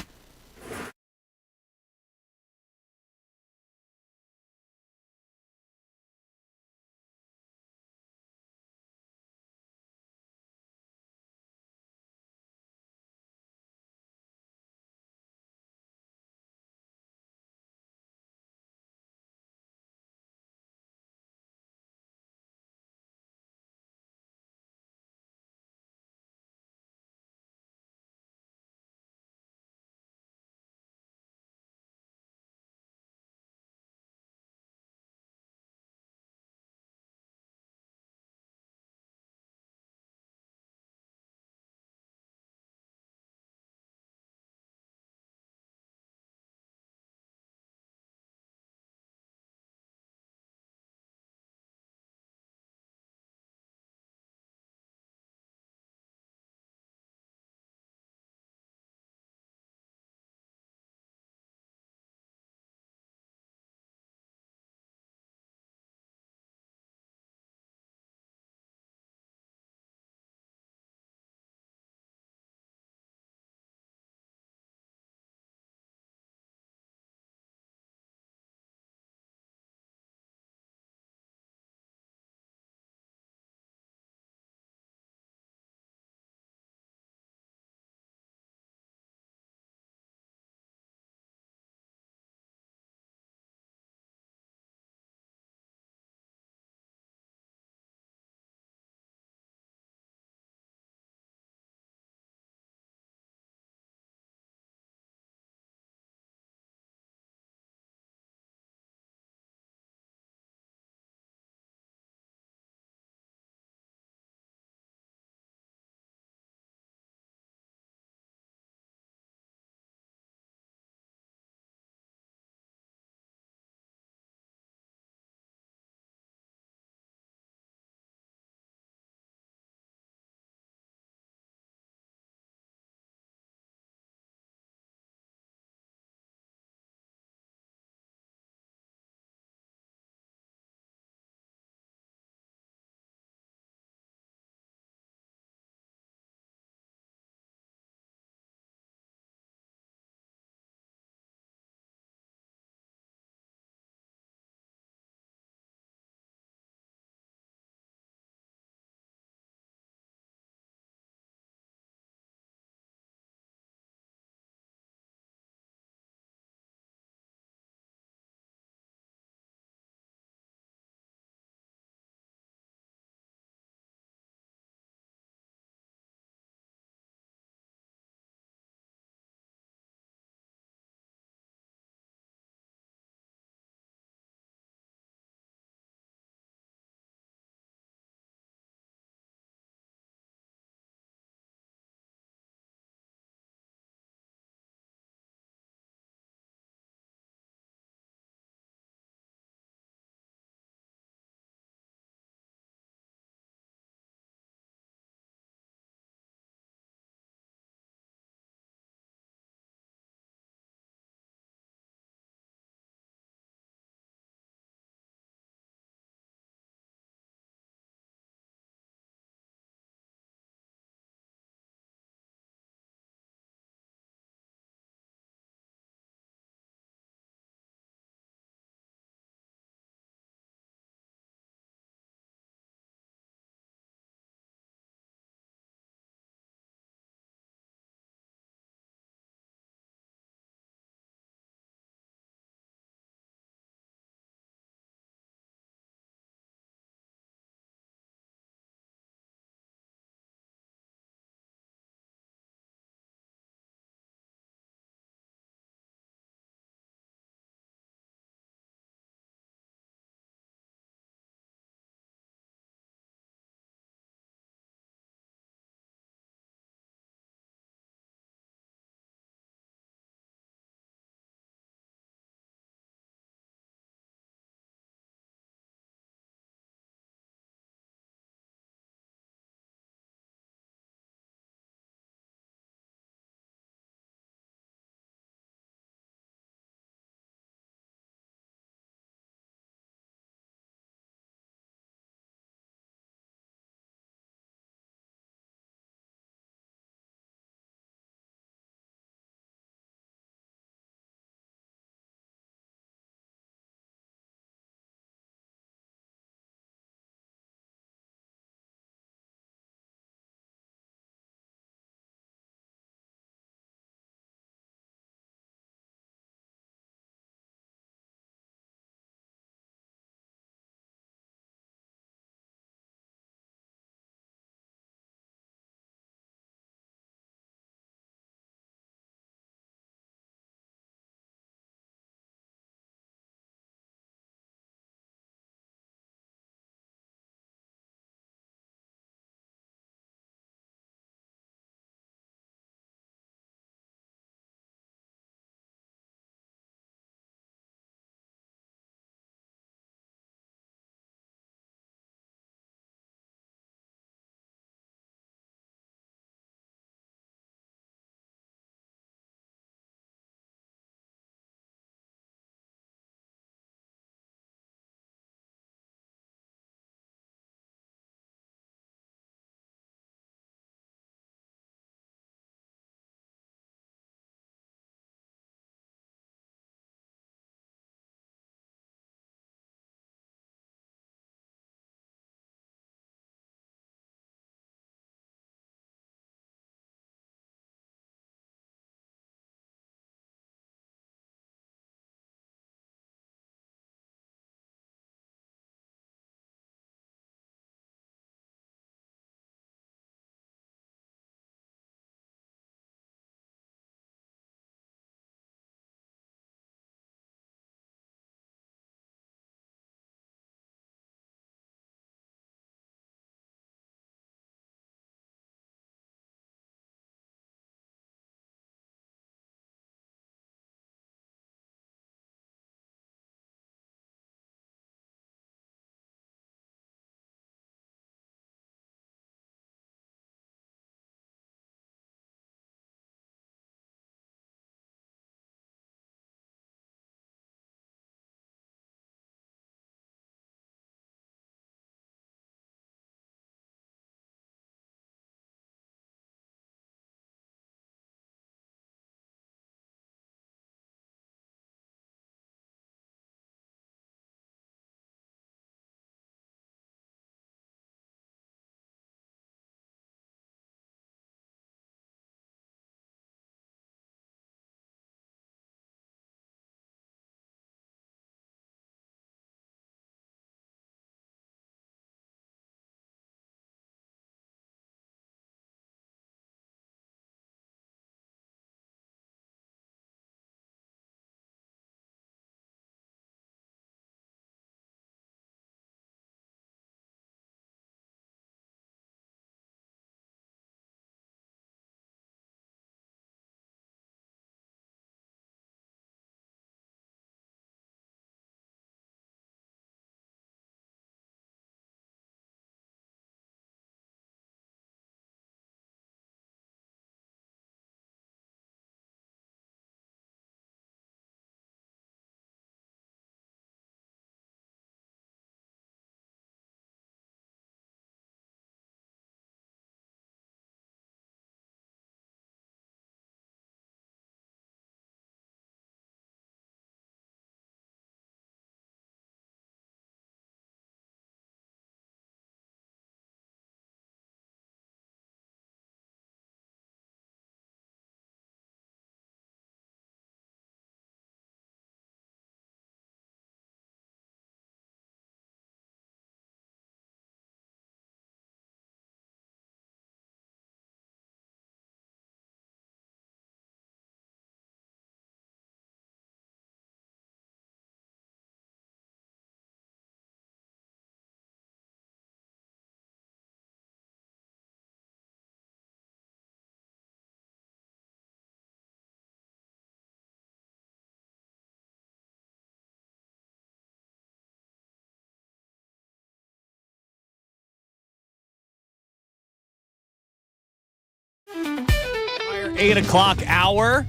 8 o'clock hour.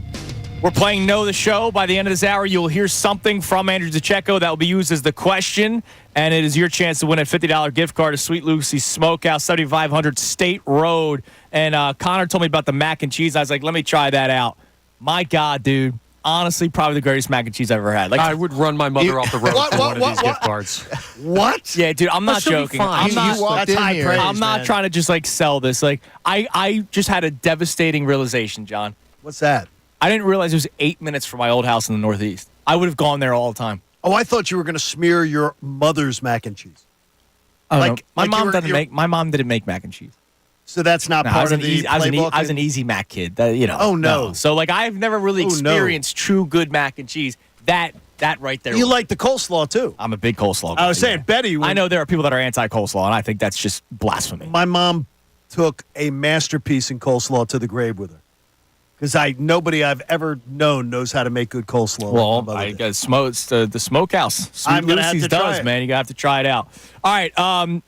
We're playing Know the Show. By the end of this hour, you'll hear something from Andrew DeCecco that will be used as the question, and it is your chance to win a $50 gift card to Sweet Lucy's Smokehouse, 7500 State Road. And Connor told me about the mac and cheese. I was like, let me try that out. My God, dude. Honestly, probably the greatest mac and cheese I've ever had. Like, I would run my mother off the road for one of these gift cards. What? Yeah, dude, I'm not joking. I'm not, that's high praise, I'm not man. trying to just, like, sell this. Like, I just had a devastating realization, John. What's that? I didn't realize it was 8 minutes from my old house in the Northeast. I would have gone there all the time. Oh, I thought you were going to smear your mother's mac and cheese. I don't Like- know. My like mom you were- doesn't make. My mom didn't make mac and cheese. So that's not No, part of the playbook? I was an easy mac kid. That, you know. Oh, no. So like I've never really Oh, no. experienced true good mac and cheese. That right there. You like the coleslaw, too. I'm a big coleslaw guy. I was saying, Betty. I know there are people that are anti-coleslaw, and I think that's just blasphemy. My mom took a masterpiece in coleslaw to the grave with her. Because nobody I've ever known knows how to make good coleslaw. Well, My mother I did. guess the smokehouse. Sweet I'm gonna have Lucy's to try does, it. man. You have to try it out. All right,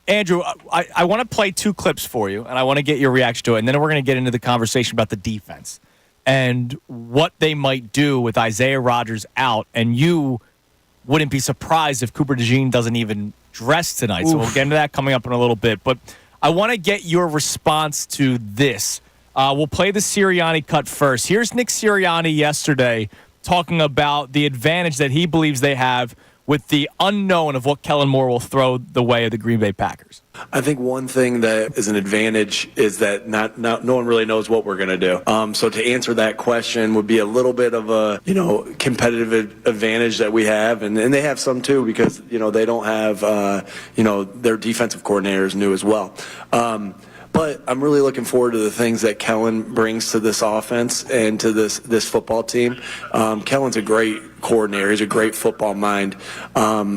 Andrew, I want to play 2 clips for you, and I want to get your reaction to it, and then we're going to get into the conversation about the defense and what they might do with Isaiah Rodgers out. And you wouldn't be surprised if Cooper DeJean doesn't even dress tonight. So we'll get into that coming up in a little bit. But I want to get your response to this. We'll play the Sirianni cut first. Here's Nick Sirianni yesterday talking about the advantage that he believes they have with the unknown of what Kellen Moore will throw the way of the Green Bay Packers. I think one thing that is an advantage is that no one really knows what we're going to do. So to answer that question would be a little bit of a competitive advantage that we have, and they have some too because they don't have their defensive coordinator is new as well. But I'm really looking forward to the things that Kellen brings to this offense and to this football team. Kellen's a great coordinator. He's a great football mind.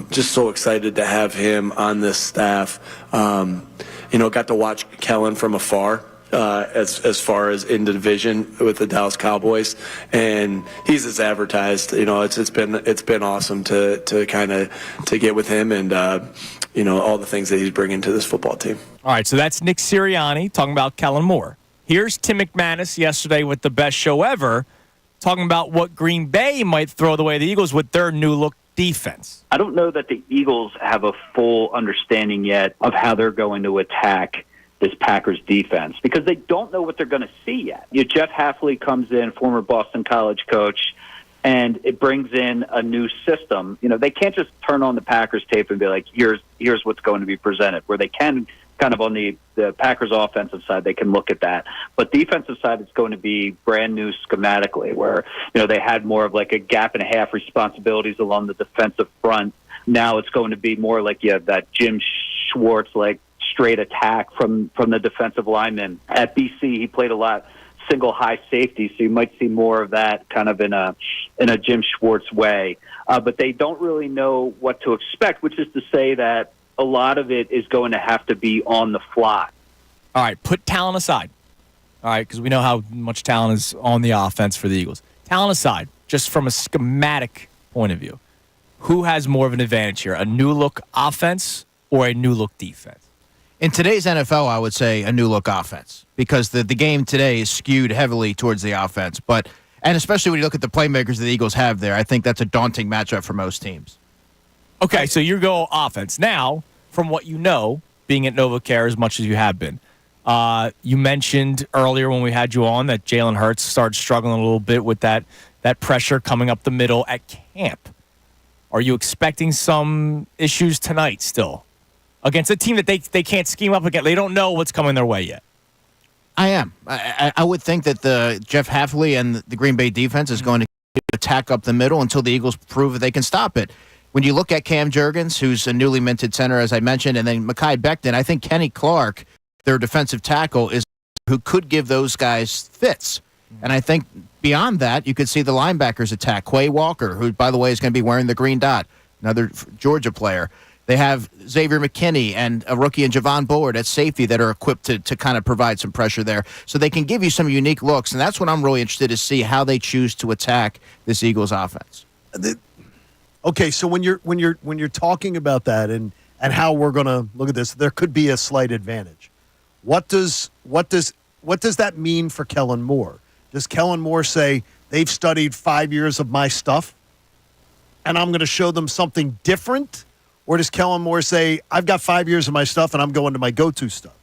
Just so excited to have him on this staff. Got to watch Kellen from afar. As far as in the division with the Dallas Cowboys, and he's as advertised. It's been awesome to kind of to get with him and all the things that he's bringing to this football team. All right, so that's Nick Sirianni talking about Kellen Moore. Here's Tim McManus yesterday with the best show ever, talking about what Green Bay might throw the way of the Eagles with their new look defense. I don't know that the Eagles have a full understanding yet of how they're going to attack this Packers defense because they don't know what they're going to see yet. Jeff Hafley comes in, former Boston College coach, and it brings in a new system. They can't just turn on the Packers tape and be like, here's what's going to be presented, where they can kind of on the Packers offensive side, they can look at that. But defensive side, it's going to be brand new schematically where, they had more of like a gap and a half responsibilities along the defensive front. Now it's going to be more like you have that Jim Schwartz, like straight attack from the defensive lineman. At BC, he played a lot single high safety, so you might see more of that kind of in a Jim Schwartz way. But they don't really know what to expect, which is to say that a lot of it is going to have to be on the fly. All right, put talent aside. All right, because we know how much talent is on the offense for the Eagles. Talent aside, just from a schematic point of view, who has more of an advantage here, a new-look offense or a new-look defense? In today's NFL, I would say a new-look offense because the game today is skewed heavily towards the offense. And especially when you look at the playmakers the Eagles have there, I think that's a daunting matchup for most teams. Okay, so you go offense. Now, from what you know, being at NovaCare as much as you have been, you mentioned earlier when we had you on that Jalen Hurts started struggling a little bit with that pressure coming up the middle at camp. Are you expecting some issues tonight still against a team that they can't scheme up against? They don't know what's coming their way yet. I am. I would think that the Jeff Hafley and the Green Bay defense is going to attack up the middle until the Eagles prove that they can stop it. When you look at Cam Jurgens, who's a newly minted center, as I mentioned, and then Mekhi Becton, I think Kenny Clark, their defensive tackle, is who could give those guys fits. And I think beyond that, you could see the linebackers attack. Quay Walker, who, by the way, is going to be wearing the green dot, another Georgia player. They have Xavier McKinney and a rookie in Javon Bullard at safety that are equipped to kind of provide some pressure there. So they can give you some unique looks, and that's what I'm really interested to see, how they choose to attack this Eagles offense. Okay, so when you're talking about that and how we're going to look at this, there could be a slight advantage. What does that mean for Kellen Moore? does Kellen Moore say, they've studied 5 years of my stuff, and I'm going to show them something different? Or does Kellen Moore say, I've got 5 years of my stuff, and I'm going to my go-to stuff?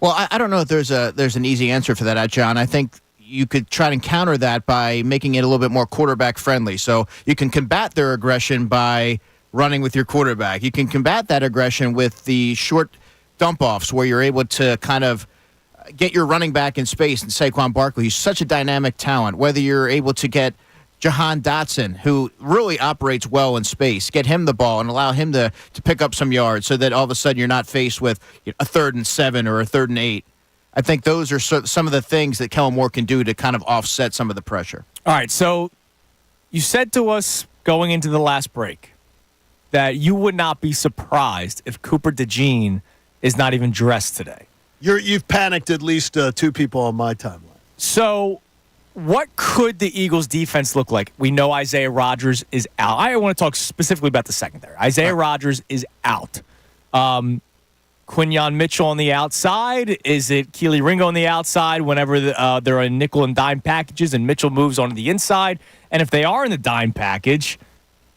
Well, I don't know if there's an easy answer for that, John. I think you could try to counter that by making it a little bit more quarterback friendly. So you can combat their aggression by running with your quarterback. You can combat that aggression with the short dump offs where you're able to kind of get your running back in space. And Saquon Barkley, he's such a dynamic talent. Whether you're able to get Jahan Dotson, who really operates well in space, get him the ball and allow him to pick up some yards so that all of a sudden you're not faced with a 3rd and 7 or a 3rd and 8. I think those are some of the things that Kellen Moore can do to kind of offset some of the pressure. All right, so you said to us going into the last break that you would not be surprised if Cooper DeJean is not even dressed today. You've panicked at least 2 people on my timeline. So what could the Eagles' defense look like? We know Isaiah Rodgers is out. I want to talk specifically about the secondary. Isaiah Rodgers is out. Quinyon Mitchell on the outside. Is it Keely Ringo on the outside whenever they're in nickel and dime packages and Mitchell moves on the inside? And if they are in the dime package,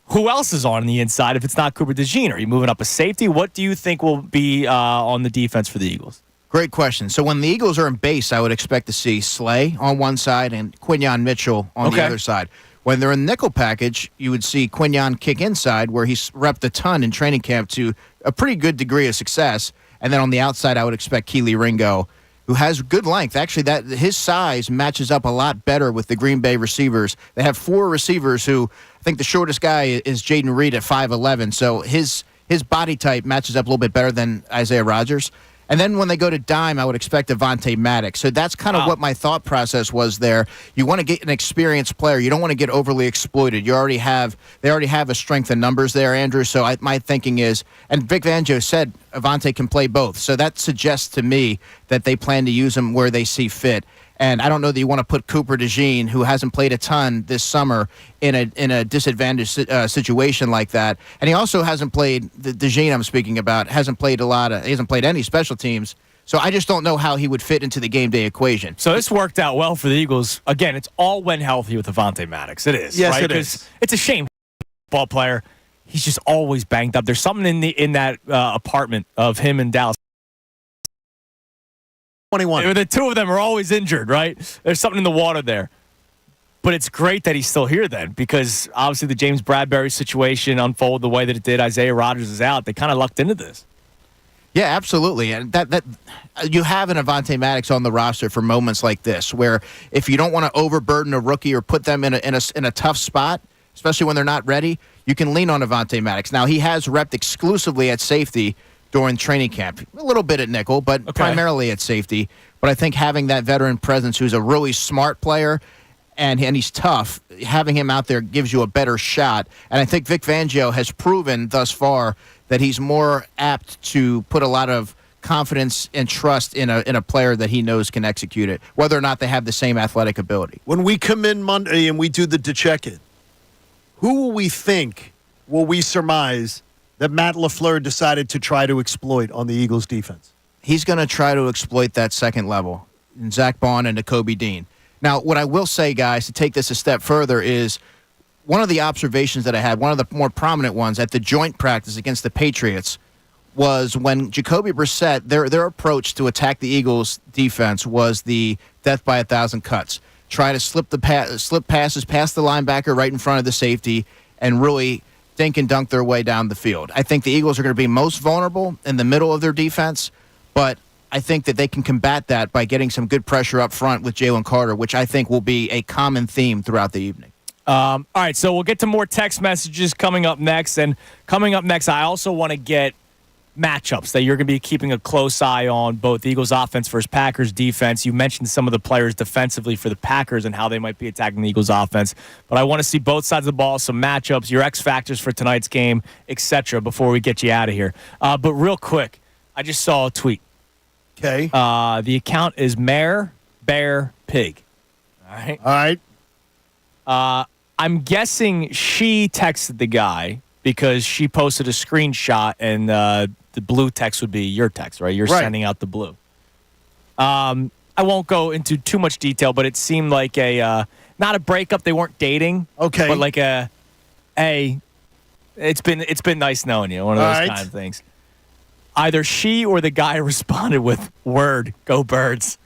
who else is on the inside if it's not Cooper DeJean? Are you moving up a safety? What do you think will be on the defense for the Eagles? Great question. So when the Eagles are in base, I would expect to see Slay on one side and Quinyon Mitchell on the other side. When they're in nickel package, you would see Quinyon kick inside, where he's repped a ton in training camp to a pretty good degree of success. And then on the outside, I would expect Keely Ringo, who has good length. Actually, that his size matches up a lot better with the Green Bay receivers. They have 4 receivers who, I think the shortest guy is Jaden Reed at 5'11", so his body type matches up a little bit better than Isaiah Rodgers. And then when they go to dime, I would expect Avonte Maddox. So that's kind of what my thought process was there. You want to get an experienced player. You don't want to get overly exploited. They already have a strength in numbers there, Andrew. So my thinking is, and Vic Fangio said Avonte can play both. So that suggests to me that they plan to use him where they see fit. And I don't know that you want to put Cooper DeJean, who hasn't played a ton this summer, in a disadvantaged situation like that. And he also hasn't played, the DeJean I'm speaking about, he hasn't played any special teams. So I just don't know how he would fit into the game day equation. So this worked out well for the Eagles. Again, it's all when healthy with Avonte Maddox. It is. Yes, right? it is. It's a shame. Ball player. He's just always banged up. There's something in that apartment of him and Dallas. 21. The 2 of them are always injured, right? There's something in the water there. But it's great that he's still here then, because obviously the James Bradbury situation unfolded the way that it did. Isaiah Rodgers is out. They kind of lucked into this. Yeah, absolutely. And that you have an Avonte Maddox on the roster for moments like this, where if you don't want to overburden a rookie or put them in a tough spot, especially when they're not ready, you can lean on Avonte Maddox. Now, he has repped exclusively at safety during training camp. A little bit at nickel, but primarily at safety. But I think having that veteran presence who's a really smart player and he's tough, having him out there gives you a better shot. And I think Vic Fangio has proven thus far that he's more apt to put a lot of confidence and trust in a player that he knows can execute it, whether or not they have the same athletic ability. When we come in Monday and we do the check-in, who will we surmise that Matt LaFleur decided to try to exploit on the Eagles' defense? He's going to try to exploit that second level, Zach Bond and Nakobe Dean. Now, what I will say, guys, to take this a step further is one of the observations that I had, one of the more prominent ones at the joint practice against the Patriots, was when Jacoby Brissett, their approach to attack the Eagles' defense was the death by 1,000 cuts. Try to slip passes past the linebacker right in front of the safety and really dink and dunk their way down the field. I think the Eagles are going to be most vulnerable in the middle of their defense, but I think that they can combat that by getting some good pressure up front with Jalen Carter, which I think will be a common theme throughout the evening. All right, so we'll get to more text messages coming up next. And coming up next, I also want to get matchups that you're going to be keeping a close eye on, both Eagles offense versus Packers defense. You mentioned some of the players defensively for the Packers and how they might be attacking the Eagles offense. But I want to see both sides of the ball, some matchups, your X factors for tonight's game, etc. before we get you out of here. But real quick, I just saw a tweet. Okay. The account is Mare Bear Pig. All right. All right. I'm guessing she texted the guy because she posted a screenshot and the blue text would be your text, right? You're sending out the blue. I won't go into too much detail, but it seemed like a not a breakup. They weren't dating. Okay. But like it's been nice knowing you. One of those kind of things. Either she or the guy responded with "Word, go Birds."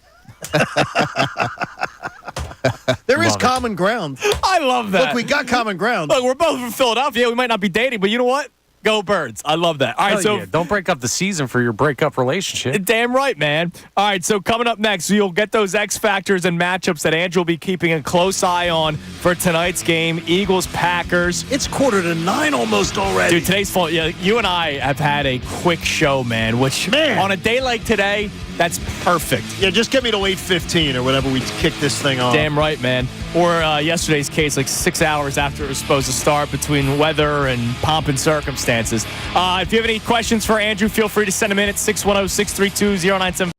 There is common ground. I love that. Look, we got common ground. Look, we're both from Philadelphia. We might not be dating, but you know what? Go Birds. I love that. All right, Hell yeah. Don't break up the season for your breakup relationship. Damn right, man. All right, so coming up next, you'll get those X factors and matchups that Andrew will be keeping a close eye on for tonight's game, Eagles-Packers. It's 8:45 almost already. Dude, today's fun. Yeah, you and I have had a quick show, man, which on a day like today, that's perfect. Yeah, just get me to 8:15 or whatever we kick this thing off. Damn right, man. Or yesterday's case, like 6 hours after it was supposed to start, between weather and pomp and circumstances. If you have any questions for Andrew, feel free to send them in at 610-632-0975.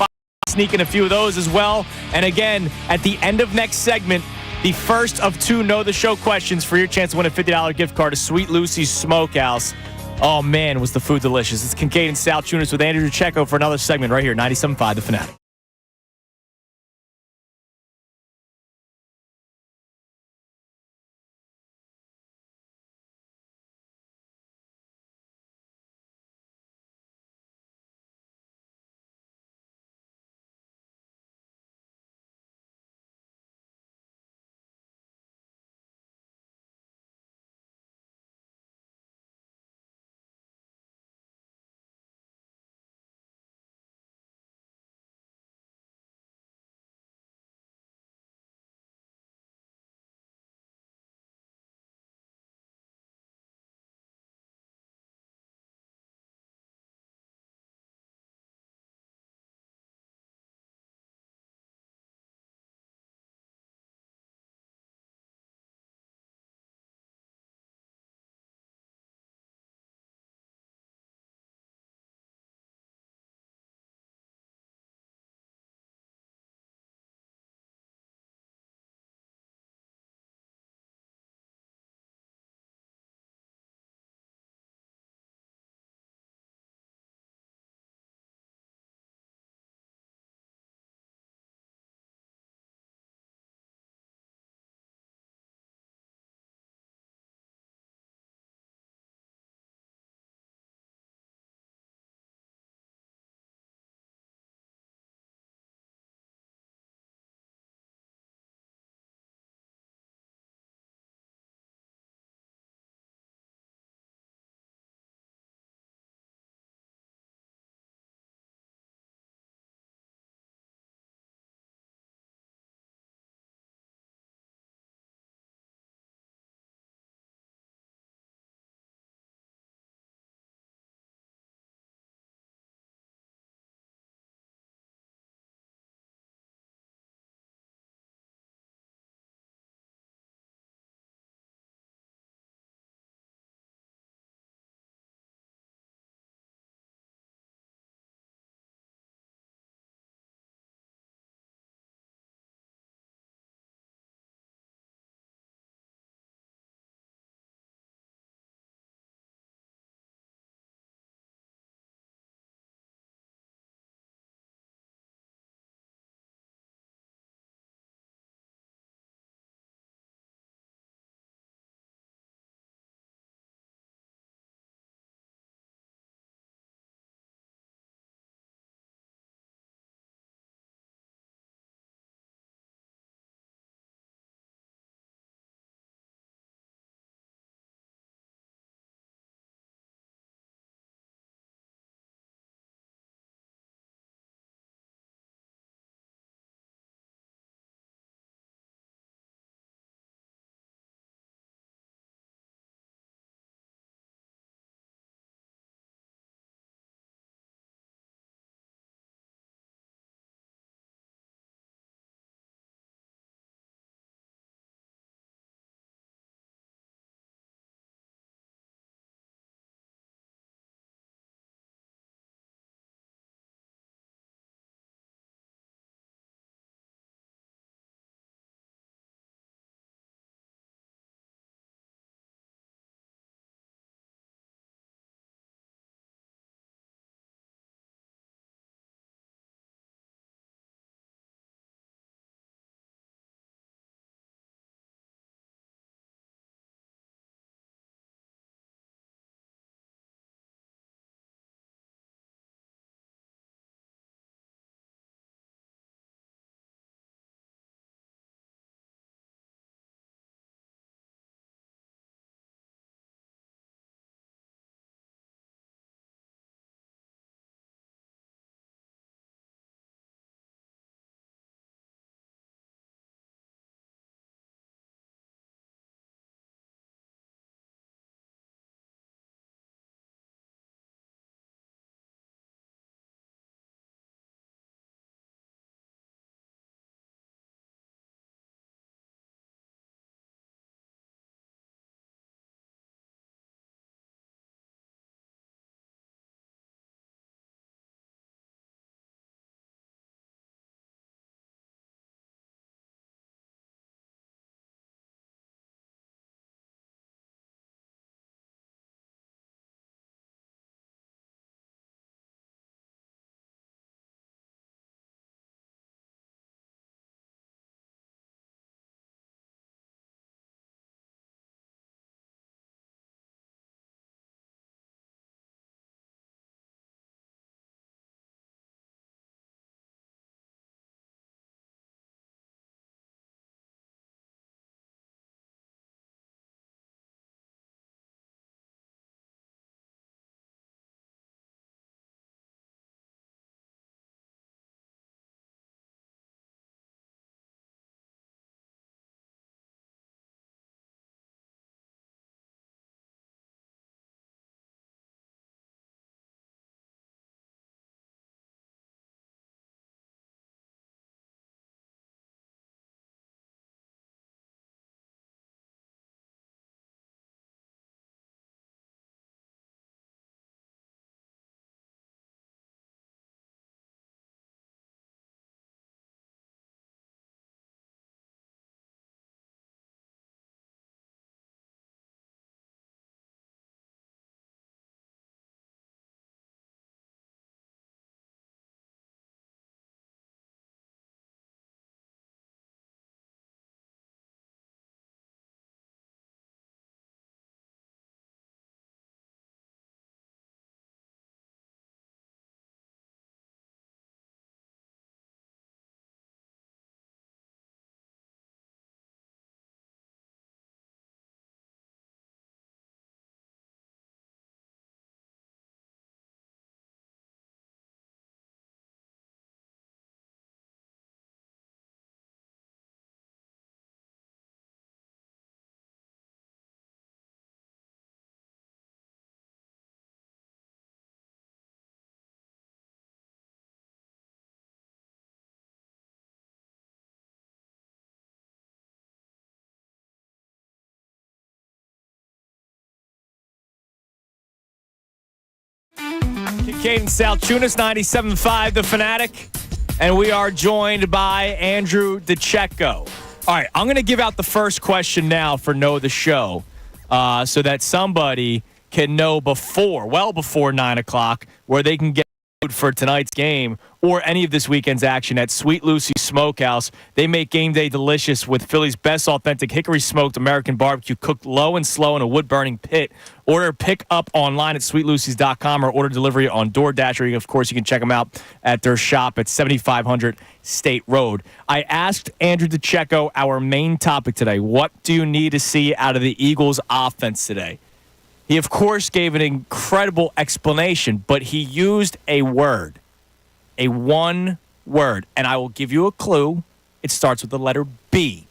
Sneak in a few of those as well. And again, at the end of next segment, the first of two Know the Show questions for your chance to win a $50 gift card to Sweet Lucy's Smokehouse. Oh, man, was the food delicious. It's Kincade Salciunas with Andrew Checo for another segment right here, 97.5 The Fanatic. Kincade Salciunas, 97.5, The Fanatic. And we are joined by Andrew DeCecco. All right, I'm going to give out the first question now for Know the Show so that somebody can know well before 9 o'clock, where they can get food for tonight's game or any of this weekend's action at Sweet Lucy Smokehouse. They make game day delicious with Philly's best authentic hickory-smoked American barbecue cooked low and slow in a wood-burning pit. Order pick up online at sweetlucy's.com or order delivery on DoorDash, or of course you can check them out at their shop at 7500 State Road. I asked Andrew DeCecco our main topic today. What do you need to see out of the Eagles offense today? He, of course, gave an incredible explanation, but he used a word, a one word, and I will give you a clue. It starts with the letter B.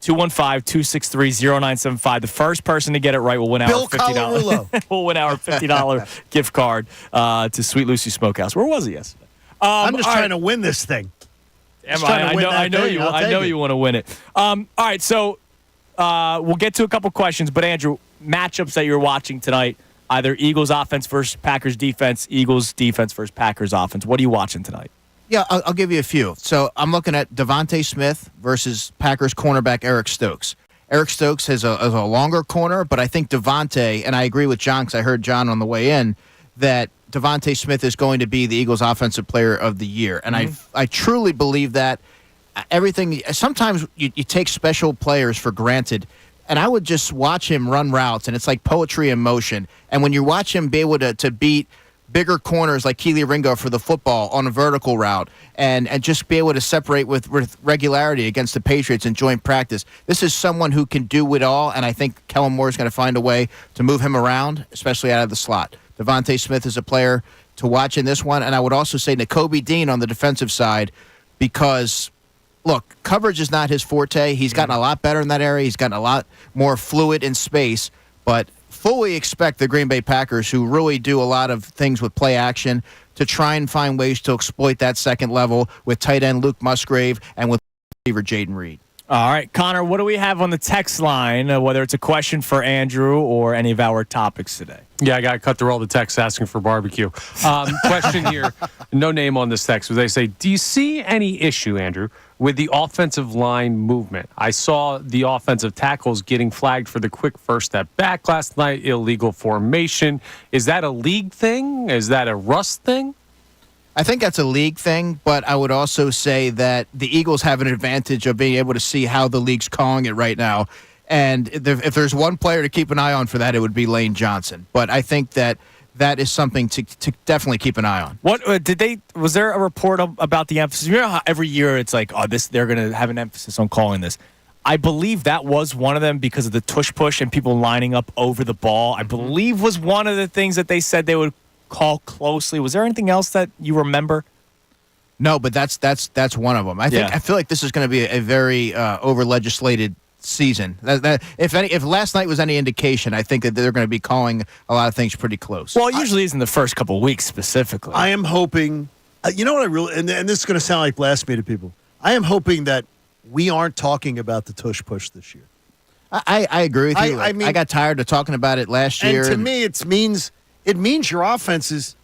215-263-0975. The first person to get it right will win our $50. Will win our $50 gift card to Sweet Lucy Smokehouse. Where was he yesterday? I'm just trying to win this thing. I know you want to win it. All right, so we'll get to a couple questions, but Andrew, matchups that you're watching tonight, either Eagles offense versus Packers defense, Eagles defense versus Packers offense. What are you watching tonight? Yeah, I'll give you a few. So I'm looking at Devontae Smith versus Packers cornerback Eric Stokes. Eric Stokes is a longer corner, but I think Devontae, and I agree with John because I heard John on the way in, that Devontae Smith is going to be the Eagles Offensive Player of the Year. And I truly believe that. Sometimes you take special players for granted, and I would just watch him run routes, and it's like poetry in motion. And when you watch him be able to beat bigger corners like Keely Ringo for the football on a vertical route and just be able to separate with regularity against the Patriots in joint practice, this is someone who can do it all, and I think Kellen Moore is going to find a way to move him around, especially out of the slot. Devontae Smith is a player to watch in this one, and I would also say Nakobe Dean on the defensive side because – look, coverage is not his forte. He's gotten a lot better in that area. He's gotten a lot more fluid in space. But fully expect the Green Bay Packers, who really do a lot of things with play action, to try and find ways to exploit that second level with tight end Luke Musgrave and with receiver Jaden Reed. All right, Connor, what do we have on the text line, whether it's a question for Andrew or any of our topics today? Yeah, I got to cut through all the texts asking for barbecue. Question here, no name on this text, but they say, do you see any issue, Andrew, with the offensive line movement? I saw the offensive tackles getting flagged for the quick first step back last night, illegal formation. Is that a league thing? Is that a Russ thing? I think that's a league thing, but I would also say that the Eagles have an advantage of being able to see how the league's calling it right now. And if there's one player to keep an eye on for that, it would be Lane Johnson. But I think that is something to definitely keep an eye on. What was there a report about the emphasis? You know how every year it's like, they're going to have an emphasis on calling this. I believe that was one of them because of the tush push and people lining up over the ball. I believe was one of the things that they said they would call closely. Was there anything else that you remember? No, but that's one of them. I feel like this is going to be a very over legislated season. If last night was any indication, I think that they're going to be calling a lot of things pretty close. Well, it usually is in the first couple of weeks specifically. I am hoping, you know what I really, and this is going to sound like blasphemy to people, I am hoping that we aren't talking about the tush push this year. I agree with you. I mean, I got tired of talking about it last year. And to me, it means your offense is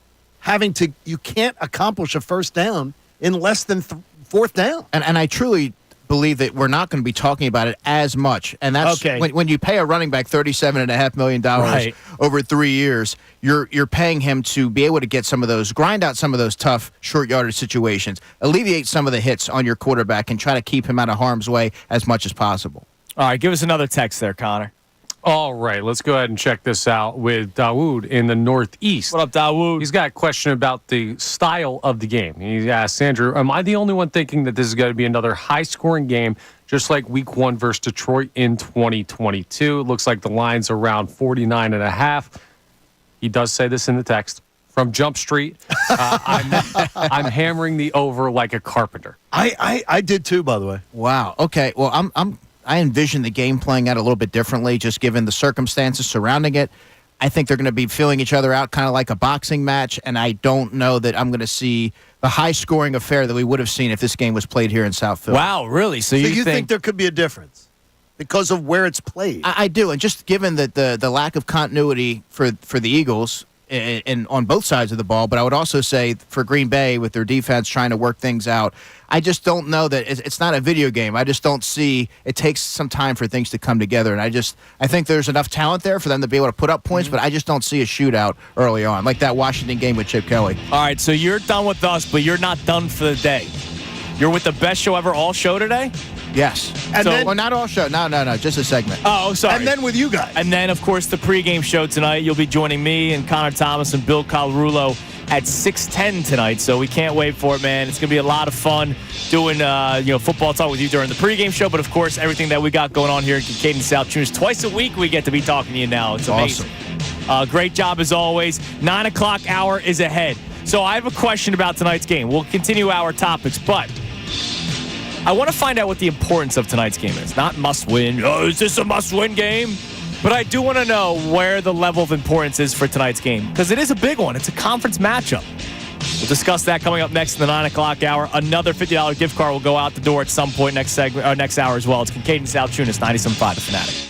you can't accomplish a first down in less than fourth down. And I truly believe that we're not going to be talking about it as much. And that's when you pay a running back $37.5 million over 3 years, you're paying him to be able to get some of those, grind out some of those tough short yardage situations, alleviate some of the hits on your quarterback, and try to keep him out of harm's way as much as possible. All right, give us another text there, Connor. All right, let's go ahead and check this out with Dawood in the Northeast. What up, Dawood? He's got a question about the style of the game. He asked, Andrew, am I the only one thinking that this is going to be another high-scoring game, just like Week 1 versus Detroit in 2022? It looks like the line's around 49.5. He does say this in the text. From Jump Street, I'm hammering the over like a carpenter. I did too, by the way. Wow. Okay. Well, I envision the game playing out a little bit differently, just given the circumstances surrounding it. I think they're going to be filling each other out kind of like a boxing match, and I don't know that I'm going to see the high-scoring affair that we would have seen if this game was played here in South Philly. Wow, really? So you think there could be a difference because of where it's played? I do, and just given that the lack of continuity for the Eagles in on both sides of the ball. But I would also say for Green Bay with their defense trying to work things out, I just don't know that it's not a video game. I just don't see it takes some time for things to come together. And I think there's enough talent there for them to be able to put up points, but I just don't see a shootout early on, like that Washington game with Chip Kelly. All right, so you're done with us, but you're not done for the day. You're with the best show ever all show today? Yes. And then, well, not all show. No, just a segment. Oh, sorry. and then with you guys. And then, of course, the pregame show tonight. You'll be joining me and Connor Thomas and Bill Colarulo at 6:10 tonight. So we can't wait for it, man. It's going to be a lot of fun doing football talk with you during the pregame show. But, of course, everything that we got going on here in Kincade Salciunas. Twice a week we get to be talking to you now. It's amazing. Awesome. Great job as always. 9 o'clock hour is ahead. So I have a question about tonight's game. We'll continue our topics, but I want to find out what the importance of tonight's game is. Not must win. Oh, is this a must win game? But I do want to know where the level of importance is for tonight's game, because it is a big one. It's a conference matchup. We'll discuss that coming up next in the 9 o'clock hour. Another $50 gift card will go out the door at some point next hour as well. It's Kincade Salciunas, 97.5 The Fanatic.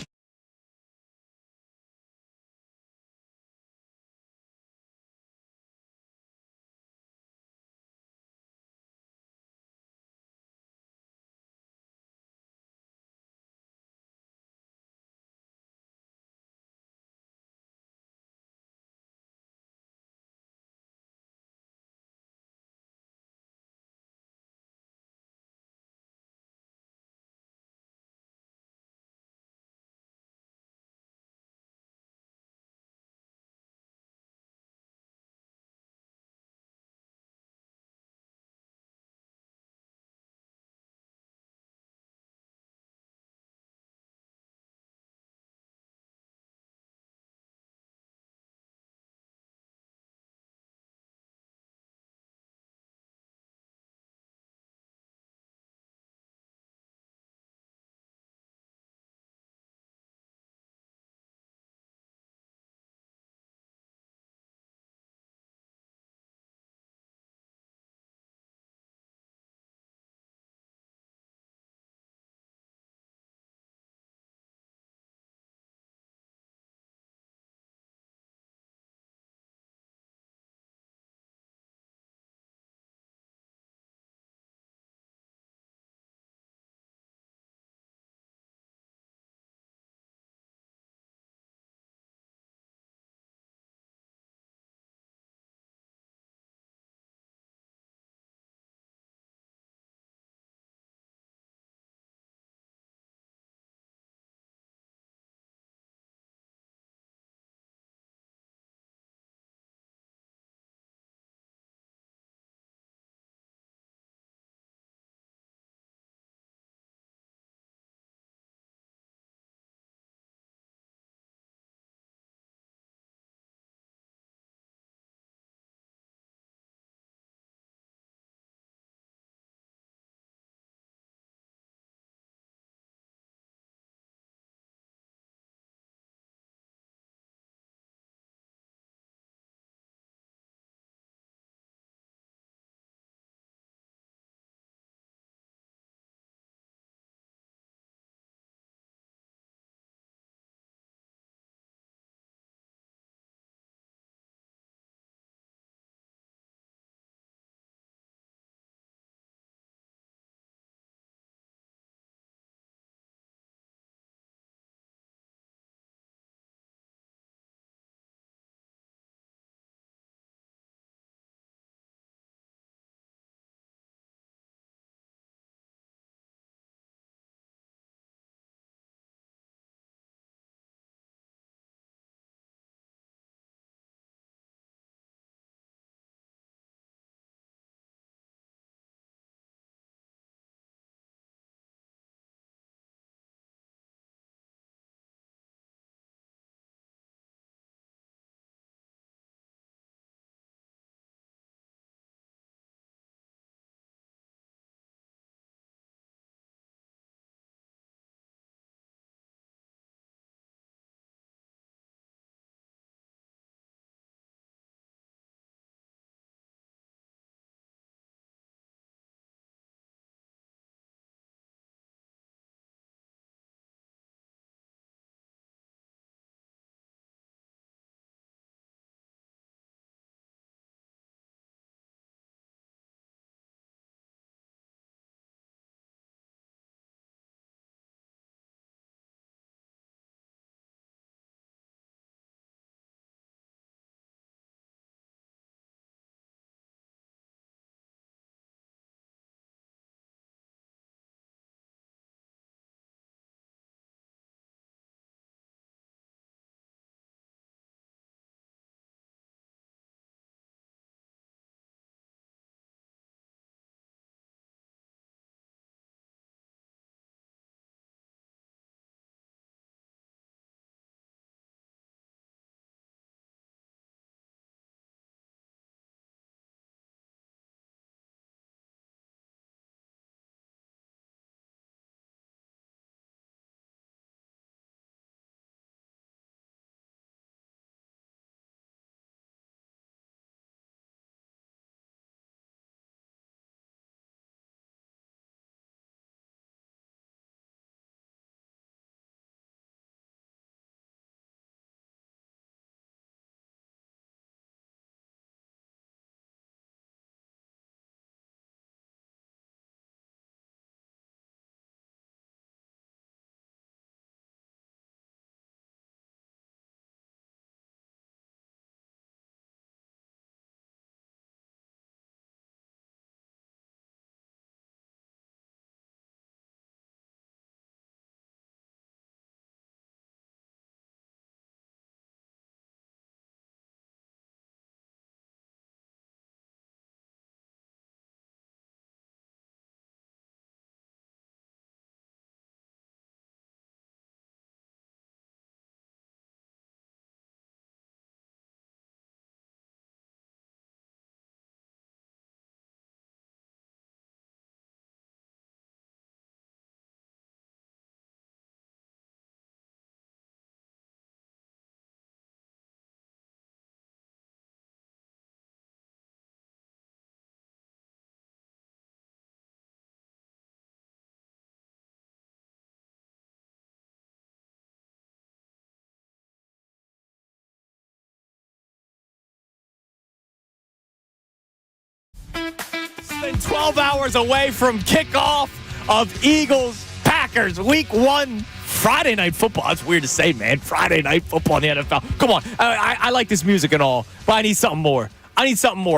than 12 hours away from kickoff of Eagles-Packers Week 1 Friday Night Football. That's weird to say, man. Friday Night Football in the NFL. Come on. I like this music and all, but I need something more.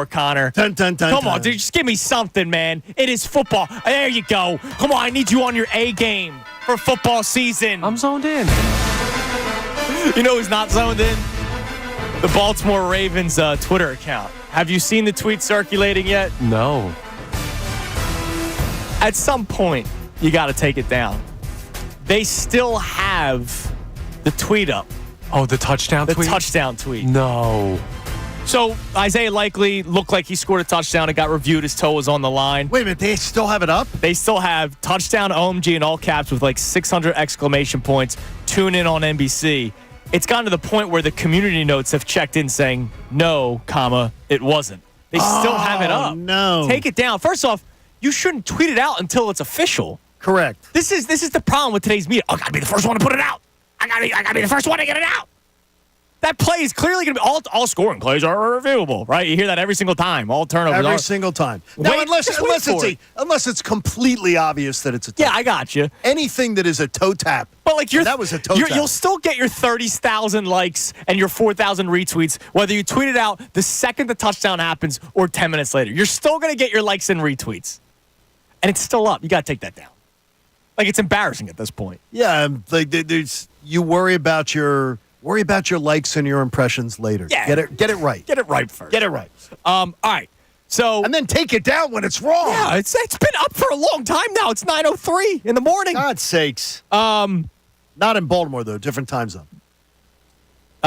Connor. Dun, dun, dun, Come on, dude. Just give me something, man. It is football. There you go. Come on. I need you on your A game for football season. I'm zoned in. You know who's not zoned in? The Baltimore Ravens Twitter account. Have you seen the tweet circulating yet? No. At some point, you got to take it down. They still have the tweet up. Oh, the touchdown tweet? The touchdown tweet. No. So Isaiah Likely looked like he scored a touchdown. It got reviewed. His toe was on the line. Wait a minute. They still have it up? They still have touchdown OMG in all caps with like 600 exclamation points. Tune in on NBC. It's gotten to the point where the community notes have checked in saying, no, comma, it wasn't. They still have it up. No. Take it down. First off, you shouldn't tweet it out until it's official. Correct. This is the problem with today's media. I gotta be the first one to put it out. I gotta be the first one to get it out. That play is clearly gonna be all scoring plays are reviewable, right? You hear that every single time. All turnovers. Every single time. Now, unless it's completely obvious that it's a toe. Yeah, I got you. Anything that is a toe tap. But like that was a toe tap. You'll still get your 30,000 likes and your 4,000 retweets, whether you tweet it out the second the touchdown happens or 10 minutes later. You're still gonna get your likes and retweets, and it's still up. You gotta take that down. Like, it's embarrassing at this point. Yeah, like you worry about your likes and your impressions later. Yeah. Get it right. Get it right first. Get it right. All right. So and then take it down when it's wrong. Yeah, it's been up for a long time now. It's 9:03 in the morning. God's sakes. Not in Baltimore though. Different time zone.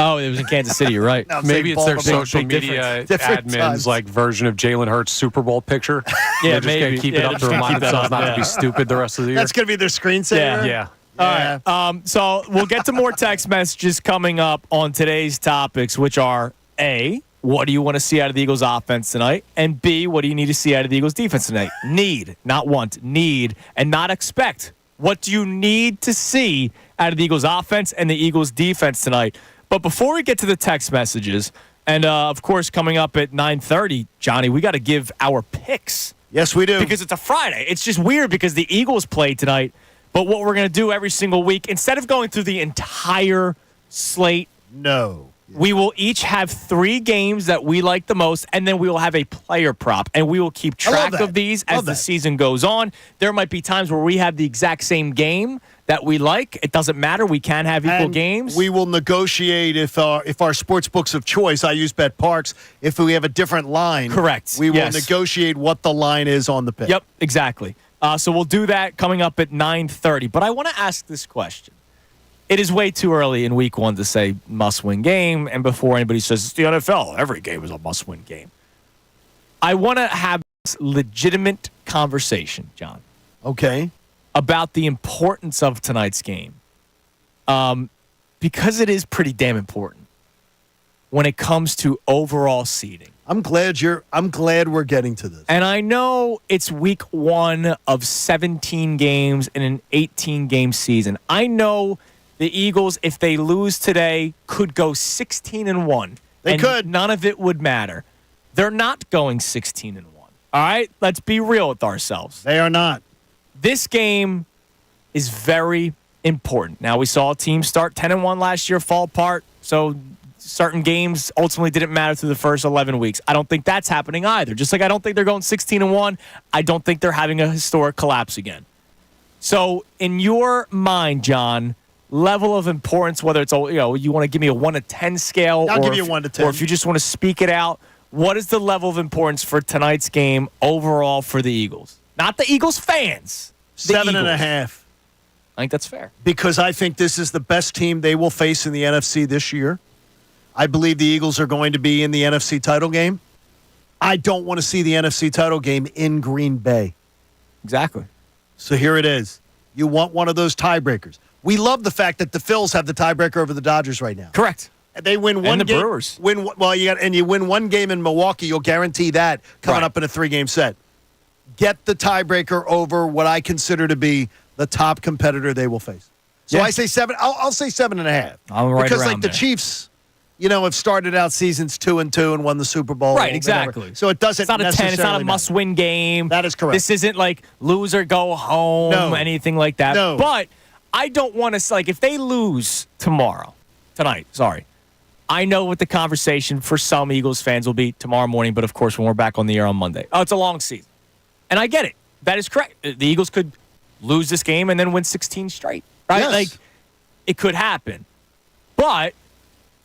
Oh, it was in Kansas City. You're right. No, Maybe it's their Baltimore. social Big media difference. admins like version of Jalen Hurts Super Bowl picture. Yeah, They're just maybe. gonna keep Yeah, it up they're to just gonna remind keep that themselves up, not yeah. to be stupid the rest of the year. That's gonna be their screensaver. Yeah. All right. So we'll get to more text messages coming up on today's topics, which are A, what do you want to see out of the Eagles offense tonight? And B, what do you need to see out of the Eagles defense tonight? Need, not want, need, and not expect. What do you need to see out of the Eagles offense and the Eagles defense tonight? But before we get to the text messages, and of course coming up at 9:30, Johnny, we got to give our picks. Yes, we do. Because it's a Friday. It's just weird because the Eagles played tonight. But what we're going to do every single week, instead of going through the entire slate, we will each have 3 games that we like the most, and then we will have a player prop, and we will keep track of these as the season goes on. There might be times where we have the exact same game that we like. It doesn't matter. We can have equal games. We will negotiate if our sports books of choice, I use Bet Parks, if we have a different line. Correct. We will negotiate what the line is on the pick. Yep, exactly. So we'll do that coming up at 9:30. But I want to ask this question. It is way too early in week 1 to say must-win game, and before anybody says it's the NFL, every game is a must-win game. I want to have this legitimate conversation, John. Okay. About the importance of tonight's game. Because it is pretty damn important when it comes to overall seeding. I'm glad we're getting to this. And I know it's week 1 of 17 games in an 18-game season. I know the Eagles, if they lose today, could go 16-1. They could. None of it would matter. They're not going 16-1. All right? Let's be real with ourselves. They are not. This game is very important. Now, we saw a team start 10-1 last year, fall apart. So certain games ultimately didn't matter through the first 11 weeks. I don't think that's happening either. Just like I don't think they're going 16-1, I don't think they're having a historic collapse again. So in your mind, John, level of importance, whether it's, you want to give me a 1 to 10 scale, I'll give you a 1 to 10. or if you just want to speak it out, what is the level of importance for tonight's game overall for the Eagles? Not the Eagles fans. 7.5. I think that's fair. Because I think this is the best team they will face in the NFC this year. I believe the Eagles are going to be in the NFC title game. I don't want to see the NFC title game in Green Bay. Exactly. So here it is. You want one of those tiebreakers. We love the fact that the Phils have the tiebreaker over the Dodgers right now. Correct. They win one and the game. Brewers. You win one game in Milwaukee, you'll guarantee that coming up in a 3-game set. Get the tiebreaker over what I consider to be the top competitor they will face. So I say 7. I'll say 7.5. I'm right because around the there. Chiefs, have started out seasons 2-2 and won the Super Bowl. Right, exactly. Whatever. So it doesn't. It's not a 10. It's not a must-win game. That is correct. This isn't like lose or go home, anything like that. No. But I don't want to if they lose tonight. Sorry, I know what the conversation for some Eagles fans will be tomorrow morning. But of course, when we're back on the air on Monday, it's a long season, and I get it. That is correct. The Eagles could lose this game and then win 16 straight. Right? Yes. It could happen, but.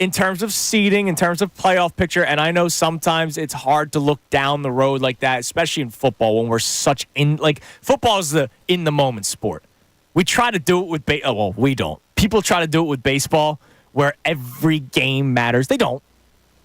In terms of seeding, in terms of playoff picture, and I know sometimes it's hard to look down the road like that, especially in football when we're such football is the in the moment sport. We try to do it with we don't. People try to do it with baseball where every game matters. They don't.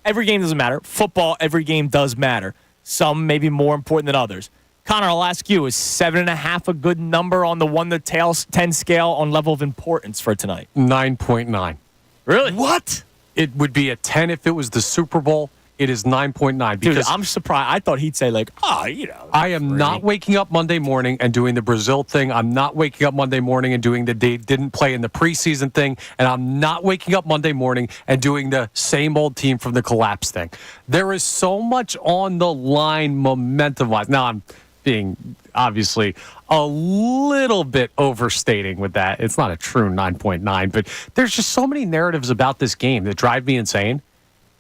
Every game doesn't matter. Football, every game does matter. Some may be more important than others. Connor, I'll ask you, is 7.5 a good number on the 1 to 10 scale on level of importance for tonight? 9.9. Really? What? It would be a 10 if it was the Super Bowl. It is 9.9. Dude, Because I'm surprised. I thought he'd say I am not waking up Monday morning and doing the Brazil thing. I'm not waking up Monday morning and doing the they didn't play in the preseason thing. And I'm not waking up Monday morning and doing the same old team from the collapse thing. There is so much on the line momentum-wise. Now, I'm being obviously a little bit overstating with that. It's not a true 9.9, but there's just so many narratives about this game that drive me insane,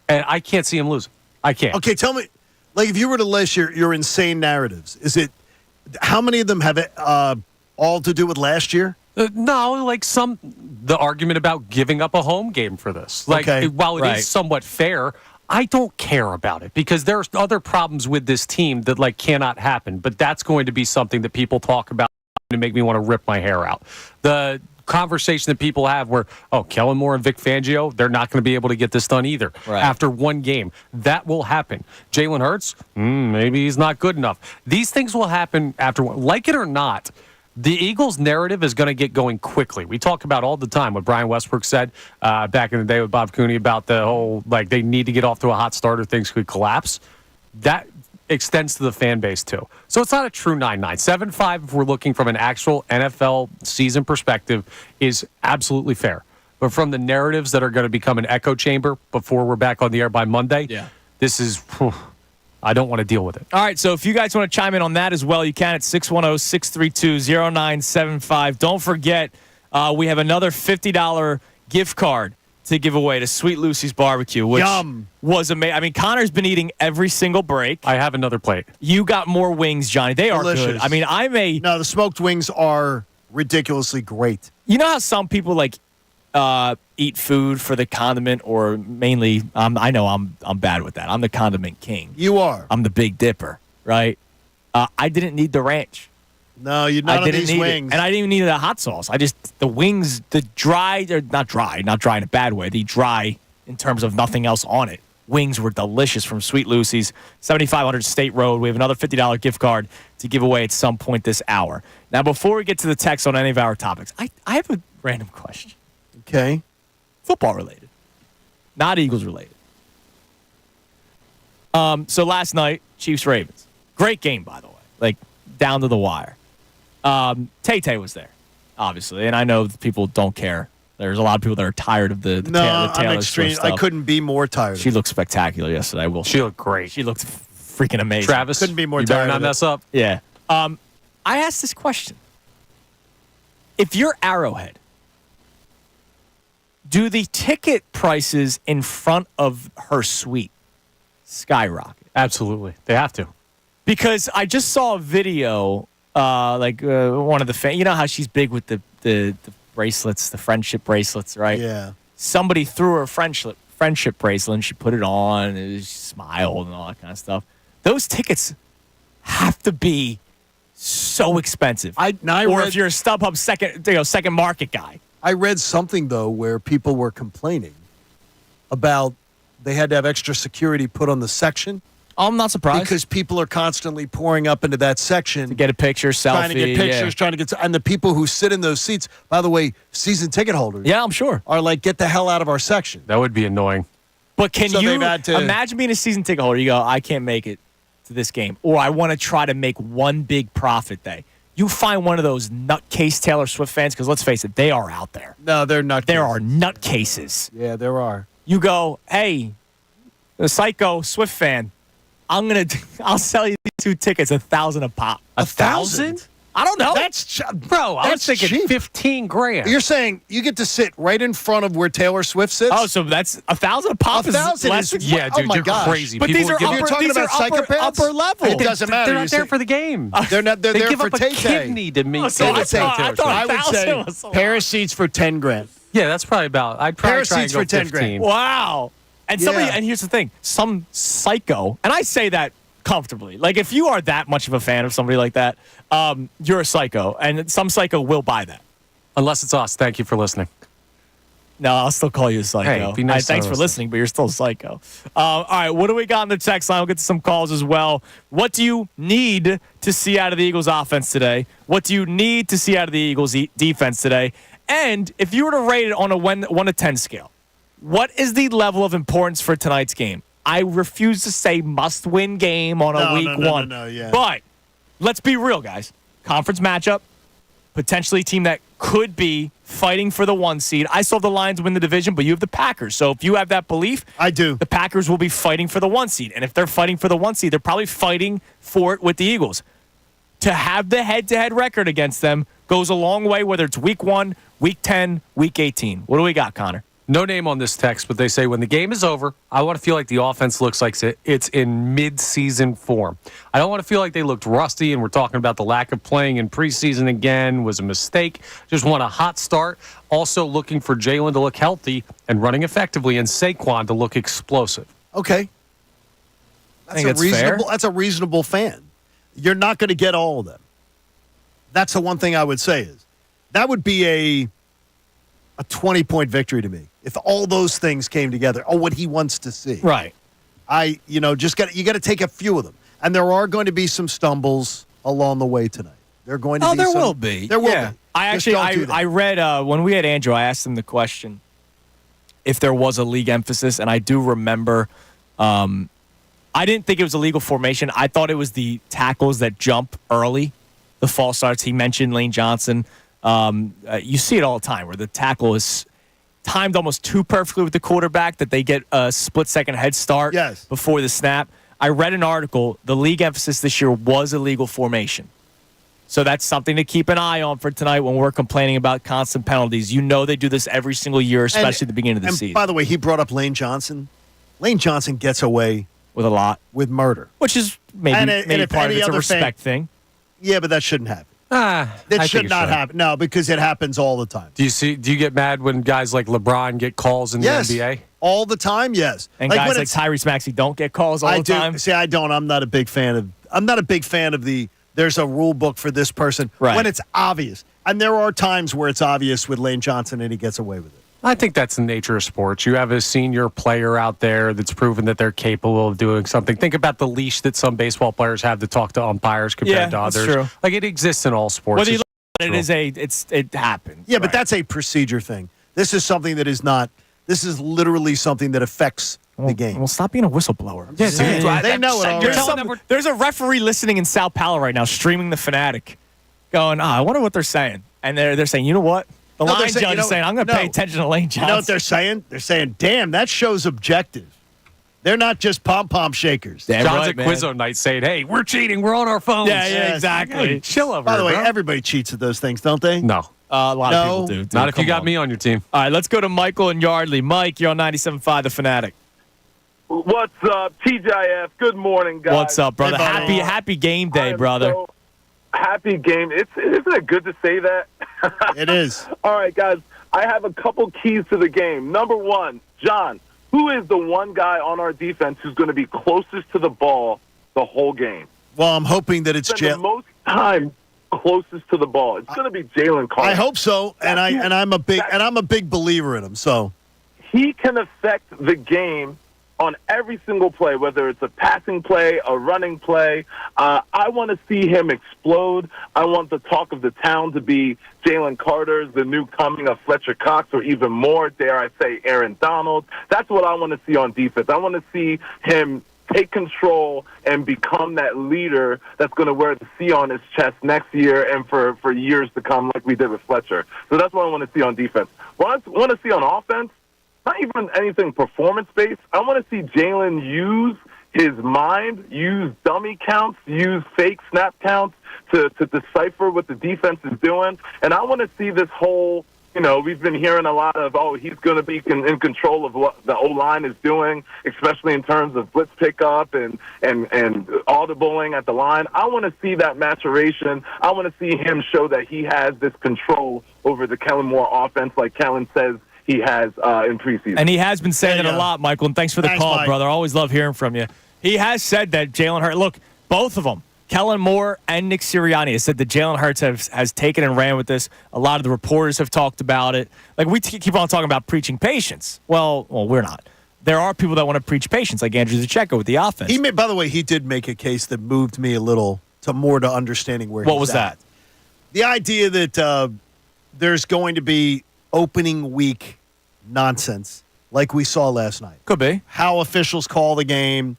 and I can't see him losing. I can't. Okay, tell me, if you were to list your insane narratives, how many of them have it all to do with last year? No, the argument about giving up a home game for this. While it is somewhat fair, I don't care about it because there's other problems with this team that cannot happen. But that's going to be something that people talk about to make me want to rip my hair out. The conversation that people have where, Kellen Moore and Vic Fangio, they're not going to be able to get this done either after one game. That will happen. Jalen Hurts, maybe he's not good enough. These things will happen after one. Like it or not, the Eagles' narrative is going to get going quickly. We talk about all the time what Brian Westbrook said back in the day with Bob Cooney about the whole, they need to get off to a hot start or things could collapse. That extends to the fan base, too. So it's not a true 9-9. 7-5, if we're looking from an actual NFL season perspective, is absolutely fair. But from the narratives that are going to become an echo chamber before we're back on the air by Monday, this is... I don't want to deal with it. All right, so if you guys want to chime in on that as well, you can at 610-632-0975. Don't forget, we have another $50 gift card to give away to Sweet Lucy's Barbecue, which was amazing. I mean, Connor's been eating every single break. I have another plate. You got more wings, Johnny. They are delicious. good. I mean, No, the smoked wings are ridiculously great. You know how some people, eat food for the condiment, or mainly, I know I'm bad with that. I'm the condiment king. You are. I'm the Big Dipper, right? I didn't need the ranch. No, you're not on these wings. And I didn't even need the hot sauce. The wings, the dry, they're not dry in a bad way. The dry in terms of nothing else on it. Wings were delicious from Sweet Lucy's, 7500 State Road. We have another $50 gift card to give away at some point this hour. Now, before we get to the text on any of our topics, I have a random question. Okay. Football related, not Eagles related. So last night, Chiefs-Ravens. Great game, by the way. Down to the wire. Tay-Tay was there, obviously, and I know people don't care. There's a lot of people that are tired of the Taylor Swift stuff. I couldn't be more tired. She looked spectacular yesterday. She looked great. She looked freaking amazing. Travis, couldn't be more you tired. better not mess up. Yeah. I asked this question. If you're Arrowhead, do the ticket prices in front of her suite skyrocket? Absolutely. They have to. Because I just saw a video, one of the fans, you know how she's big with the bracelets, the friendship bracelets, right? Yeah. Somebody threw her friendship bracelet and she put it on and she smiled and all that kind of stuff. Those tickets have to be so expensive. Or if you're a StubHub second market guy. I read something, though, where people were complaining about they had to have extra security put on the section. I'm not surprised. Because people are constantly pouring up into that section. To get a picture, selfie. Trying to get pictures, trying to get... And the people who sit in those seats, by the way, season ticket holders. Yeah, I'm sure. Are get the hell out of our section. That would be annoying. But can you imagine being a season ticket holder? You go, I can't make it to this game. Or I want to try to make one big profit day. You find one of those nutcase Taylor Swift fans, because let's face it, they are out there. No, they're not. There are nutcases. Yeah, there are. you go, hey, the psycho Swift fan, I'll sell you these 2 tickets, $1,000 a pop. 1,000? I don't know. Bro, I was thinking cheap. 15 grand. You're saying you get to sit right in front of where Taylor Swift sits? Oh, so that's $1,000 a pop. $1,000 is yeah, dude, oh my you're gosh. crazy. But People these are give upper, you- You're talking these about are psychopaths? upper level. It doesn't matter. They're You're not there saying- for the game. They're not. They're They there give for up a Tay Tay. kidney to me. so I thought I would 1,000 say was a lot. pair of seats for $10,000. Yeah, that's probably about. I'd Pair probably of try and seats go for 10 grand. 15. Wow. And somebody, Yeah. and here's the thing, some psycho, and I say that comfortably. Like, if you are that much of a fan of somebody like that, you're a psycho, and some psycho will buy that. Unless it's us. Thank you for listening. No, I'll still call you a psycho. Hey, be nice to thanks for us. listening, but you're still a psycho. All right, what do we got on the text line? We'll get to some calls as well. What do you need to see out of the Eagles offense today? What do you need to see out of the Eagles defense today? And if you were to rate it on a 1 to 10 scale, what is the level of importance for tonight's game? I refuse to say must-win game on a week one. No, yeah. But let's be real, guys. Conference matchup, potentially a team that could be fighting for the 1 seed. I still have the Lions win the division, but you have the Packers. So if you have that belief, I do. the Packers will be fighting for the 1 seed. And if they're fighting for the 1 seed, they're probably fighting for it with the Eagles. To have the head-to-head record against them goes a long way, whether it's week 1, week 10, week 18. What do we got, Connor? No name on this text, but they say when the game is over, I want to feel like the offense looks like it's in mid-season form. I don't want to feel like they looked rusty, and we're talking about the lack of playing in preseason again was a mistake. Just want a hot start. Also looking for Jalen to look healthy and running effectively, and Saquon to look explosive. Okay. think that's reasonable. fair. That's a reasonable fan. You're not going to get all of them. That's the one thing I would say is that would be a 20-point victory to me if all those things came together. Oh, what he wants to see. Right. You got to take a few of them, and there are going to be some stumbles along the way tonight. There are going to be. There some, will be. There will Yeah. be. I Just actually don't do that. I read when we had Andrew, I asked him the question if there was a league emphasis, and I do remember. I didn't think it was a legal formation. I thought it was the tackles that jump early, the false starts. He mentioned Lane Johnson. You see it all the time where the tackle is timed almost too perfectly with the quarterback that they get a split-second head start before the snap. I read an article. The league emphasis this year was a legal formation. So that's something to keep an eye on for tonight when we're complaining about constant penalties. You know they do this every single year, especially at the beginning of the season. By the way, he brought up Lane Johnson. Lane Johnson gets away with a lot. With murder. Which is maybe if part of any it's a other respect thing. Yeah, but that shouldn't happen. I It should think not happen. No, because it happens all the time. Do you get mad when guys like LeBron get calls in the NBA? All the time, yes. And guys like Tyrese Maxey don't get calls all the time. See, I don't. I'm not a big fan of the there's a rule book for this person when it's obvious. And there are times where it's obvious with Lane Johnson and he gets away with it. I think that's the nature of sports. You have a senior player out there that's proven that they're capable of doing something. Think about the leash that some baseball players have to talk to umpires compared to others. True. Like it exists in all sports. Whether you look at it happens. Yeah, but that's a procedure thing. This is something that is not. This is literally something that affects the game. Well, stop being a whistleblower. Yeah, they know it already. There's a referee listening in Sao Paulo right now, streaming the Fanatic, going, I wonder what they're saying. And they're saying, you know what? The line judge is saying, I'm going to pay attention to Lane Johnson. You know what they're saying? They're saying, damn, that show's objective. They're not just pom-pom shakers. John's at Quizzo night saying, hey, we're cheating. We're on our phones. Yeah, exactly. Hey, chill over By the way, bro. everybody cheats at those things, don't they? No. A lot of people do. Not if you got me on your team. All right, let's go to Michael and Yardley. Mike, you're on 97.5 The Fanatic. What's up, TGIF? Good morning, guys. What's up, brother? Hey, Happy game day, brother. So happy game. Isn't it good to say that? It is. All right, guys. I have a couple keys to the game. Number one, John, who is the one guy on our defense who's going to be closest to the ball the whole game? Well, I'm hoping that it's the most time closest to the ball. It's going to be Jalen Carter. I hope so, and I'm a big believer in him. So he can affect the game on every single play, whether it's a passing play, a running play. I want to see him explode. I want the talk of the town to be Jalen Carter, the new coming of Fletcher Cox, or even more, dare I say, Aaron Donald. That's what I want to see on defense. I want to see him take control and become that leader that's going to wear the C on his chest next year and for years to come like we did with Fletcher. So that's what I want to see on defense. What I want to see on offense, not even anything performance-based. I want to see Jalen use his mind, use dummy counts, use fake snap counts to decipher what the defense is doing. And I want to see this whole, we've been hearing a lot of, he's going to be in control of what the O-line is doing, especially in terms of blitz pickup and audibling at the line. I want to see that maturation. I want to see him show that he has this control over the Kellen Moore offense like Kellen says he has in preseason. And he has been saying it a lot, Michael, and thanks for the call, Mike. brother. Always love hearing from you. He has said that Jalen Hurts, look, both of them, Kellen Moore and Nick Sirianni, has said that Jalen Hurts has taken and ran with this. A lot of the reporters have talked about it. Like, we keep on talking about preaching patience. Well, we're not. There are people that want to preach patience, like Andrew Zucheka with the offense. By the way, he did make a case that moved me a little to understanding where What he's was at. that? The idea that there's going to be opening week nonsense like we saw last night. Could be. How officials call the game,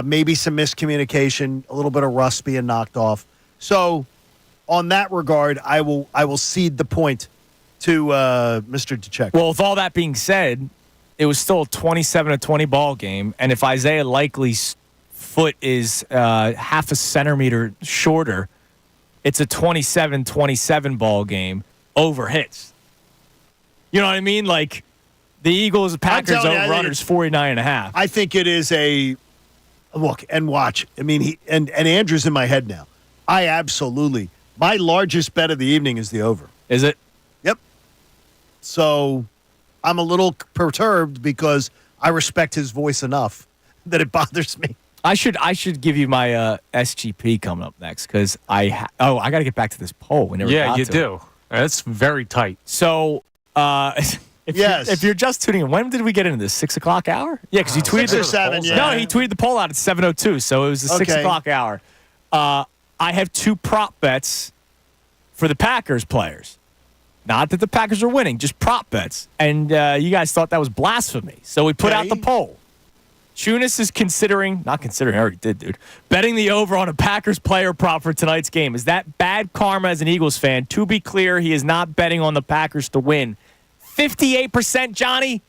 maybe some miscommunication, a little bit of rust being knocked off. So on that regard, I will cede the point to Mr. Duchek. Well, with all that being said, it was still a 27-20 ball game, and if Isaiah Likely's foot is half a centimeter shorter, it's a 27-27 ball game over hits. You know what I mean? Like, the Eagles, Packers over-runners 49.5. I think it is a look and watch. I mean, and Andrew's in my head now. My largest bet of the evening is the over. Is it? Yep. So I'm a little perturbed because I respect his voice enough that it bothers me. I should give you my SGP coming up next because I got to get back to this poll. We never got you to do. It. That's very tight. So, if you're just tuning in, when did we get into this? 6 o'clock hour? Yeah, because you tweeted 6 or 7. Yeah. No, he tweeted the poll out at 7:02, so it was the 6 o'clock hour. I have 2 prop bets for the Packers players. Not that the Packers are winning, just prop bets. And you guys thought that was blasphemy, so we put out the poll. Chunas is I already did, dude. Betting the over on a Packers player prop for tonight's game. Is that bad karma as an Eagles fan? To be clear, he is not betting on the Packers to win. 58%, Johnny.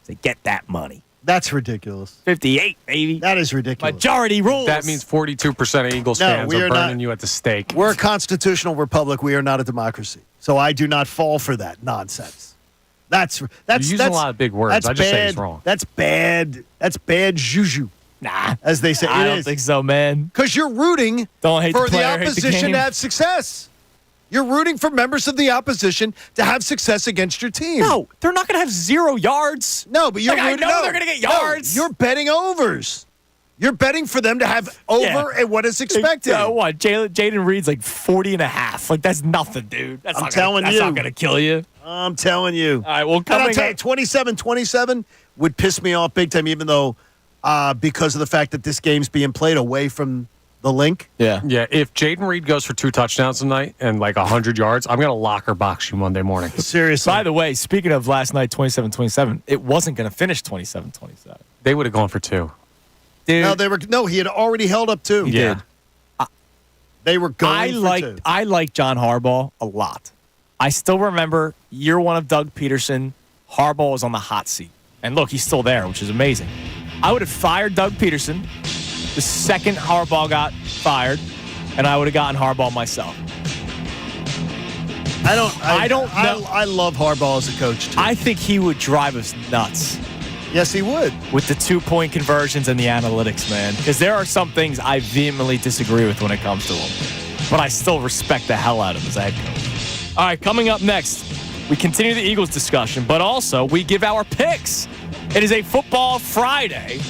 Say, get that money. That's ridiculous. 58, baby. That is ridiculous. Majority rules. That means 42% of Eagles fans are burning you at the stake. We're a constitutional republic. We are not a democracy. So I do not fall for that nonsense. That's You're using a lot of big words. I just say it's wrong. That's bad. That's bad juju. Nah. As they say. I don't think so, man. Because you're rooting Don't hate for the player, the hate the opposition game. to have success. You're rooting for members of the opposition to have success against your team. No, they're not going to have 0 yards. No, but you're I know they're going to get yards. No, you're betting overs. You're betting for them to have over and what is expected. What? Jaden Reed's like 40.5. Like, that's nothing, dude. That's I'm telling you. That's not going to kill you. I'm telling you. All right, well, And I'll tell you, 27-27 would piss me off big time, even though because of the fact that this game's being played away from the link. Yeah. Yeah, if Jaden Reed goes for 2 touchdowns tonight and like 100 yards, I'm going to locker box you Monday morning. Seriously. By the way, speaking of last night, 27-27, it wasn't going to finish 27-27. They would have gone for 2. Dude. No, he had already held up 2. He did. They were going for 2. I like John Harbaugh a lot. I still remember year 1 of Doug Peterson, Harbaugh was on the hot seat. And look, he's still there, which is amazing. I would have fired Doug Peterson the second Harbaugh got fired, and I would have gotten Harbaugh myself. I don't know. I love Harbaugh as a coach, too. I think he would drive us nuts. Yes, he would. With the 2-point conversions and the analytics, man. Because there are some things I vehemently disagree with when it comes to him. But I still respect the hell out of him as a head coach. All right, coming up next, we continue the Eagles discussion, but also we give our picks. It is a football Friday.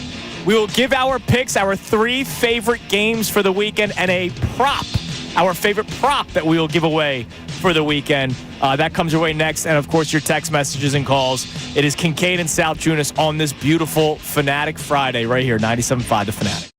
We will give our picks, our 3 favorite games for the weekend, and a prop, our favorite prop that we will give away for the weekend. That comes your way next, and of course your text messages and calls. It is Kincade and Salciunas on this beautiful Fanatic Friday right here, 97.5 The Fanatic.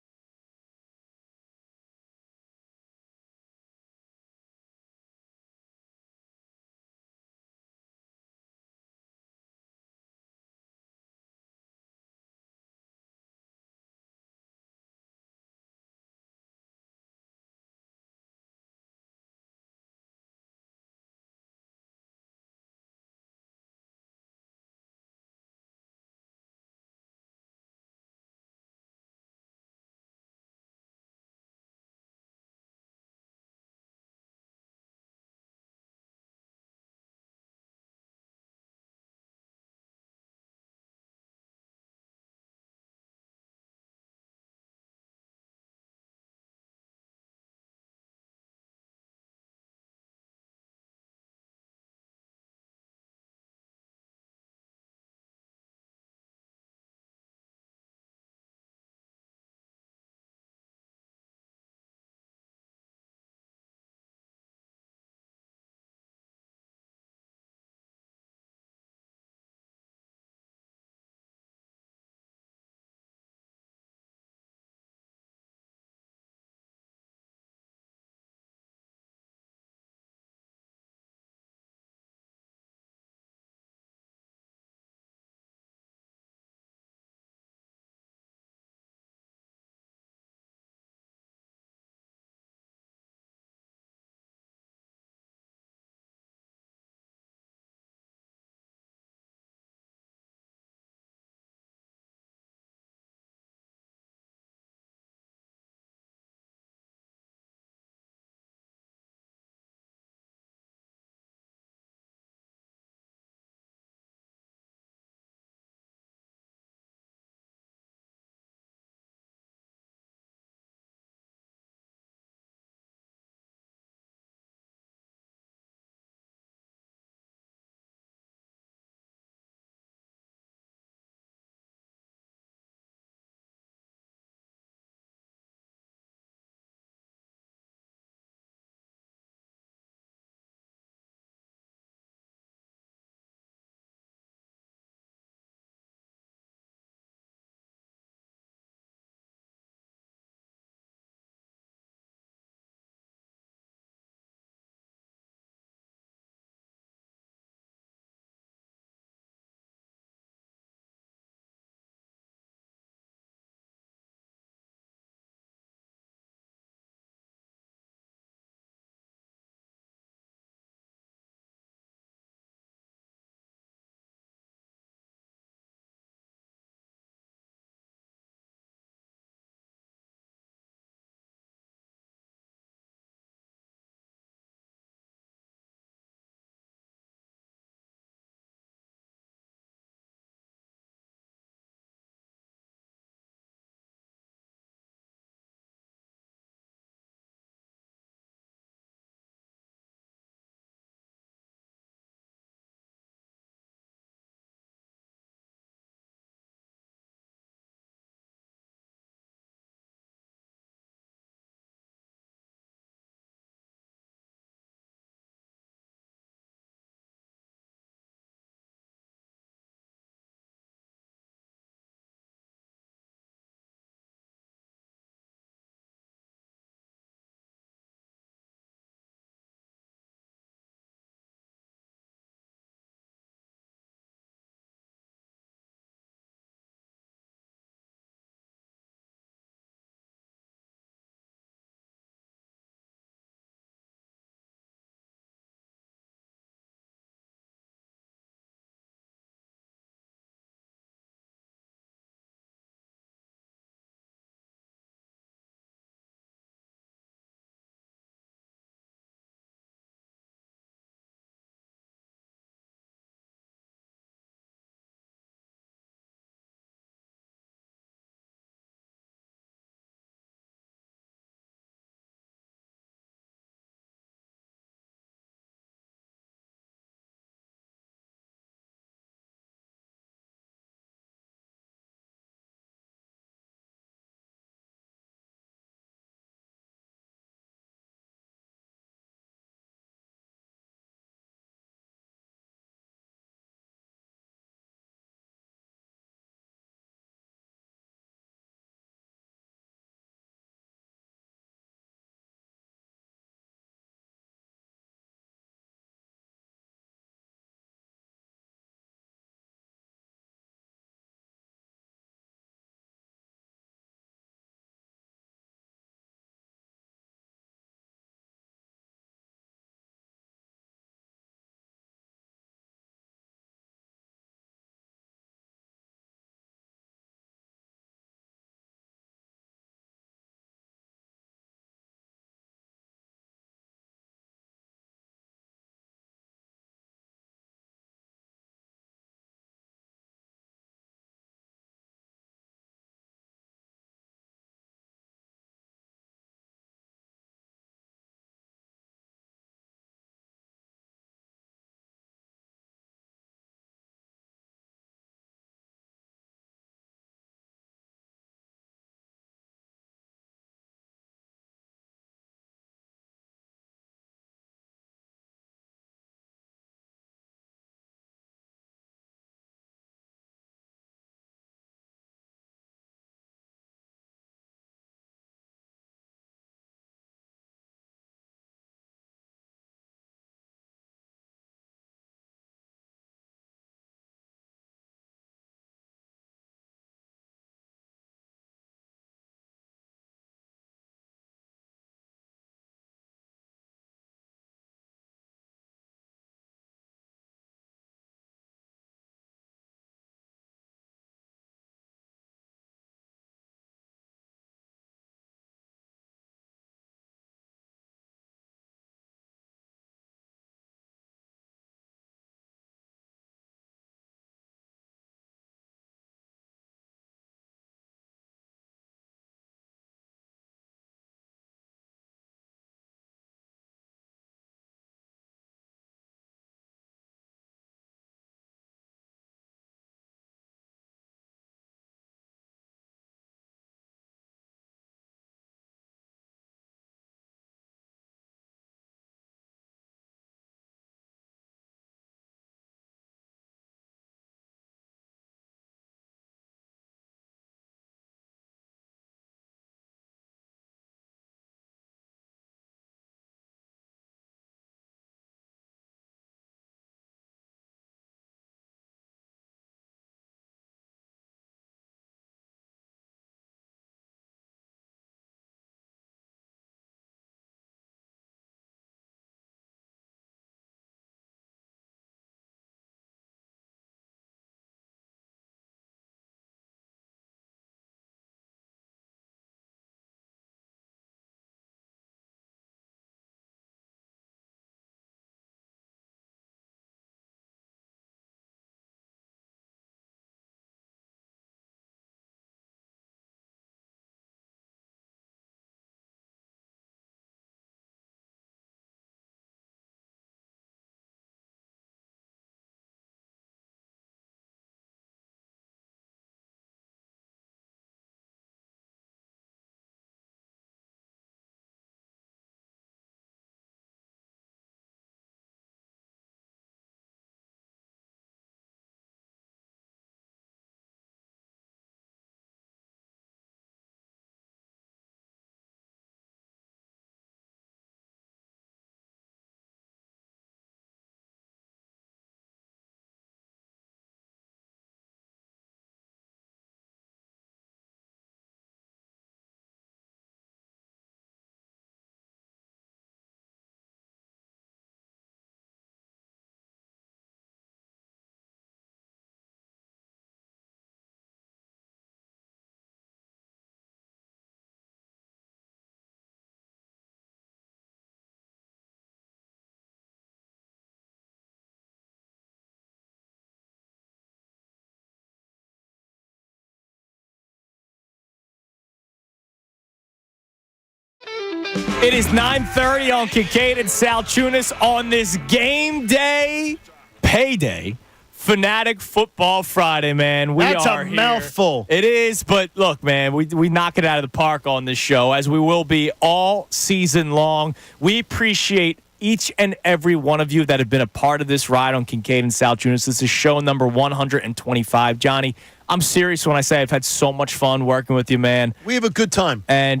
It is 9:30 on Kincade and Salciunas on this game day, payday, Fanatic Football Friday, man. That's are a here. mouthful. It is, but look, man, we knock it out of the park on this show, as we will be all season long. We appreciate each and every one of you that have been a part of this ride on Kincade and Salciunas. This is show number 125. Johnny, I'm serious when I say I've had so much fun working with you, man. We have a good time. And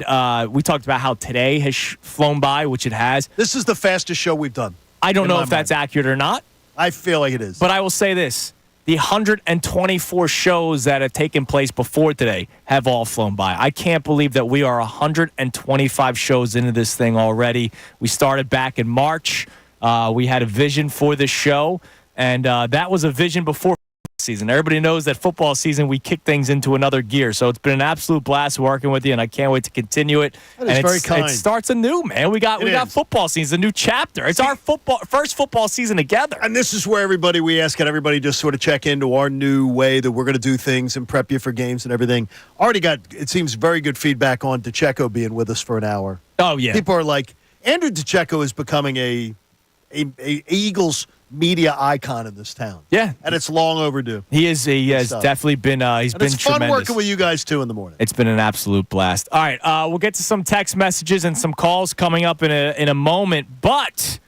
we talked about how today has flown by, which it has. This is the fastest show we've done. I don't know if that's accurate or not. I feel like it is. But I will say this. The 124 shows that have taken place before today have all flown by. I can't believe that we are 125 shows into this thing already. We started back in March. We had a vision for this show, and that was a vision before season. Everybody knows that football season, we kick things into another gear. So it's been an absolute blast working with you, and I can't wait to continue it. That is very kind. It starts anew, man. We got football season, a new chapter. It's our first football season together. And this is where we ask everybody just sort of check into our new way that we're going to do things and prep you for games and everything. Already got, it seems, very good feedback on DeCecco being with us for an hour. Oh, yeah. People are like, Andrew DeCecco is becoming a Eagles media icon in this town. Yeah. And it's long overdue. He has definitely been he's been it's fun tremendous. working with you guys too in the morning. It's been an absolute blast. All right, we'll get to some text messages and some calls coming up in a moment, but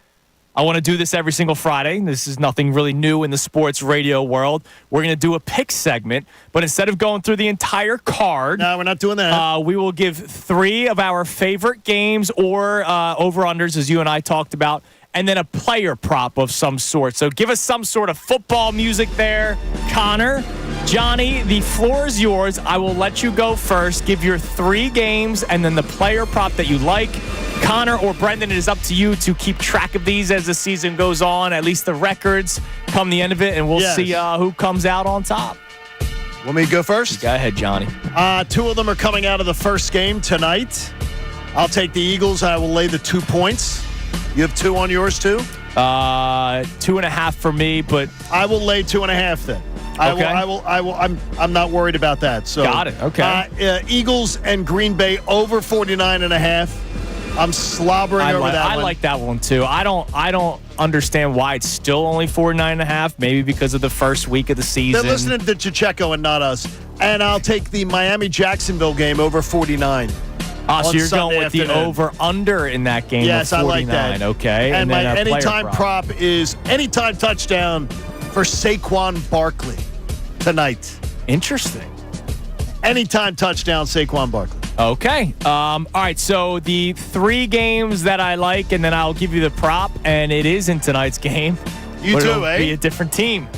I want to do this every single Friday. This is nothing really new in the sports radio world. We're going to do a pick segment, but instead of going through the entire card, no, we're not doing that. We will give 3 of our favorite games or over-unders, as you and I talked about, and then a player prop of some sort. So give us some sort of football music there. Connor, Johnny, the floor is yours. I will let you go first. Give your 3 games and then the player prop that you like. Connor or Brendan, it is up to you to keep track of these as the season goes on, at least the records come the end of it, and we'll see who comes out on top. Want me to go first? Go ahead, Johnny. 2 of them are coming out of the first game tonight. I'll take the Eagles. I will lay the 2 points. You have 2 on yours too? 2.5 for me, but I will lay 2.5 then. Okay. I will. I'm not worried about that. So got it. Okay. Eagles and Green Bay over 49.5. I'm slobbering over that one. I like that one too. I don't understand why it's still only 49.5. Maybe because of the first week of the season. They're listening to Checheco and not us. And I'll take the Miami-Jacksonville game over 49. So you're going with the over-under in that game. Yes, of 49. I like that. Okay. And my then anytime prop is anytime touchdown for Saquon Barkley tonight. Interesting. Anytime touchdown, Saquon Barkley. Okay. All right, so the 3 games that I like, and then I'll give you the prop, and it is in tonight's game. It'll be a different team,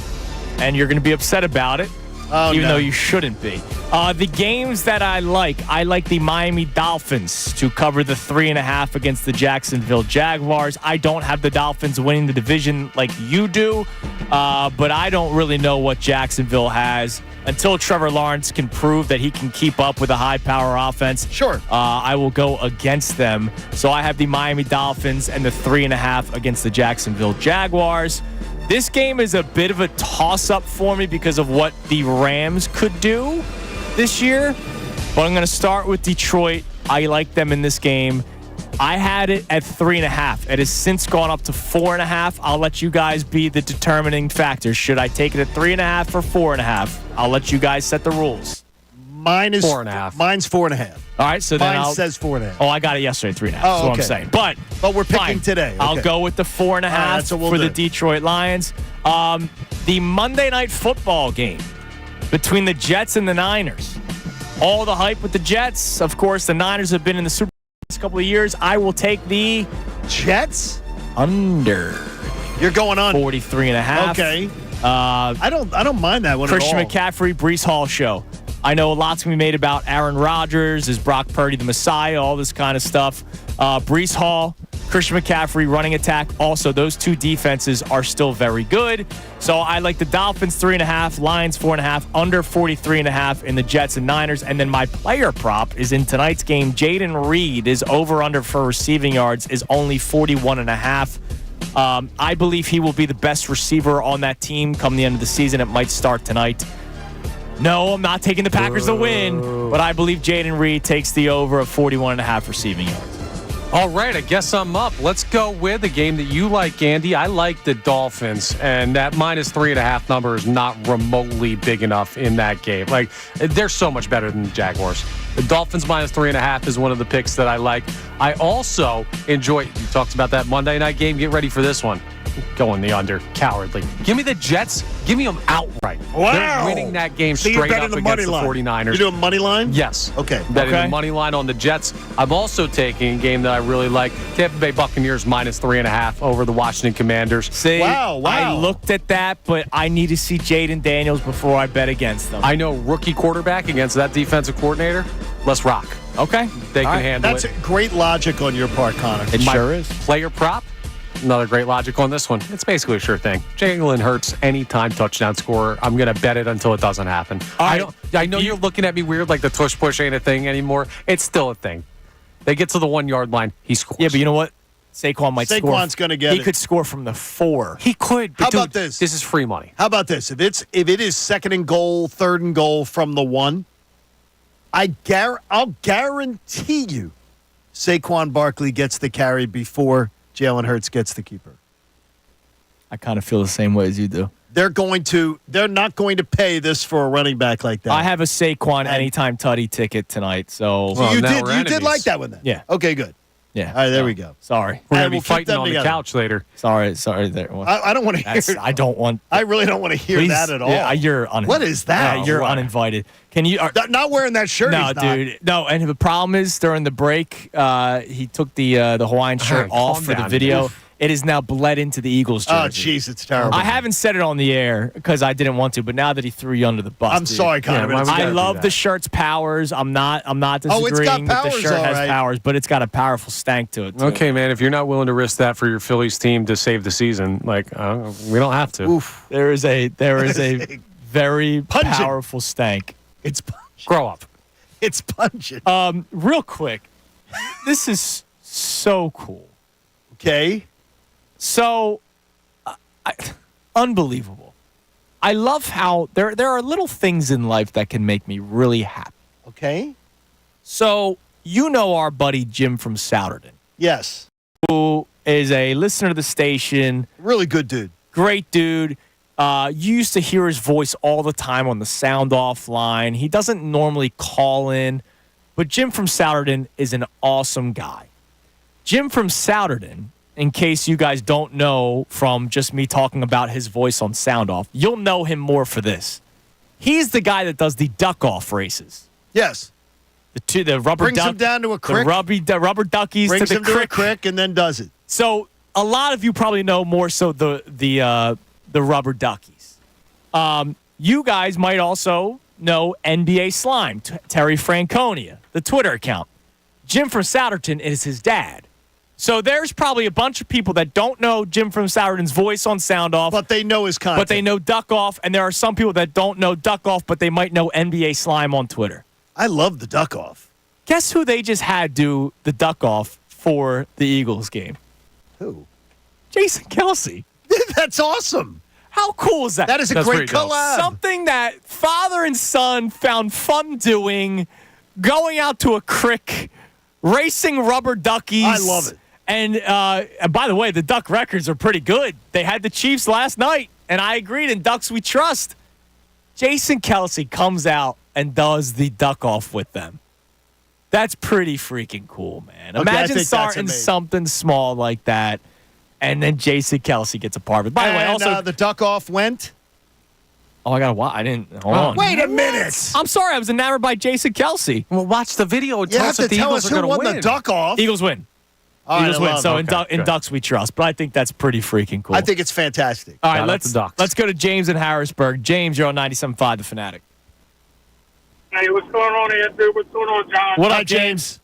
and you're going to be upset about it. Even though you shouldn't be. The games that I like the Miami Dolphins to cover the 3.5 against the Jacksonville Jaguars. I don't have the Dolphins winning the division like you do, but I don't really know what Jacksonville has until Trevor Lawrence can prove that he can keep up with a high-power offense. Sure. I will go against them. So I have the Miami Dolphins and the 3.5 against the Jacksonville Jaguars. This game is a bit of a toss-up for me because of what the Rams could do this year. But I'm going to start with Detroit. I like them in this game. I had it at 3.5. It has since gone up to 4.5. I'll let you guys be the determining factor. Should I take it at 3.5 or 4.5? I'll let you guys set the rules. Mine is 4.5. Mine's 4.5. All right, so then Mine says 4.5. Oh, I got it yesterday, 3.5. That's Oh, what okay. I'm saying. But we're picking fine. today. Okay. I'll go with the 4.5 that's what we'll for do. the Detroit Lions. The Monday Night Football game between the Jets and the Niners. All the hype with the Jets. Of course, the Niners have been in the Super Bowl the last couple of years. I will take the Jets under. You're going on 43.5. Okay. I don't mind that one Christian at all. McCaffrey, Breece Hall show. I know a lot's going to be made about Aaron Rodgers, is Brock Purdy the Messiah, all this kind of stuff. Breece Hall, Christian McCaffrey, running attack. Also, those 2 defenses are still very good. So I like the Dolphins 3.5, Lions 4.5, under 43.5 in the Jets and Niners. And then my player prop is in tonight's game. Jaden Reed is over-under for receiving yards is only 41.5. I believe he will be the best receiver on that team come the end of the season. It might start tonight. No, I'm not taking the Packers to win, but I believe Jaden Reed takes the over of 41.5 receiving yards. All right, I guess I'm up. Let's go with a game that you like, Andy. I like the Dolphins, and that -3.5 number is not remotely big enough in that game. Like, they're so much better than the Jaguars. The Dolphins -3.5 is one of the picks that I like. I also enjoy, you talked about that Monday night game. Get ready for this one. Going the under. Cowardly. Give me the Jets. Give me them outright. Wow. They're winning that game So straight you're up betting against the line. 49ers. You're doing money line? Yes. Okay. Betting the money line on the Jets. I'm also taking a game that I really like. Tampa Bay Buccaneers -3.5 over the Washington Commanders. See, Wow. I looked at that, but I need to see Jaden Daniels before I bet against them. I know rookie quarterback against that defensive coordinator. Let's rock. Okay. They can handle That's it. great logic on your part, Connor. It sure is. Player prop. Another great logic on this one. It's basically a sure thing. Jalen Hurts, anytime touchdown scorer. I'm going to bet it until it doesn't happen. I know you're looking at me weird like the tush push ain't a thing anymore. It's still a thing. They get to the 1 yard line, he scores. Yeah, but you know what? Saquon might score. Saquon's going to get He it. could score from the 4. He could. But How about dude, this? This is free money. How about this? If it is 2nd and goal, 3rd and goal from the 1, I'll guarantee you Saquon Barkley gets the carry before Jalen Hurts gets the keeper. I kind of feel the same way as you do. They're not going to pay this for a running back like that. I have a Saquon anytime tutty ticket tonight, so Well, you now did we're you enemies. did like that one then? Yeah. Okay, good. yeah. All right, there we go. Sorry. We're going to And be we'll keep fighting them on together. the couch later. Sorry there. I don't want to hear I don't want. I really don't want to hear Please, that at all. Yeah, you're uninvited. What is that? Yeah, you're What? uninvited. Can you? Not wearing that shirt. No, he's not. dude. No, and the problem is during the break, he took the Hawaiian shirt off calm for the down. video. Oof. It is now bled into the Eagles jersey. Oh, jeez, it's terrible. I haven't said it on the air because I didn't want to, but now that he threw you under the bus, I'm dude. sorry, Connor. Yeah, but why it's would I you do love that? the shirt's powers. I'm not disagreeing it's got that the powers, shirt all has right. powers, but it's got a powerful stank to it, too. Okay, man, if you're not willing to risk that for your Phillies team to save the season, we don't have to. Oof. There is a very Pungent. powerful stank. It's pungent. Grow up. It's pungent. Real quick, this is so cool. Okay. So, unbelievable. I love how there are little things in life that can make me really happy. Okay. So, you know our buddy Jim from Souderton, Yes. who is a listener to the station, Really good dude. great dude. You used to hear his voice all the time on the sound off line. He doesn't normally call in, but Jim from Souderton is an awesome guy. Jim from Souderton, in case you guys don't know from just me talking about his voice on sound off, you'll know him more for this. He's the guy that does the duck off races. Yes. The rubber Brings duck, him down to a creek. the rubber duckies Brings to the him to a creek. crick and then does it. So a lot of you probably know more so the rubber duckies. You guys might also know NBA Slime, Terry Franconia, the Twitter account. Jim from Souderton is his dad. So there's probably a bunch of people that don't know Jim from Souderton's voice on sound off, But they know his content. but they know duck off, and there are some people that don't know duck off, but they might know NBA Slime on Twitter. I love the duck off. Guess who they just had do the duck off for the Eagles game? Who? Jason Kelsey. That's awesome. How cool is that? That is a That's great pretty dope. collab. Something that father and son found fun doing, going out to a creek, racing rubber duckies. I love it. And by the way, the duck records are pretty good. They had the Chiefs last night, and I agreed, in Ducks We Trust. Jason Kelsey comes out and does the duck off with them. That's pretty freaking cool, man. Okay, I Imagine think that's starting amazing. something small like that, and then Jason Kelsey gets a part of it. By the way, And, also, the duck off went. oh, I got to watch. I didn't. Hold on. Wait a minute. I'm sorry. I was enamored by Jason Kelsey. Well, watch the video and You tell have us to if the tell Eagles us are who going to won win. the duck off. Eagles win. All right, Eagles I win. love So it. in Ducks we trust. But I think that's pretty freaking cool. I think it's fantastic. All right, Shout out to Ducks. let's go to James in Harrisburg. James, you're on 97.5 The Fanatic. Hey, what's going on, Andrew? What's going on, John? What Hi, up, James?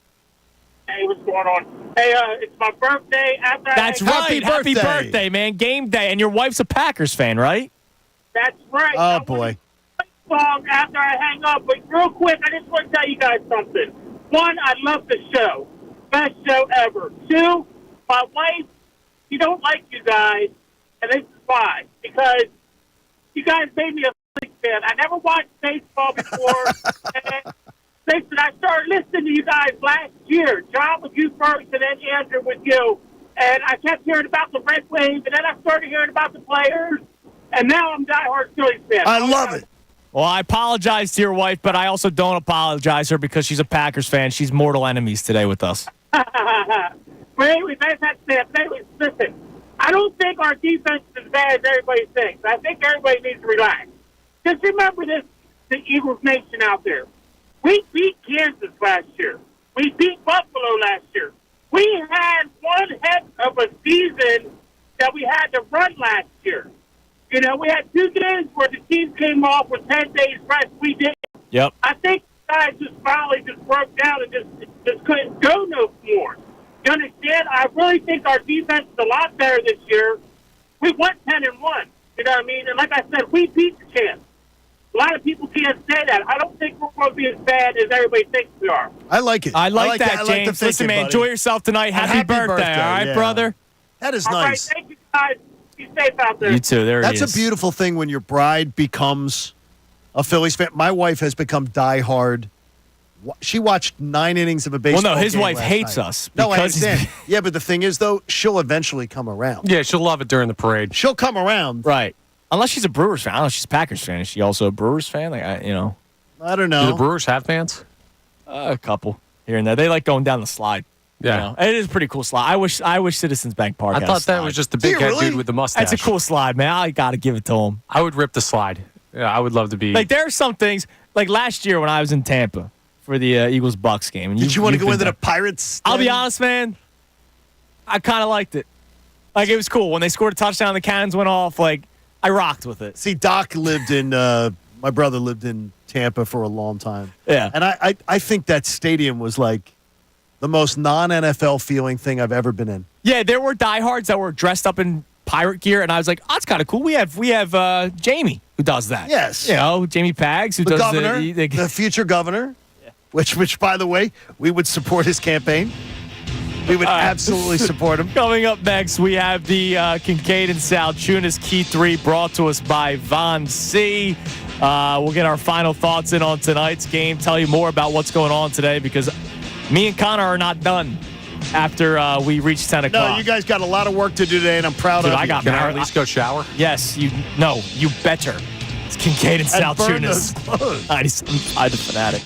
Hey, what's going on? Hey, it's my birthday. After That's I right. Happy birthday. birthday, man. Game day. And your wife's a Packers fan, right? That's right. Oh, I want boy. to play a song after I hang up, but real quick, I just want to tell you guys something. One, I love the show. Best show ever. Two, my wife, she don't like you guys, and this is why. Because you guys made me a Phillies fan. I never watched baseball before. And listen, I started listening to you guys last year. John with you first, and then answer with you. And I kept hearing about the Red Wings, and then I started hearing about the players, and now I'm diehard Phillies fan. I love it. Well, I apologize to your wife, but I also don't apologize to her because she's a Packers fan. She's mortal enemies today with us. But anyways, listen, I don't think our defense is as bad as everybody thinks. I think everybody needs to relax. Just remember this, the Eagles Nation out there. We beat Kansas last year. We beat Buffalo last year. We had one heck of a season that we had to run last year. You know, we had 2 games where the team came off with 10 days rest. We didn't. Yep. I think guys just finally just broke down and just couldn't go no more. You understand? I really think our defense is a lot better this year. We went 10-1. You know what I mean? And like I said, we beat the champs. A lot of people can't say that. I don't think we're going to be as bad as everybody thinks we are. I like it. I like that, I like James. the thinking, Listen, man, buddy. enjoy yourself tonight. Happy birthday, all right, yeah. brother? That is All right, nice. thank you, guys. Be safe out there. You too. There That's he a is. beautiful thing when your bride becomes a Phillies fan. My wife has become diehard. She watched 9 innings of a baseball Well, no, his game wife last hates night. us. No, I because he's- understand. Yeah, but the thing is, though, she'll eventually come around. Yeah, she'll love it during the parade. She'll come around. Right. Unless she's a Brewers fan. I don't know if she's a Packers fan. Is she also a Brewers fan? Like, I don't Do the know. Brewers have fans? a couple here and there. They like going down the slide. Yeah. You know? It is a pretty cool slide. I wish Citizens Bank Park I had a thought that slide. was just the big Do you head really? dude with the mustache. That's a cool slide, man. I got to give it to him. I would rip the slide. Yeah, I would love to be. Like, there are some things, like last year when I was in Tampa for the Eagles-Bucks game. And Did you want to you've go been into there. the Pirates? I'll be den? honest, man. I kind of liked it. Like, it was cool. When they scored a touchdown, the cannons went off. Like, I rocked with it. See, Doc lived in, my brother lived in Tampa for a long time. Yeah. And I think that stadium was like the most non-NFL feeling thing I've ever been in. Yeah, there were diehards that were dressed up in pirate gear, and I was like, oh, that's kind of cool. We have Jamie who does that. Yes. You know, Jamie Pags who The does governor, the the future governor, which, by the way, we would support his campaign. We would absolutely support him. Coming up next, we have the Kincade Salciunas Key 3 brought to us by Von C. We'll get our final thoughts in on tonight's game, tell you more about what's going on today, because me and Connor are not done after we reach 10 o'clock. No, you guys got a lot of work to do today, and I'm proud Dude, of you. I got Can I married. at least go shower? Yes, you better. It's Kincade and And burn Salciunas. those clothes. 97.5 The Fanatic.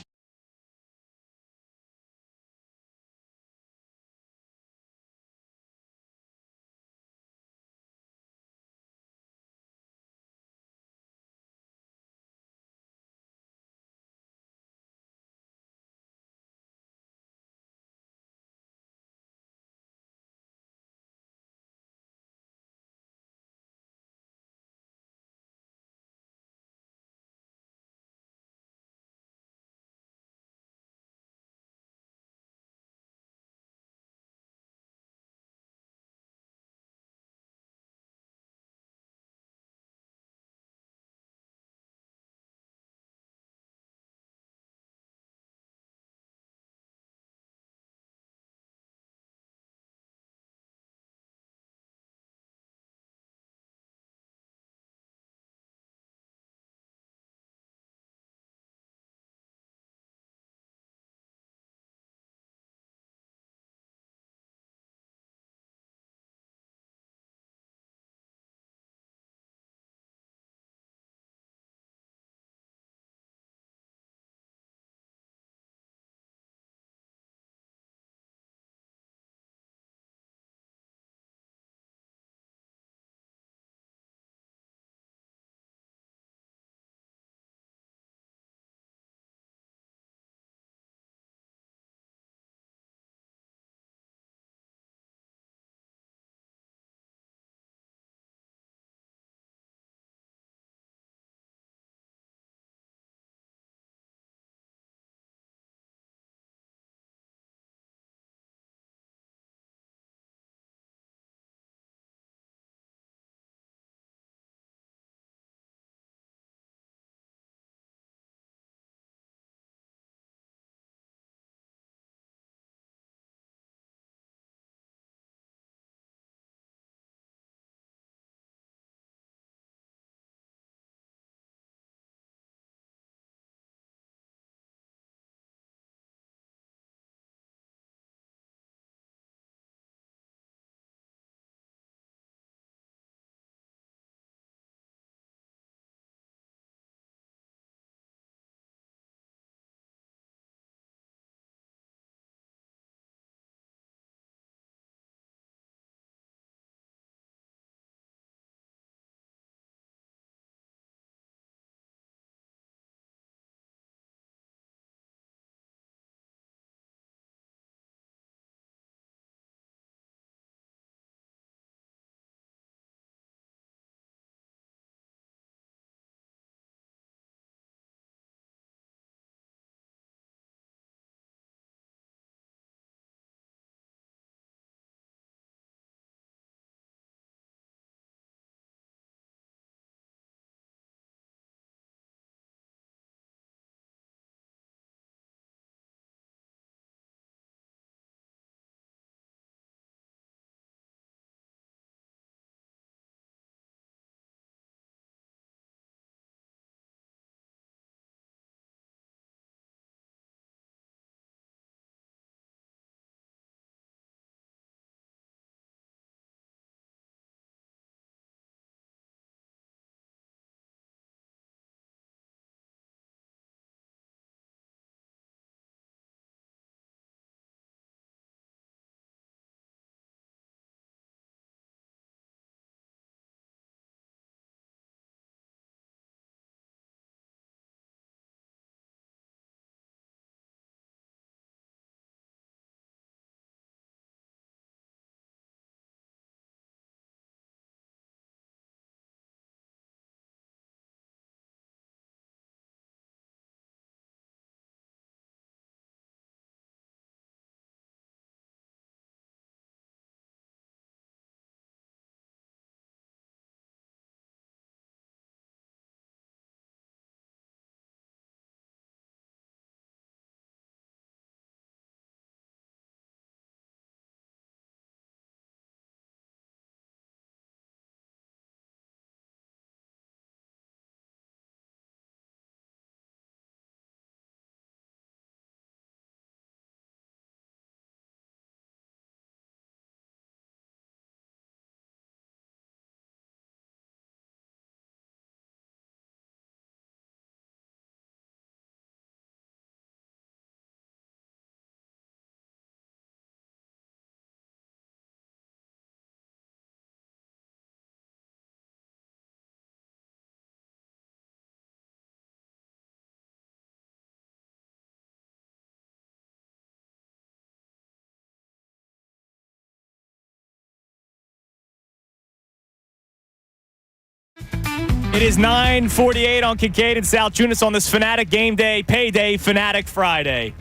It is 9:48 on Kincade and Salciunas on this Fanatic Game Day, Payday Fanatic Friday.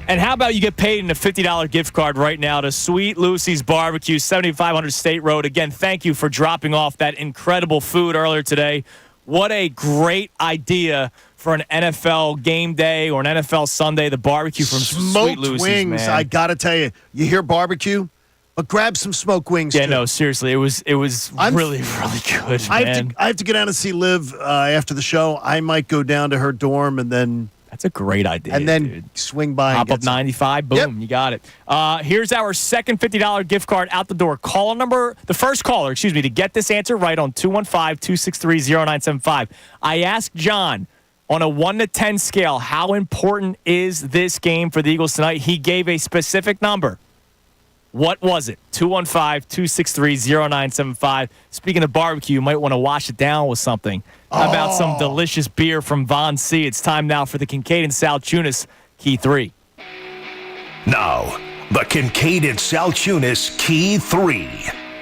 And how about you get paid in a $50 gift card right now to Sweet Lucy's Barbecue, 7500 State Road. Again, thank you for dropping off that incredible food earlier today. What a great idea for an NFL game day or an NFL Sunday, the barbecue from Sweet Lucy's, wings, man. I got to tell you, you hear barbecue, but grab some smoked wings, Yeah, too. no, seriously, it was really, really good, man. I have to get down and see Liv after the show. I might go down to her dorm and then... That's a great idea. And then dude. swing by Hop and get up 95, boom, Yep. you got it. Here's our second $50 gift card out the door. The first caller, to get this answer right on 215-263-0975. I asked John, on a 1 to 10 scale, how important is this game for the Eagles tonight? He gave a specific number. What was it? 215-263-0975. Speaking of barbecue, you might want to wash it down with something. How about some delicious beer from Von C? It's time now for the Kincade and Salciunas Key 3. Now, the Kincade and Salciunas Key 3.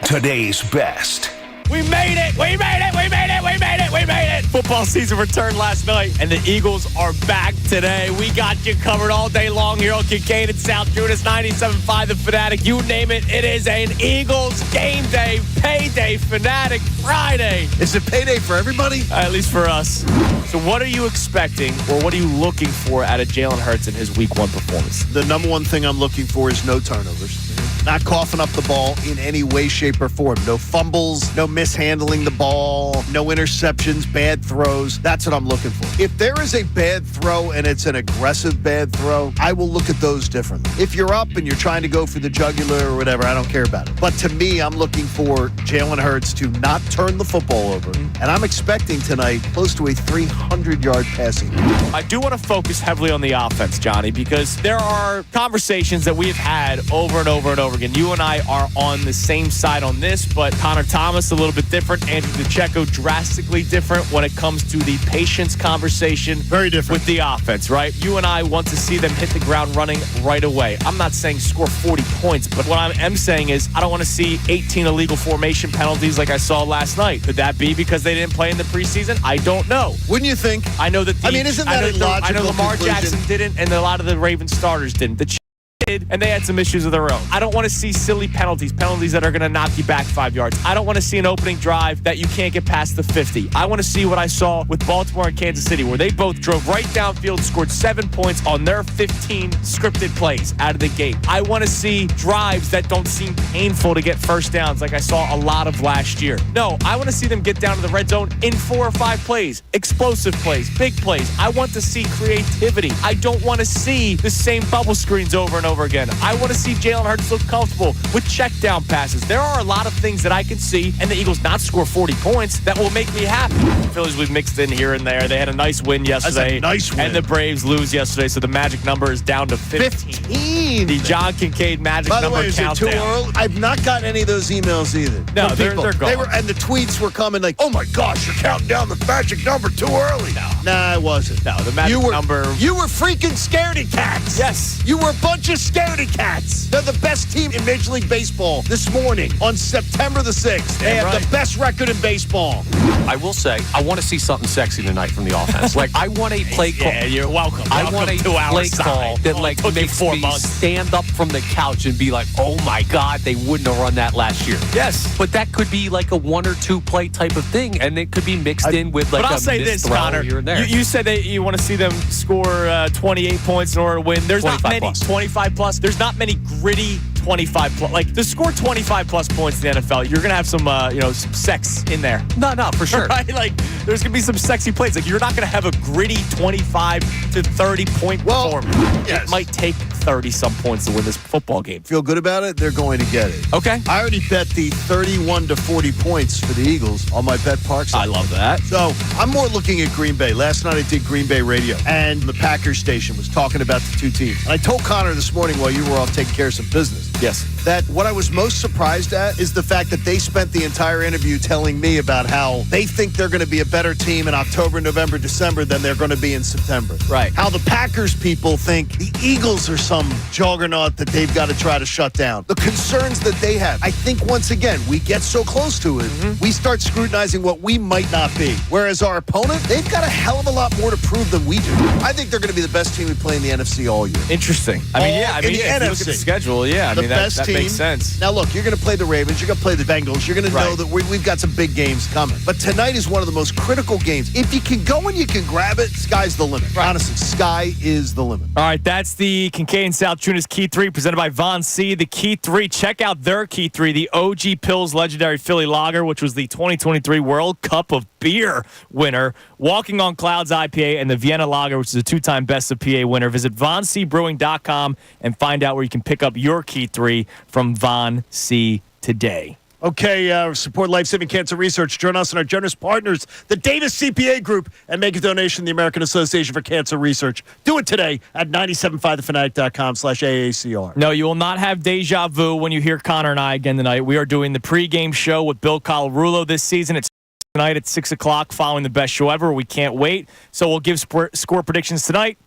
Today's best. We made it! We made it! We made it! We made it! We made it! Football season returned last night, and the Eagles are back today. We got you covered all day long here on Kincade and Salciunas 97.5 The Fanatic. You name it, it is an Eagles game day, payday, Fanatic Friday. Is it payday for everybody? At least for us. So what are you expecting, or what are you looking for out of Jalen Hurts in his Week 1 performance? The number one thing I'm looking for is no turnovers. Not coughing up the ball in any way, shape, or form. No fumbles, no mishandling the ball, no interceptions, bad throws. That's what I'm looking for. If there is a bad throw and it's an aggressive bad throw, I will look at those differently. If you're up and you're trying to go for the jugular or whatever, I don't care about it. But to me, I'm looking for Jalen Hurts to not turn the football over. And I'm expecting tonight close to a 300-yard passing. I do want to focus heavily on the offense, Johnny, because there are conversations that we've had over and over and over again. You and I are on the same side on this, but Connor Thomas a little bit different, Andrew DeCecco drastically different when it comes to the patience conversation. Very different. With the offense, right? You and I want to see them hit the ground running right away. I'm not saying score 40 points, but what I am saying is I don't want to see 18 illegal formation penalties like I saw last night. Could that be because they didn't play in the preseason? I don't know. Wouldn't you think? I know that isn't that a logical I know Lamar conclusion? Jackson didn't, and a lot of the Ravens starters didn't. The did, and they had some issues of their own. I don't want to see silly penalties that are going to knock you back 5 yards. I don't want to see an opening drive that you can't get past the 50. I want to see what I saw with Baltimore and Kansas City, where they both drove right downfield, scored 7 points on their 15 scripted plays out of the gate. I want to see drives that don't seem painful to get first downs like I saw a lot of last year. No, I want to see them get down to the red zone in 4 or 5 plays, explosive plays, big plays. I want to see creativity. I don't want to see the same bubble screens over and over again. I want to see Jalen Hurts look comfortable with check down passes. There are a lot of things that I can see, and the Eagles not score 40 points that will make me happy. The Phillies we've mixed in here and there. They had a nice win yesterday. That's a nice win. And the Braves lose yesterday, so the magic number is down to 15. The John Kincade magic By the number way, is it countdown. too early? I've not gotten any of those emails either. No, From they're people. gone. And the tweets were coming like, oh my gosh, you're counting down the magic number too early. No. Nah, I wasn't. No, the magic number. You were freaking scaredy cats. Yes. You were a bunch of scaredy cats. They're the best team in Major League Baseball this morning on September the 6th. They have the best record in baseball. I will say, I want to see something sexy tonight from the offense. Like, I want a play call. Yeah, you're welcome. I want a play call that like took you makes 4 me months. stand up from the couch and be like, oh my God, they wouldn't have run that last year. Yes. But that could be like a 1 or 2 play type of thing, and it could be mixed in with like but I'll a say missed this, throw Connor. here and there. You said that you want to see them score 28 points in order to win. There's not 25 many plus. 25 plus. There's not many gritty 25 plus. Like to score 25 plus points in the NFL, you're gonna have some some sex in there. No, for sure. Right? Like there's gonna be some sexy plays. Like you're not gonna have a gritty 25 to 30 point performance. Yes. It might take 30 some points to win this football game. Feel good about it? They're going to get it. Okay. I already bet the 31 to 40 points for the Eagles on my Bet Park site. I love that. So I'm more looking at Green Bay. Last night I did Green Bay radio, and the Packers station was talking about the two teams. And I told Connor this morning while you were off taking care of some business, Yes. That what I was most surprised at is the fact that they spent the entire interview telling me about how they think they're going to be a better team in October, November, December than they're going to be in September. Right. How the Packers people think the Eagles are some juggernaut that they've got to try to shut down. The concerns that they have. I think once again, we get so close to it, we start scrutinizing what we might not be. Whereas our opponent, they've got a hell of a lot more to prove than we do. I think they're going to be the best team we play in the NFC all year. Interesting. I mean, In the if you look at the NFC. schedule, yeah, I The mean, best that team. makes sense. Now, look, you're going to play the Ravens. You're going to play the Bengals. You're going to know Right. that we've got some big games coming. But tonight is one of the most critical games. If you can go and you can grab it, sky's the limit. Right. Honestly, sky is the limit. All right, that's the Kincade Salciunas Key 3 presented by Von C. The Key 3, check out their Key 3, the OG Pills Legendary Philly Lager, which was the 2023 World Cup of Beer winner, Walking on Clouds IPA, and the Vienna Lager, which is a 2-time Best of PA winner. Visit VonCBrewing.com and find out where you can pick up your Key 3 from Von C today. Okay, support life-saving cancer research. Join us and our generous partners, the Davis CPA Group, and make a donation to the American Association for Cancer Research. Do it today at 975thefanatic.com/AACR. No, you will not have deja vu when you hear Connor and I again tonight. We are doing the pregame show with Bill Colarulo this season. It's tonight at 6 o'clock following the best show ever. We can't wait. So we'll give score predictions tonight.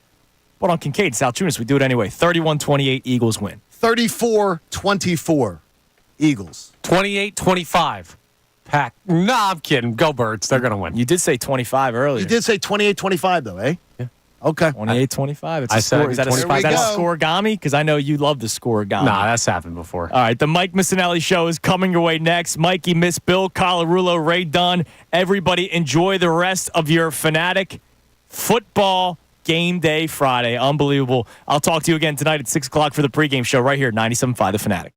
But on Kincade Salciunas, we do it anyway. 31-28, Eagles win. 34-24, Eagles. 28-25. Pack. Nah, I'm kidding. Go Birds. They're going to win. You did say 25 earlier. You did say 28-25, though, eh? Yeah. Okay. 28-25. It's I a said score. Is that a 25. scoregami? Because I know you love the scoregami. Nah, that's happened before. All right, the Mike Missanelli Show is coming your way next. Mikey, Miss Bill, Colarulo, Ray Dunn. Everybody enjoy the rest of your Fanatic football game day Friday. Unbelievable. I'll talk to you again tonight at 6 o'clock for the pregame show right here at 97.5 The Fanatic.